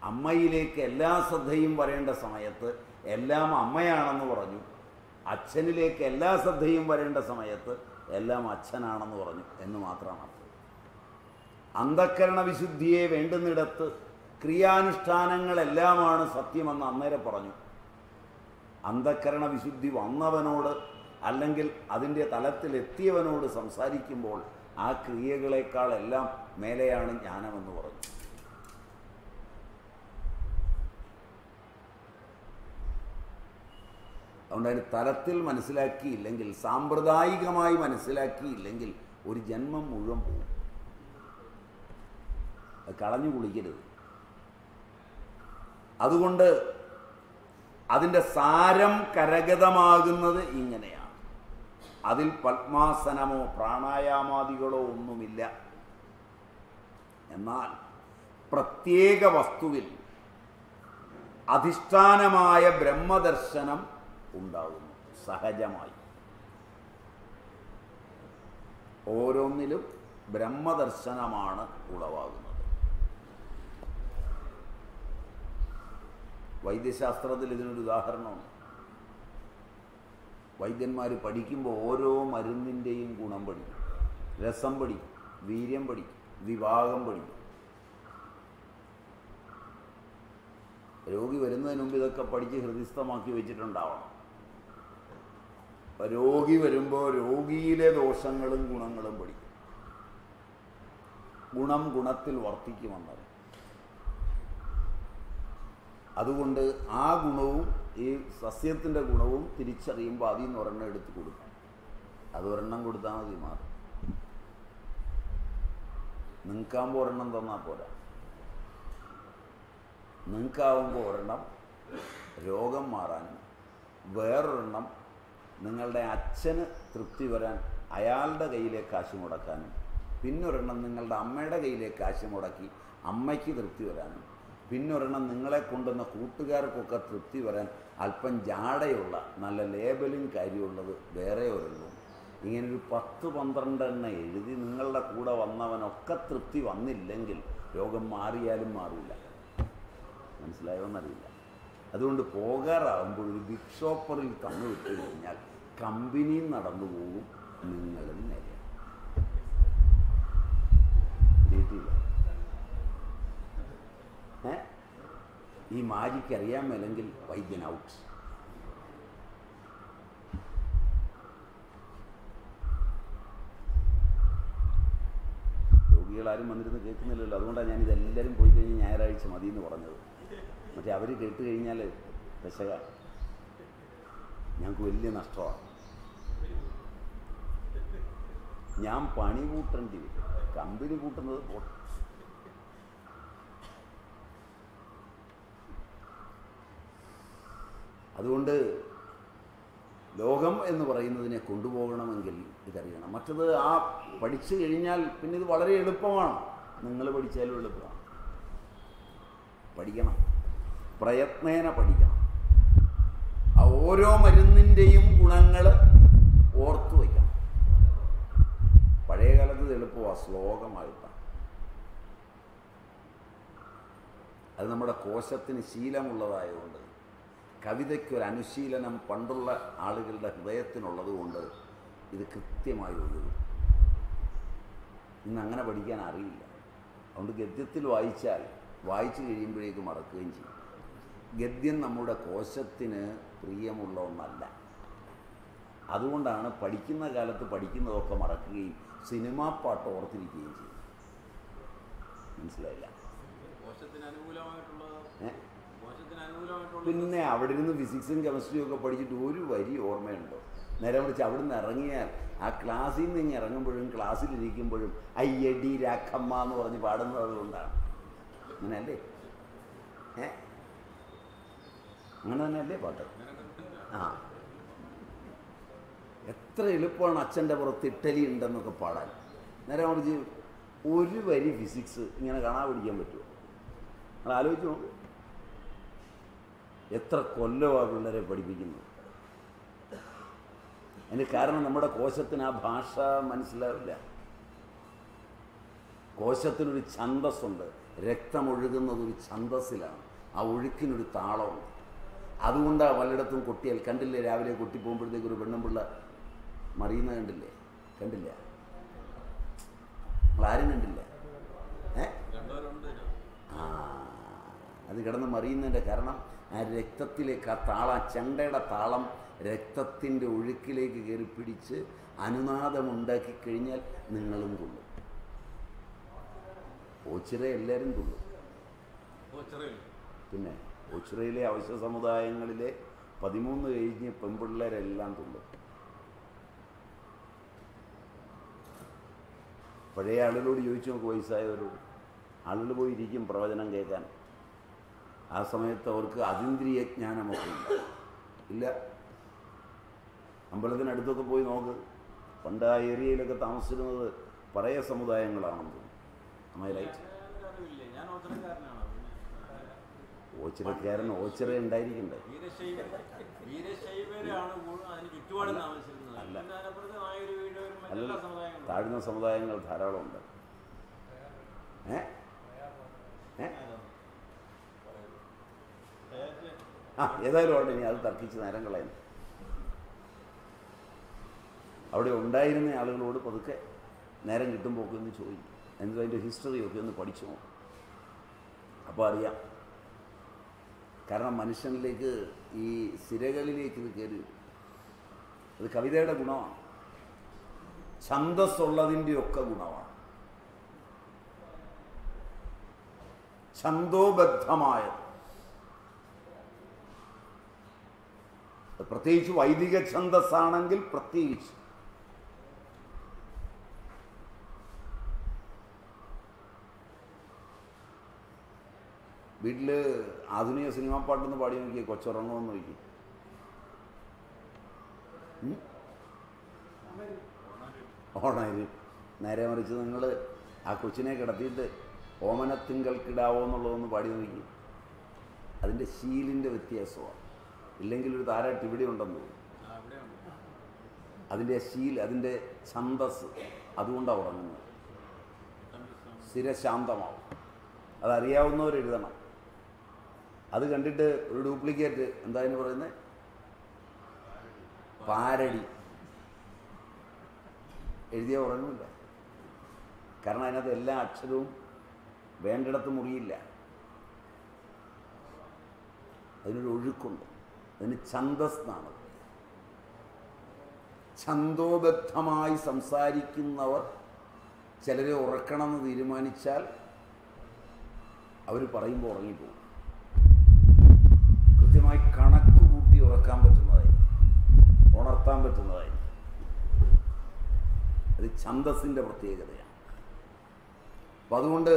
അമ്മയിലേക്ക് എല്ലാ ശ്രദ്ധയും വരേണ്ട സമയത്ത് എല്ലാം അമ്മയാണെന്ന് പറഞ്ഞു. അച്ഛനിലേക്ക് എല്ലാ ശ്രദ്ധയും വരേണ്ട സമയത്ത് എല്ലാം അച്ഛനാണെന്ന് പറഞ്ഞു എന്ന് മാത്രമാണ്. അന്ധക്കരണ വിശുദ്ധിയെ വേണ്ടുന്നിടത്ത് ക്രിയാനുഷ്ഠാനങ്ങളെല്ലാമാണ് സത്യമെന്ന് അന്നേരം പറഞ്ഞു. അന്ധക്കരണ വിശുദ്ധി വന്നവനോട് അല്ലെങ്കിൽ അതിൻ്റെ തലത്തിലെത്തിയവനോട് സംസാരിക്കുമ്പോൾ ആ ക്രിയകളെക്കാളെല്ലാം മേലെയാണ് ജ്ഞാനമെന്ന് പറഞ്ഞു. അതുകൊണ്ട് അതിന് തലത്തിൽ മനസ്സിലാക്കിയില്ലെങ്കിൽ, സാമ്പ്രദായികമായി മനസ്സിലാക്കിയില്ലെങ്കിൽ ഒരു ജന്മം മുഴുവൻ പോകും. അത് കളഞ്ഞു കുളിക്കരുത്. അതുകൊണ്ട് അതിൻ്റെ സാരം കരഗതമാകുന്നത് ഇങ്ങനെയാണ്. അതിൽ പത്മാസനമോ പ്രാണായാമാദികളോ ഒന്നുമില്ല. എന്നാൽ പ്രത്യേക വസ്തുവിൽ അധിഷ്ഠാനമായ ബ്രഹ്മദർശനം ഉണ്ടാകുന്നു സഹജമായി. ഓരോന്നിലും ബ്രഹ്മദർശനമാണ് ഉളവാകുന്നത്. വൈദ്യശാസ്ത്രത്തിൽ ഇതിനൊരു ഉദാഹരണമാണ്. വൈദ്യന്മാർ പഠിക്കുമ്പോൾ ഓരോ മരുന്നിൻ്റെയും ഗുണം പഠിക്കും, രസം പഠിക്കും, വീര്യം പഠിക്കും, വിഭാഗം പഠിക്കും. രോഗി വരുന്നതിന് മുമ്പ് ഇതൊക്കെ പഠിച്ച് ഹൃദിസ്ഥമാക്കി വെച്ചിട്ടുണ്ടാവണം. അപ്പം രോഗി വരുമ്പോൾ രോഗിയിലെ ദോഷങ്ങളും ഗുണങ്ങളും പഠിക്കും. ഗുണം ഗുണത്തിൽ വർത്തിക്കുമെന്നത്. അതുകൊണ്ട് ആ ഗുണവും ഈ സസ്യത്തിൻ്റെ ഗുണവും തിരിച്ചറിയുമ്പോൾ അതിൽ നിന്ന് ഒരെണ്ണം എടുത്ത് കൊടുക്കും. അത് ഒരെണ്ണം കൊടുത്താൽ മതി, മാറും. നിങ്ങൾക്കാകുമ്പോൾ ഒരെണ്ണം തന്നാൽ പോരാ. നിങ്ങൾക്കാവുമ്പോൾ ഒരെണ്ണം രോഗം മാറാനും, വേറൊരെണ്ണം നിങ്ങളുടെ അച്ഛന് തൃപ്തി വരാൻ അയാളുടെ കയ്യിലേക്ക് കാശ് മുടക്കാനും, പിന്നൊരെണ്ണം നിങ്ങളുടെ അമ്മയുടെ കയ്യിലേക്ക് കാശ് മുടക്കി അമ്മയ്ക്ക് തൃപ്തി വരാനും, പിന്നൊരെണ്ണം നിങ്ങളെ കൊണ്ടുവന്ന കൂട്ടുകാർക്കൊക്കെ തൃപ്തി വരാൻ അല്പം ജാടയുള്ള നല്ല ലേബലും കാര്യമുള്ളത് വേറെ ഒരെണ്ണം. ഇങ്ങനൊരു 10-12 എണ്ണം എഴുതി നിങ്ങളുടെ കൂടെ വന്നവനൊക്കെ തൃപ്തി വന്നില്ലെങ്കിൽ രോഗം മാറിയാലും മാറില്ല. മനസ്സിലായോന്നറിയില്ല. അതുകൊണ്ട് പോകാറാകുമ്പോൾ ഒരു ബിഗ് ഷോപ്പറിൽ തന്നു വിട്ട് കഴിഞ്ഞാൽ കമ്പനിയും നടന്നു പോകും, നിങ്ങളും നേരെ. ഈ മാജിക്ക് അറിയാൻ മേലെങ്കിൽ വൈദ്യൻ ഔട്ട്. രോഗികളാരും വന്നിരുന്ന് കേൾക്കുന്നില്ലല്ലോ. അതുകൊണ്ടാണ് ഞാനിതെല്ലാവരും പോയി കഴിഞ്ഞ് ഞായറാഴ്ച മതി എന്ന് പറഞ്ഞത്. മറ്റേ അവർ കേട്ട് കഴിഞ്ഞാൽ പെശക ഞങ്ങൾക്ക് വലിയ നഷ്ടമാണ്. ഞാൻ പണി കൂട്ടേണ്ടി വരും. കമ്പനി കൂട്ടുന്നത് പോട്ടെ. അതുകൊണ്ട് ലോകം എന്ന് പറയുന്നതിനെ കൊണ്ടുപോകണമെങ്കിൽ ഇതറിയണം. മറ്റത് ആ പഠിച്ചു കഴിഞ്ഞാൽ പിന്നെ ഇത് വളരെ എളുപ്പമാണ്. നിങ്ങൾ പഠിച്ചാലും എളുപ്പമാണ്. പഠിക്കണം, പ്രയത്നേന പഠിക്കണം. ആ ഓരോ മരുന്നിൻ്റെയും ഗുണങ്ങൾ ഓർത്തു വയ്ക്കണം. പഴയ കാലത്ത് ഇത് എളുപ്പമാണ്, ശ്ലോകമായിട്ടാണ്. അത് നമ്മുടെ കോശത്തിന് ശീലമുള്ളതായതുകൊണ്ട്, കവിതയ്ക്കൊരു അനുശീലനം പണ്ടുള്ള ആളുകളുടെ ഹൃദയത്തിനുള്ളത് കൊണ്ട് ഇത് കൃത്യമായി ഒഴുകും. ഇന്ന് അങ്ങനെ പഠിക്കാൻ അറിയില്ല. അതുകൊണ്ട് ഗദ്യത്തിൽ വായിച്ചാൽ വായിച്ചു കഴിയുമ്പോഴേക്ക് മറക്കുകയും ചെയ്യും. ഗദ്യം നമ്മുടെ കോശത്തിന് പ്രിയമുള്ള ഒന്നല്ല. അതുകൊണ്ടാണ് പഠിക്കുന്ന കാലത്ത് പഠിക്കുന്നതൊക്കെ മറക്കുകയും സിനിമാ പാട്ട് ഓർത്തിരിക്കുകയും ചെയ്യും. മനസ്സിലായില്ല? പിന്നെ അവിടെ ഇരുന്ന് ഫിസിക്സും കെമിസ്ട്രിയും ഒക്കെ പഠിച്ചിട്ട് ഒരു വരി ഓർമ്മയുണ്ടോ? നേരെ വിളിച്ച് അവിടെ നിന്ന് ഇറങ്ങിയാൽ ആ ക്ലാസ്സിൽ നിന്ന് ഇറങ്ങുമ്പോഴും ക്ലാസ്സിലിരിക്കുമ്പോഴും അയ്യടി രാഖമ്മ എന്ന് പറഞ്ഞ് പാടുന്നത് കൊണ്ടാണ്. അങ്ങനെയല്ലേ? അങ്ങനെ തന്നെയല്ലേ പാട്ട്? ആ, എത്ര എളുപ്പമാണ് അച്ഛൻ്റെ പുറത്ത് ഇറ്റലി ഉണ്ടെന്നൊക്കെ പാടാൻ. നേരെ മറിച്ച് ഒരു വരി ഫിസിക്സ് ഇങ്ങനെ കാണാൻ പഠിക്കാൻ പറ്റുമോ? നിങ്ങൾ ആലോചിച്ച് നോക്ക്. എത്ര കൊല്ലമാണ് പിള്ളേരെ പഠിപ്പിക്കുന്നത്. അതിന് കാരണം നമ്മുടെ കോശത്തിന് ആ ഭാഷ മനസ്സിലാവില്ല. കോശത്തിനൊരു ഛന്ദസ്സുണ്ട്. രക്തമൊഴുകുന്നത് ഒരു ഛന്ദസ്സിലാണ്. ആ ഒഴുക്കിനൊരു താളമുണ്ട്. അതുകൊണ്ടാണ് പലയിടത്തും കൊട്ടിയാൽ കണ്ടില്ലേ, രാവിലെ കൊട്ടി പോകുമ്പോഴത്തേക്ക് ഒരു പെണ്ണുമ്പിള്ള മറിയുന്ന കണ്ടില്ലേ? കണ്ടില്ല? നമ്മളാരും കണ്ടില്ല. അത് കിടന്ന് മറിയുന്നതിൻ്റെ കാരണം ആ രക്തത്തിലേക്ക് ആ താളം, ചെണ്ടയുടെ താളം രക്തത്തിൻ്റെ ഒഴുക്കിലേക്ക് കയറി പിടിച്ച് അനുനാദമുണ്ടാക്കി കഴിഞ്ഞാൽ നിങ്ങളും തുള്ളും. ഓച്ചിറ എല്ലാവരും തുള്ളും. പിന്നെ ഓച്ചിറയിലെ അവശ്യ സമുദായങ്ങളിലെ 13 കഴിഞ്ഞ് പെൺപിള്ളേരെല്ലാം തുള്ളും. പഴയ ആളുകളോട് ചോദിച്ചു നോക്ക്, വയസ്സായവരോട്. ആളുകൾ പോയിരിക്കും പ്രവചനം കേൾക്കാൻ. ആ സമയത്ത് അവർക്ക് അതീന്ദ്രിയ ജ്ഞാനമൊക്കെ ഇല്ല. അമ്പലത്തിനടുത്തൊക്കെ പോയി നോക്ക്. പണ്ട് ആ ഏരിയയിലൊക്കെ താമസിച്ചിരുന്നത് പറയ സമുദായങ്ങളാണെന്ന് തോന്നുന്നു. ഓച്ചിറക്കാരൻ ഓച്ചിറ ഉണ്ടായിരിക്കണ്ടേ? അല്ല, താഴ്ന്ന സമുദായങ്ങൾ ധാരാളമുണ്ട്. ഏതായാലും അവിടെ ഇനി അത് തർക്കിച്ച് നേരം കളയുന്നു. അവിടെ ഉണ്ടായിരുന്ന ആളുകളോട് പതുക്കെ നേരം കിട്ടുമ്പോൾ ഒക്കെ ഒന്ന് ചോദിക്കും. എന്നിട്ട് അതിൻ്റെ ഹിസ്റ്ററിയൊക്കെ ഒന്ന് പഠിച്ചു നോക്കും. അപ്പോൾ അറിയാം. കാരണം മനുഷ്യനിലേക്ക് ഈ സിരകളിലേക്ക് ഇത് കയറി. അത് കവിതയുടെ ഗുണമാണ്, ഛന്ദസ്സുള്ളതിൻ്റെയൊക്കെ ഗുണമാണ്. ഛന്ദോബദ്ധമായത്, പ്രത്യേകിച്ച് വൈദിക ഛന്ദസ്സാണെങ്കിൽ പ്രത്യേകിച്ച്. വീട്ടിൽ ആധുനിക സിനിമാ പാട്ടൊന്ന് പാടി നോക്കിയേ, കൊച്ചുറങ്ങുമെന്ന് നോക്കി. ഓണായി നേരെ മറിച്ച് നിങ്ങൾ ആ കൊച്ചിനെ കിടത്തിയിട്ട് ഓമനത്തിങ്കൽക്കിടാവോ എന്നുള്ളതൊന്ന് പാടി നോക്കി. അതിൻ്റെ ശീലിൻ്റെ വ്യത്യാസമാണ്. ഇല്ലെങ്കിൽ ഒരു താരാട്ട് ഇവിടെ ഉണ്ടെന്ന് തോന്നും. അതിൻ്റെ ശീൽ, അതിൻ്റെ ഛന്ദസ്, അതുകൊണ്ടാണ് ഉറങ്ങുന്നത്. സ്ഥിരശാന്തമാവും. അതറിയാവുന്നവരെഴുതണം. അത് കണ്ടിട്ട് ഒരു ഡ്യൂപ്ലിക്കേറ്റ്, എന്താ അതിന് പറയുന്നത്, പാരടി എഴുതിയ ഉറങ്ങില്ല. കാരണം അതിനകത്ത് എല്ലാ അക്ഷരവും വേണ്ടിടത്ത് മുറിയില്ല. അതിനൊരു ഒഴുക്കുണ്ട്. അതിന് ഛന്ദസ് എന്നാണ്. ഛന്ദോബദ്ധമായി സംസാരിക്കുന്നവർ ചിലരെ ഉറക്കണമെന്ന് തീരുമാനിച്ചാൽ അവർ പറയുമ്പോൾ ഉറങ്ങിപ്പോകും. കൃത്യമായി കണക്ക് കൂട്ടി ഉറക്കാൻ പറ്റുന്നതായി, ഉണർത്താൻ പറ്റുന്നതായി. അത് ഛന്ദസ്സിൻ്റെ പ്രത്യേകതയാണ്. അപ്പം അതുകൊണ്ട്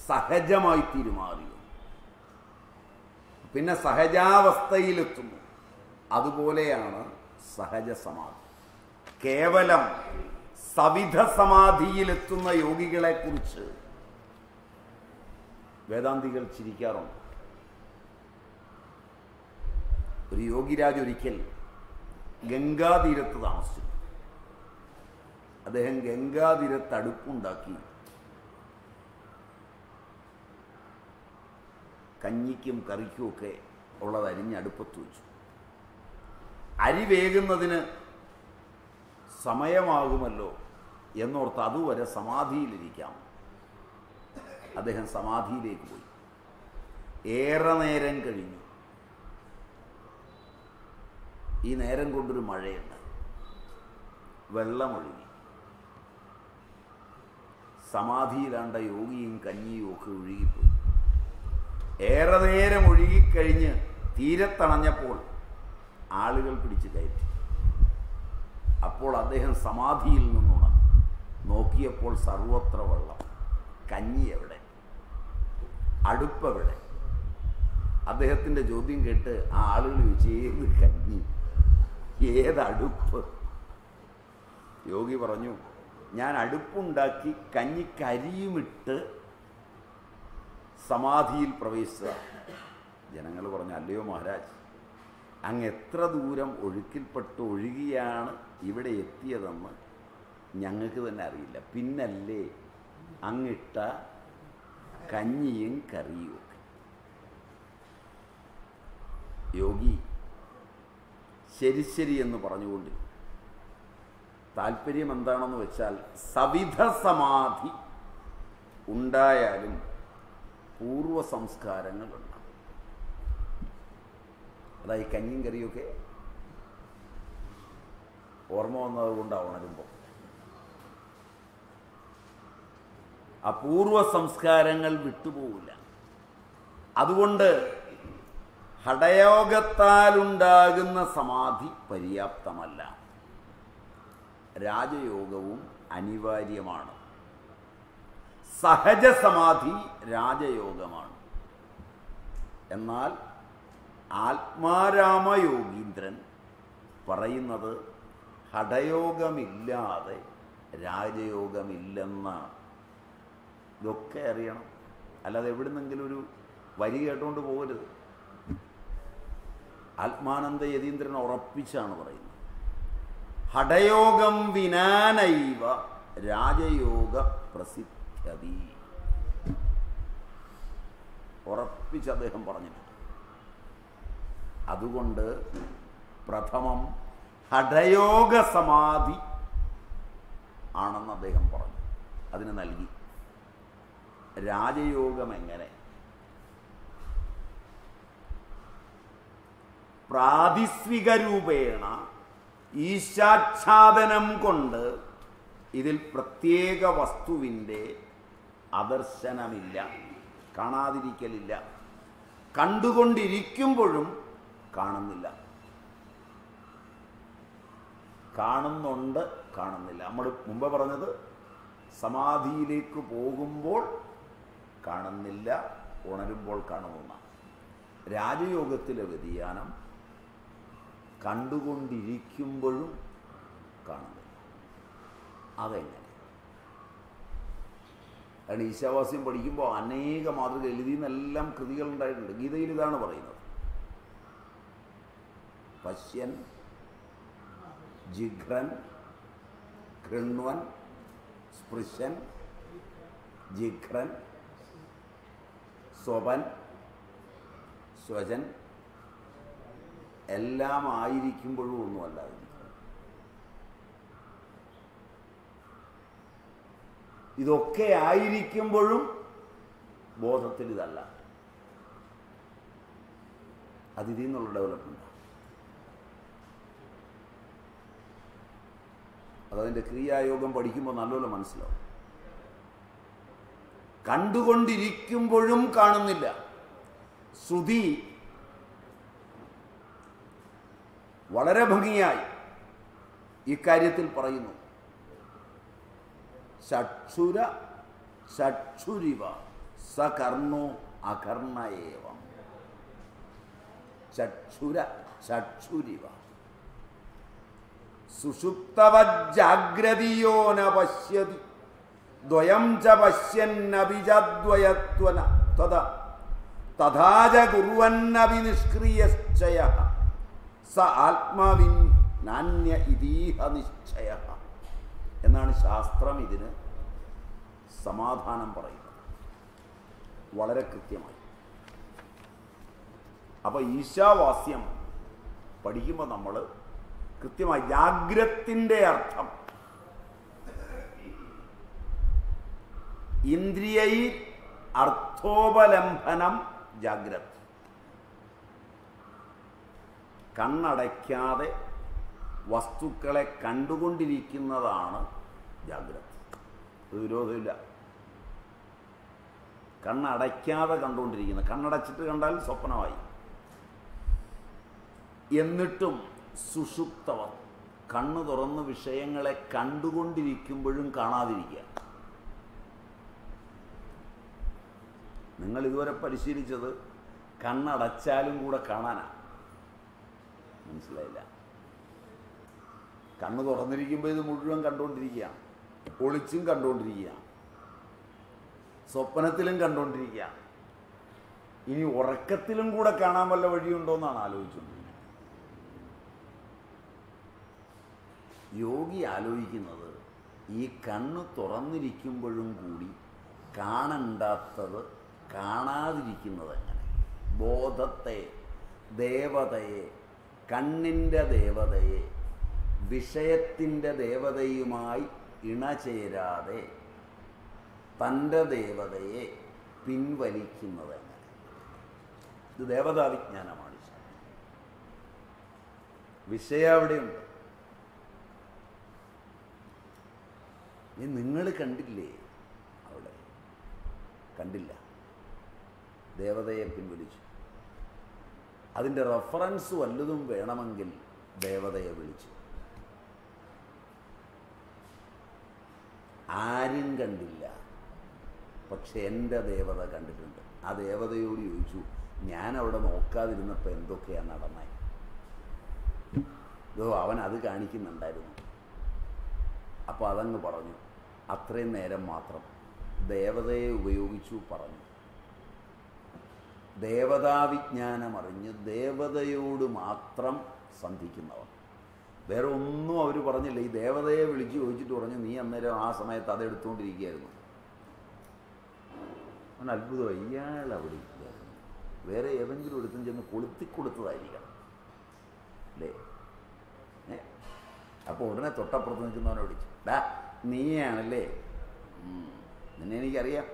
സഹജമായി തീരുമാറി, പിന്നെ സഹജാവസ്ഥയിലെത്തുന്നു. അതുപോലെയാണ് സഹജ സമാധി. കേവലം സവിധ സമാധിയിലെത്തുന്ന യോഗികളെക്കുറിച്ച് വേദാന്തികൾ ചിരിക്കാറുണ്ട്. ഒരു യോഗിരാജ് ഒരിക്കൽ ഗംഗാതീരത്ത് താമസിച്ചു. അദ്ദേഹം ഗംഗാതീരത്ത് അടുപ്പുണ്ടാക്കി കഞ്ഞിക്കും കറിക്കുമൊക്കെ ഉള്ളത് അരിഞ്ഞ് അടുപ്പത്ത് വെച്ചു. അരി വേകുന്നതിന് സമയമാകുമല്ലോ എന്നോർത്ത് അതുവരെ സമാധിയിലിരിക്കാം. അദ്ദേഹം സമാധിയിലേക്ക് പോയി. ഏറെ നേരം കഴിഞ്ഞു. ഈ നേരം കൊണ്ടൊരു മഴയുണ്ട്. വെള്ളമൊഴുകി. സമാധിയിലാണ്ട യോഗിയും കഞ്ഞിയും ഒക്കെ ഒഴുകിപ്പോയി. ഏറെ നേരം ഒഴുകിക്കഴിഞ്ഞ് തീരത്തണഞ്ഞപ്പോൾ ആളുകൾ പിടിച്ച് കയറ്റി. അപ്പോൾ അദ്ദേഹം സമാധിയിൽ നിന്നുണർന്നു. നോക്കിയപ്പോൾ സർവത്ര വെള്ളം. കഞ്ഞി എവിടെ? അടുപ്പെവിടെ? അദ്ദേഹത്തിൻ്റെ ചോദ്യം കേട്ട് ആ ആളുകൾ ചോദിച്ചു, ഏത് കഞ്ഞി, ഏതടുപ്പ്? യോഗി പറഞ്ഞു, ഞാൻ അടുപ്പുണ്ടാക്കി കഞ്ഞിക്കരിയുമിട്ട് സമാധിയിൽ പ്രവേശിച്ചതാണ്. ജനങ്ങൾ പറഞ്ഞു, അല്ലയോ മഹാരാജ്, അങ്ങ് എത്ര ദൂരം ഒഴുക്കിൽപ്പെട്ട് ഒഴുകിയാണ് ഇവിടെ എത്തിയതെന്ന് ഞങ്ങൾക്ക് തന്നെ അറിയില്ല. പിന്നല്ലേ അങ്ങിട്ട കഞ്ഞിയും കറിയും ഒക്കെ. യോഗി ശരി ശരി എന്ന് പറഞ്ഞുകൊണ്ട് താല്പര്യം എന്താണെന്ന് വെച്ചാൽ, സവിധ സമാധി ഉണ്ടായാലും പൂർവ സംസ്കാരങ്ങളുണ്ട്. അതായത് കഞ്ഞിയും കറിയൊക്കെ ഓർമ്മ വന്നത് കൊണ്ടാണ് ഉണരുമ്പോൾ. അപൂർവ സംസ്കാരങ്ങൾ വിട്ടുപോകില്ല. അതുകൊണ്ട് ഹഠയോഗത്താലുണ്ടാകുന്ന സമാധി പര്യാപ്തമല്ല, രാജയോഗവും അനിവാര്യമാണ്. സഹജ സമാധി രാജയോഗമാണ്. എന്നാൽ ആത്മാരാമയോഗീന്ദ്രൻ പറയുന്നത് ഹഠയോഗമില്ലാതെ രാജയോഗമില്ലെന്നാണ്. ഇതൊക്കെ അറിയണം, അല്ലാതെ എവിടുന്നെങ്കിലും ഒരു വരി കേട്ടുകൊണ്ട് പോകരുത്. ആത്മാനന്ദ യതീന്ദ്രൻ ഉറപ്പിച്ചാണ് പറയുന്നത്, ഹഠയോഗം വിനാനൈവ രാജയോഗ പ്രസിദ്ധതി. ഉറപ്പിച്ച് അദ്ദേഹം പറഞ്ഞിട്ടുണ്ട്. അതുകൊണ്ട് പ്രഥമം ഹഠയോഗ സമാധി ആണെന്ന് അദ്ദേഹം പറഞ്ഞു, അതിന് നൽകി. രാജയോഗം എങ്ങനെ? പ്രാതിസ്വിക രൂപേണ ഈശാച്ഛാദനം കൊണ്ട് ഇതിൽ പ്രത്യേക വസ്തുവിൻ്റെ അദർശനമില്ല, കാണാതിരിക്കലില്ല. കണ്ടുകൊണ്ടിരിക്കുമ്പോഴും കാണുന്നില്ല, കാണുന്നുണ്ട്, കാണുന്നില്ല. നമ്മൾ മുമ്പ് പറഞ്ഞത് സമാധിയിലേക്ക് പോകുമ്പോൾ കാണുന്നില്ല, ഉണരുമ്പോൾ കാണുന്ന. രാജയോഗത്തിലെ വ്യതിയാനം കണ്ടുകൊണ്ടിരിക്കുമ്പോഴും കാണുന്നില്ല. അതെങ്ങനെ? കാരണം ഈശാവാസ്യം പഠിക്കുമ്പോൾ അനേക മാതൃക എഴുതിയെന്നെല്ലാം കൃതികളുണ്ടായിട്ടുണ്ട്. ഗീതയിൽ ഇതാണ് പറയുന്നത്, പശ്യൻ ജിഘ്രൻ കൃണ്വൻ സ്പൃശൻ ജിഘ്രൻ സ്വപൻ സ്വജൻ എല്ലാം ആയിരിക്കുമ്പോഴും ഒന്നുമല്ലാതിരിക്കും. ഇതൊക്കെ ആയിരിക്കുമ്പോഴും ബോധത്തിൽ ഇതല്ല. അതിഥി എന്നുള്ള ഡെവലപ്മെന്റ്. അതതിൻ്റെ ക്രിയായോഗം പഠിക്കുമ്പോൾ നല്ലപോലെ മനസ്സിലാവും. കണ്ടുകൊണ്ടിരിക്കുമ്പോഴും കാണുന്നില്ല. ശ്രുതി വളരെ ഭംഗിയായി ഇക്കാര്യത്തിൽ പറയുന്നു, ചക്ഷുര ചക്ഷുരിവ സകർണോ അകർണയേവം. ചക്ഷുര ചക്ഷുരിവ സുഷുപ്തവജ്ജാഗ്രതിയോ ന പശ്യതി ദ്വയം ച പശ്യന്നപി ച ദ്വയത്വന തഥാച കുർവന്നപി നിഷ്ക്രിയശ്ചയഃ സ ആത്മാവിൻ നാന്യ ഇതീഹ നിശ്ചയഃ എന്നാണ് ശാസ്ത്രം ഇതിന് സമാധാനം പറയുന്നത്, വളരെ കൃത്യമായി. അപ്പോൾ ഈശാവാസ്യം പഠിക്കുമ്പോൾ നമ്മൾ കൃത്യമായി ജാഗ്രത്തിൻ്റെ അർത്ഥം ഇന്ദ്രിയൈ അർത്ഥോപലംബനം ജാഗ്രത്. കണ്ണടയ്ക്കാതെ വസ്തുക്കളെ കണ്ടുകൊണ്ടിരിക്കുന്നതാണ് ജാഗ്രത്. ഒരു വിരോധമില്ല. കണ്ണടയ്ക്കാതെ കണ്ടുകൊണ്ടിരിക്കുന്നത്, കണ്ണടച്ചിട്ട് കണ്ടാൽ സ്വപ്നമായി. എന്നിട്ടും സുഷുപ്തവ, കണ്ണ് തുറന്ന് വിഷയങ്ങളെ കണ്ടുകൊണ്ടിരിക്കുമ്പോഴും കാണാതിരിക്കുക. നിങ്ങൾ ഇതുവരെ പരിശീലിച്ചത് കണ്ണടച്ചാലും കൂടെ കാണാനാണ്. മനസ്സിലായില്ല? കണ്ണ് തുറന്നിരിക്കുമ്പോൾ ഇത് മുഴുവൻ കണ്ടുകൊണ്ടിരിക്കുകയാണ്, ഒളിച്ചും കണ്ടുകൊണ്ടിരിക്കുകയാണ്, സ്വപ്നത്തിലും കണ്ടുകൊണ്ടിരിക്കുകയാണ്. ഇനി ഉറക്കത്തിലും കൂടെ കാണാൻ വല്ല വഴിയുണ്ടോയെന്നാണ് ആലോചിച്ചുകൊണ്ടിരിക്കുന്നത്. യോഗി ആലോചിക്കുന്നത് ഈ കണ്ണ് തുറന്നിരിക്കുമ്പോഴും കൂടി കാണണ്ടാത്തത് കാണാതിരിക്കുന്നത് എങ്ങനെ. ബോധത്തെ, ദേവതയെ, കണ്ണിൻ്റെ ദേവതയെ വിഷയത്തിൻ്റെ ദേവതയുമായി ഇണചേരാതെ തൻ്റെ ദേവതയെ പിൻവലിക്കുന്നത് എങ്ങനെ. ഇത് ദേവതാവിജ്ഞാനമാണ്. വിഷയം അവിടെയുണ്ട്, നിങ്ങൾ കണ്ടില്ലേ? അവിടെ കണ്ടില്ല. ദേവതയെ പിൻവലിച്ചു. അതിൻ്റെ റെഫറൻസ് വല്ലതും വേണമെങ്കിൽ ദേവതയെ വിളിച്ചു. ആരും കണ്ടില്ല, പക്ഷെ എൻ്റെ ദേവത കണ്ടിട്ടുണ്ട്. ആ ദേവതയോട് ചോദിച്ചു, ഞാൻ അവിടെ നോക്കാതിരുന്നപ്പോൾ എന്തൊക്കെയാണ് നടന്നത്? ഇതോ അവൻ അത് കാണിക്കുന്നുണ്ടായിരുന്നു. അപ്പോൾ അതങ്ങ് പറഞ്ഞു. അത്രയും നേരം മാത്രം ദേവതയെ ഉപയോഗിച്ചു പറഞ്ഞു. ദേവതാവിജ്ഞാനമറിഞ്ഞ് ദേവതയോട് മാത്രം സന്ധിക്കുന്നവർ. വേറെ ഒന്നും അവർ പറഞ്ഞില്ല. ഈ ദേവതയെ വിളിച്ച് ചോദിച്ചിട്ട് പറഞ്ഞു, നീ അന്നേരം ആ സമയത്ത് അതെടുത്തുകൊണ്ടിരിക്കുകയായിരുന്നു. അവൻ അത്ഭുതമായി. ഇയാൾ അവിടെ ഇരിക്കുകയായിരുന്നു. വേറെ ഏതെങ്കിലും എടുത്തും ചെന്ന് കൊളുത്തിക്കൊടുത്തതായിരിക്കണം അല്ലേ? അപ്പോൾ ഉടനെ തൊട്ടപ്പുറത്ത് നിൽക്കുന്നവനെ വിളിച്ചു, ഡാ നീയാണല്ലേ? നിന്നെ എനിക്കറിയാം,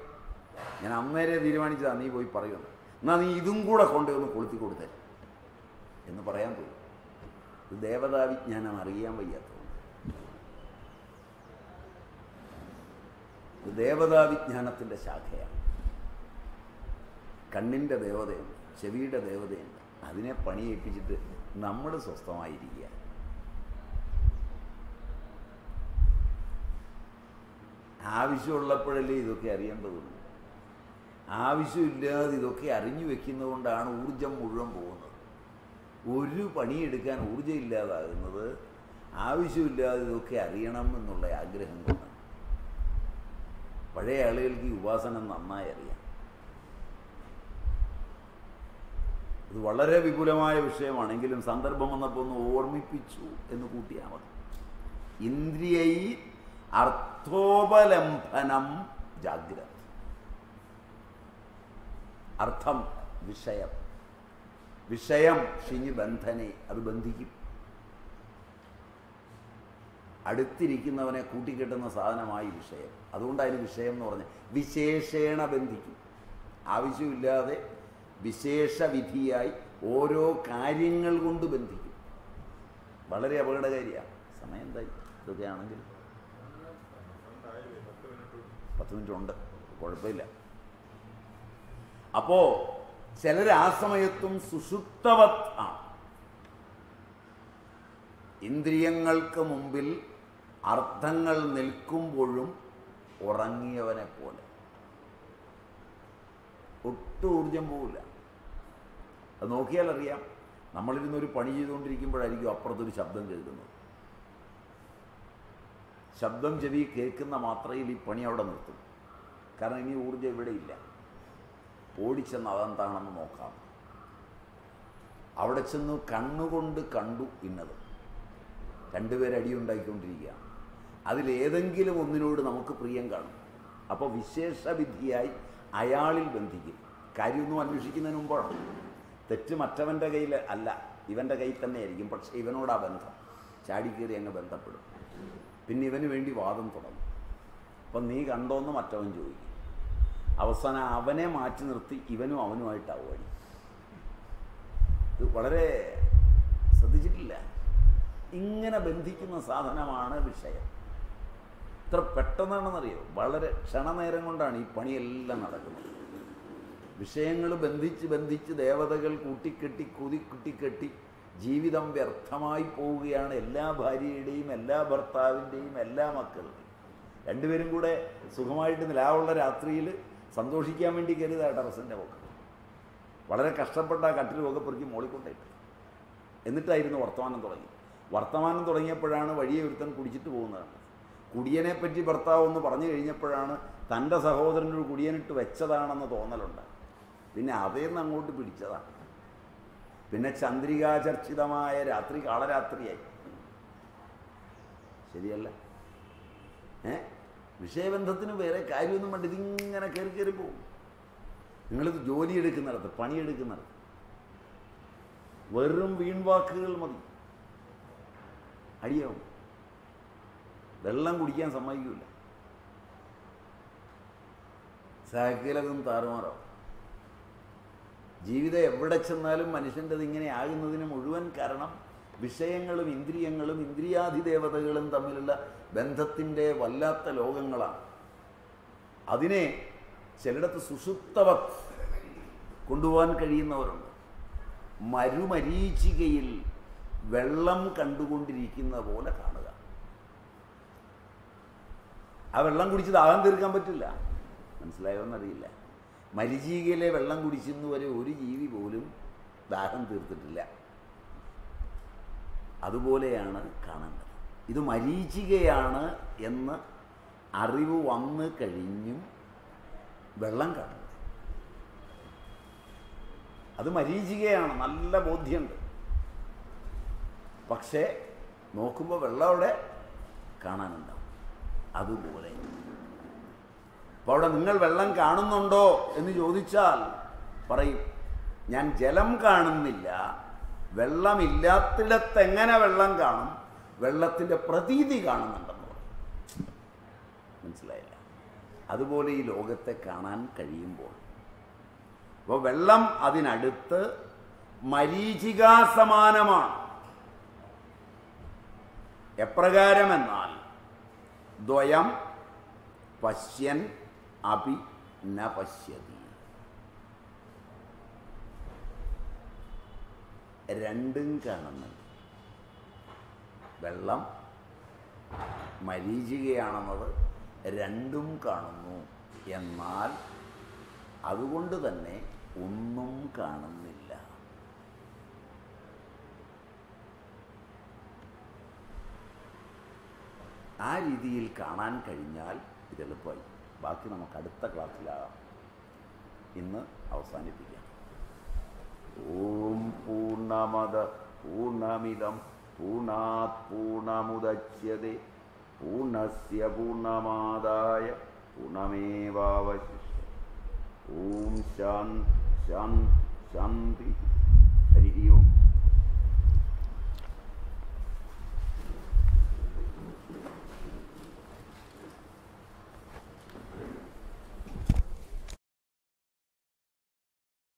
ഞാൻ അന്നേരെ തീരുമാനിച്ചതാ നീ പോയി പറയുമെന്ന്. എന്നാൽ നീ ഇതും കൂടെ കൊണ്ടുവന്ന് കൊളുത്തിക്കൊടുത്തേ എന്ന് പറയാൻ പോയി. ഇത് ദേവതാവിജ്ഞാനം അറിയാൻ വയ്യാത്തതുകൊണ്ട്. ഇത് ദേവതാവിജ്ഞാനത്തിൻ്റെ ശാഖയാണ്. കണ്ണിൻ്റെ ദേവതയുണ്ട്, ചെവിയുടെ ദേവതയുണ്ട്. അതിനെ പണിയേൽപ്പിച്ചിട്ട് നമ്മൾ സ്വസ്ഥമായിരിക്കുക. ആവശ്യമുള്ളപ്പോഴല്ലേ ഇതൊക്കെ അറിയേണ്ടതുള്ളൂ. ആവശ്യമില്ലാതെ ഇതൊക്കെ അറിഞ്ഞു വെക്കുന്നതുകൊണ്ടാണ് ഊർജം മുഴുവൻ പോകുന്നത്. ഒരു പണിയെടുക്കാൻ ഊർജം ഇല്ലാതാകുന്നത് ആവശ്യമില്ലാതെ ഇതൊക്കെ അറിയണം എന്നുള്ള ആഗ്രഹം കൊണ്ടാണ്. പഴയ ആളുകൾക്ക് ഈ ഉപാസന നന്നായി അറിയാം. ഇത് വളരെ വിപുലമായ വിഷയമാണെങ്കിലും സന്ദർഭം വന്നപ്പോൾ ഒന്ന് ഓർമ്മിപ്പിച്ചു എന്ന് കൂട്ടിയാൽ മതി. ഇന്ദ്രിയൈ അർത്ഥോപലംബനം ജാഗ്രത. അർത്ഥം വിഷയം, വിഷയം ഷിഞ്ഞ് ബന്ധനെ, അത് ബന്ധിക്കും. അടുത്തിരിക്കുന്നവനെ കൂട്ടിക്കെട്ടുന്ന സാധനമായി വിഷയം. അതുകൊണ്ടതിന് വിഷയം എന്ന് പറഞ്ഞാൽ വിശേഷേണ ബന്ധിക്കും. ആവശ്യമില്ലാതെ വിശേഷവിധിയായി ഓരോ കാര്യങ്ങൾ കൊണ്ട് ബന്ധിക്കും. വളരെ അപകടകാരിയാണ്. സമയം എന്തായി? ഇതൊക്കെയാണെങ്കിൽ 10 മിനിറ്റ് ഉണ്ട്, കുഴപ്പമില്ല. അപ്പോൾ ചിലർ ആ സമയത്തും സുഷുപ്തവത് ആണ്. ഇന്ദ്രിയങ്ങൾക്ക് മുമ്പിൽ അർത്ഥങ്ങൾ നിൽക്കുമ്പോഴും ഉറങ്ങിയവനെ പോലെ. ഒട്ടും ഊർജം പോവില്ല. അത് നോക്കിയാൽ അറിയാം. നമ്മളിരുന്നൊരു പണി ചെയ്തുകൊണ്ടിരിക്കുമ്പോഴായിരിക്കും അപ്പുറത്തൊരു ശബ്ദം കേൾക്കുന്നത്. ശബ്ദം ചെവി കേൾക്കുന്ന മാത്രയിൽ ഈ പണി അവിടെ നിർത്തും. കാരണം ഇനി ഊർജം ഇവിടെയില്ല. ഓടിച്ചെന്ന് അതെന്താണെന്ന് നോക്കാം. അവിടെ ചെന്ന് കണ്ണുകൊണ്ട് കണ്ടു ഇന്നത്. രണ്ടുപേരടിയുണ്ടാക്കിക്കൊണ്ടിരിക്കുകയാണ്. അതിലേതെങ്കിലും ഒന്നിനോട് നമുക്ക് പ്രിയം കാണും. അപ്പോൾ വിശേഷവിധിയായി അയാളിൽ ബന്ധിക്കും. കാര്യമൊന്നും അന്വേഷിക്കുന്നതിന് മുമ്പാണ്. തെറ്റ് മറ്റവൻ്റെ കയ്യിൽ അല്ല, ഇവൻ്റെ കയ്യിൽ തന്നെയായിരിക്കും. പക്ഷേ ഇവനോടാ ബന്ധം. ചാടിക്കേറി അങ്ങ് ബന്ധപ്പെടും. പിന്നെ ഇവന് വേണ്ടി വാദം തുടങ്ങും. അപ്പം നീ കണ്ടോന്ന് മറ്റവൻ ചോദിക്കും. അവസാനം അവനെ മാറ്റി നിർത്തി ഇവനും അവനുമായിട്ടാവും വഴി. ഇത് വളരെ ശ്രദ്ധിച്ചിട്ടില്ല. ഇങ്ങനെ ബന്ധിക്കുന്ന സാധനമാണ് വിഷയം. ഇത്ര പെട്ടെന്നാണെന്നറിയോ? വളരെ ക്ഷണനേരം കൊണ്ടാണ് ഈ പണിയെല്ലാം നടക്കുന്നത്. വിഷയങ്ങൾ ബന്ധിച്ച് ബന്ധിച്ച് ദേവതകൾ കൂട്ടിക്കെട്ടി കൂട്ടിക്കെട്ടി ജീവിതം വ്യർത്ഥമായി പോവുകയാണ്. എല്ലാ ഭാര്യയുടെയും എല്ലാ ഭർത്താവിൻ്റെയും എല്ലാ മക്കളുടെയും. രണ്ടുപേരും കൂടെ സുഖമായിട്ട് നിലാവുള്ള രാത്രിയിൽ സന്തോഷിക്കാൻ വേണ്ടി കയറിയതാ ടെറസിൻ്റെ മുകളിൽ. വളരെ കഷ്ടപ്പെട്ട ആ കട്ടിൽ പൊക്കി മോളിക്കൊണ്ടേറ്റ്. എന്നിട്ടായിരുന്നു വർത്തമാനം തുടങ്ങി. വർത്തമാനം തുടങ്ങിയപ്പോഴാണ് വഴിയെ ഒരുത്തൻ കുടിച്ചിട്ട് പോകുന്നതാണ്. കുടിയനെപ്പറ്റി ഭർത്താവ് ഒന്ന് പറഞ്ഞു കഴിഞ്ഞപ്പോഴാണ് തൻ്റെ സഹോദരനൊരു കുടിയനിട്ട് വെച്ചതാണെന്ന് തോന്നലുണ്ട്. പിന്നെ അതേന്ന് അങ്ങോട്ട് പിടിച്ചതാണ്. പിന്നെ ചന്ദ്രികാചർച്ചിതമായ രാത്രി കാളരാത്രിയായി. ശരിയല്ല? വിഷയബന്ധത്തിന് വേറെ കാര്യമൊന്നും വേണ്ട. ഇതിങ്ങനെ കയറി കയറി പോകും. നിങ്ങളിത് ജോലിയെടുക്കുന്നിടത്ത്, പണിയെടുക്കുന്നിടത്ത് വെറും വീൺവാക്കുകൾ മതി, അടിയാവും. വെള്ളം കുടിക്കാൻ സമ്മതിക്കില്ല. സകലതും താറുമാറാവും. ജീവിതം എവിടെ ചെന്നാലും മനുഷ്യൻ്റെത് ഇങ്ങനെ ആകുന്നതിന് മുഴുവൻ കാരണം വിഷയങ്ങളും ഇന്ദ്രിയങ്ങളും ഇന്ദ്രിയാധിദേവതകളും തമ്മിലുള്ള ബന്ധത്തിൻ്റെ വല്ലാത്ത ലോകങ്ങളാണ്. അതിനെ ചിലയിടത്ത് സുഷുപ്തവത് കൊണ്ടുപോകാൻ കഴിയുന്നവരുണ്ട്. മരുമരീചികയിൽ വെള്ളം കണ്ടുകൊണ്ടിരിക്കുന്ന പോലെ കാണുക. ആ വെള്ളം കുടിച്ച് ദാഹം തീർക്കാൻ പറ്റില്ല. മനസ്സിലായോന്നറിയില്ല. മരീചികയിലെ വെള്ളം കുടിച്ചെന്ന് വരെ ഒരു ജീവി പോലും ദാഹം തീർത്തിട്ടില്ല. അതുപോലെയാണ് കാണേണ്ടത്. ഇത് മരീചികയാണ് എന്ന് അറിവ് വന്നു കഴിഞ്ഞും വെള്ളം കാണുന്നത്. അത് മരീചികയാണ്, നല്ല ബോധ്യമുണ്ട്. പക്ഷേ നോക്കുമ്പോൾ വെള്ളം അവിടെ കാണാനുണ്ടാവും. അതുപോലെ അപ്പോൾ അവിടെ നിങ്ങൾ വെള്ളം കാണുന്നുണ്ടോ എന്ന് ചോദിച്ചാൽ പറയും, ഞാൻ ജലം കാണുന്നില്ല. വെള്ളമില്ലാത്തിടത്ത് എങ്ങനെ വെള്ളം കാണും? വെള്ളത്തിൻ്റെ പ്രതീതി കാണുന്നുണ്ടെന്ന് പറയും. മനസ്സിലായില്ല? അതുപോലെ ഈ ലോകത്തെ കാണാൻ കഴിയുമ്പോൾ, അപ്പോൾ വെള്ളം അതിനടുത്ത് മരീചികാസമാനമാണ്. എപ്രകാരമെന്നാൽ ദ്വയം പശ്യൻ അപി ന പശ്യതി. രണ്ടും കാണുന്നുണ്ട്. വെള്ളം മരീചികയാണെന്നത് രണ്ടും കാണുന്നു. എന്നാൽ അതുകൊണ്ട് തന്നെ ഒന്നും കാണുന്നില്ല. ആ രീതിയിൽ കാണാൻ കഴിഞ്ഞാൽ ഇത് എളുപ്പമായി. ബാക്കി നമുക്ക് അടുത്ത ക്ലാസ്സിലാകാം. ഇന്ന് അവസാനിപ്പിക്കാം. ഓം പൂർണ്ണമദ പൂർണ്ണമിദം പൂർണ്ണാത് പൂർണ്ണമുദച്യതേ പൂർണ്ണസ്യ പൂർണ്ണമാദായ പൂർണ്ണമേവാവശിഷ്യതേ. ഓം ശാന്തി ശാന്തി ശാന്തി. ഹരി ഓം.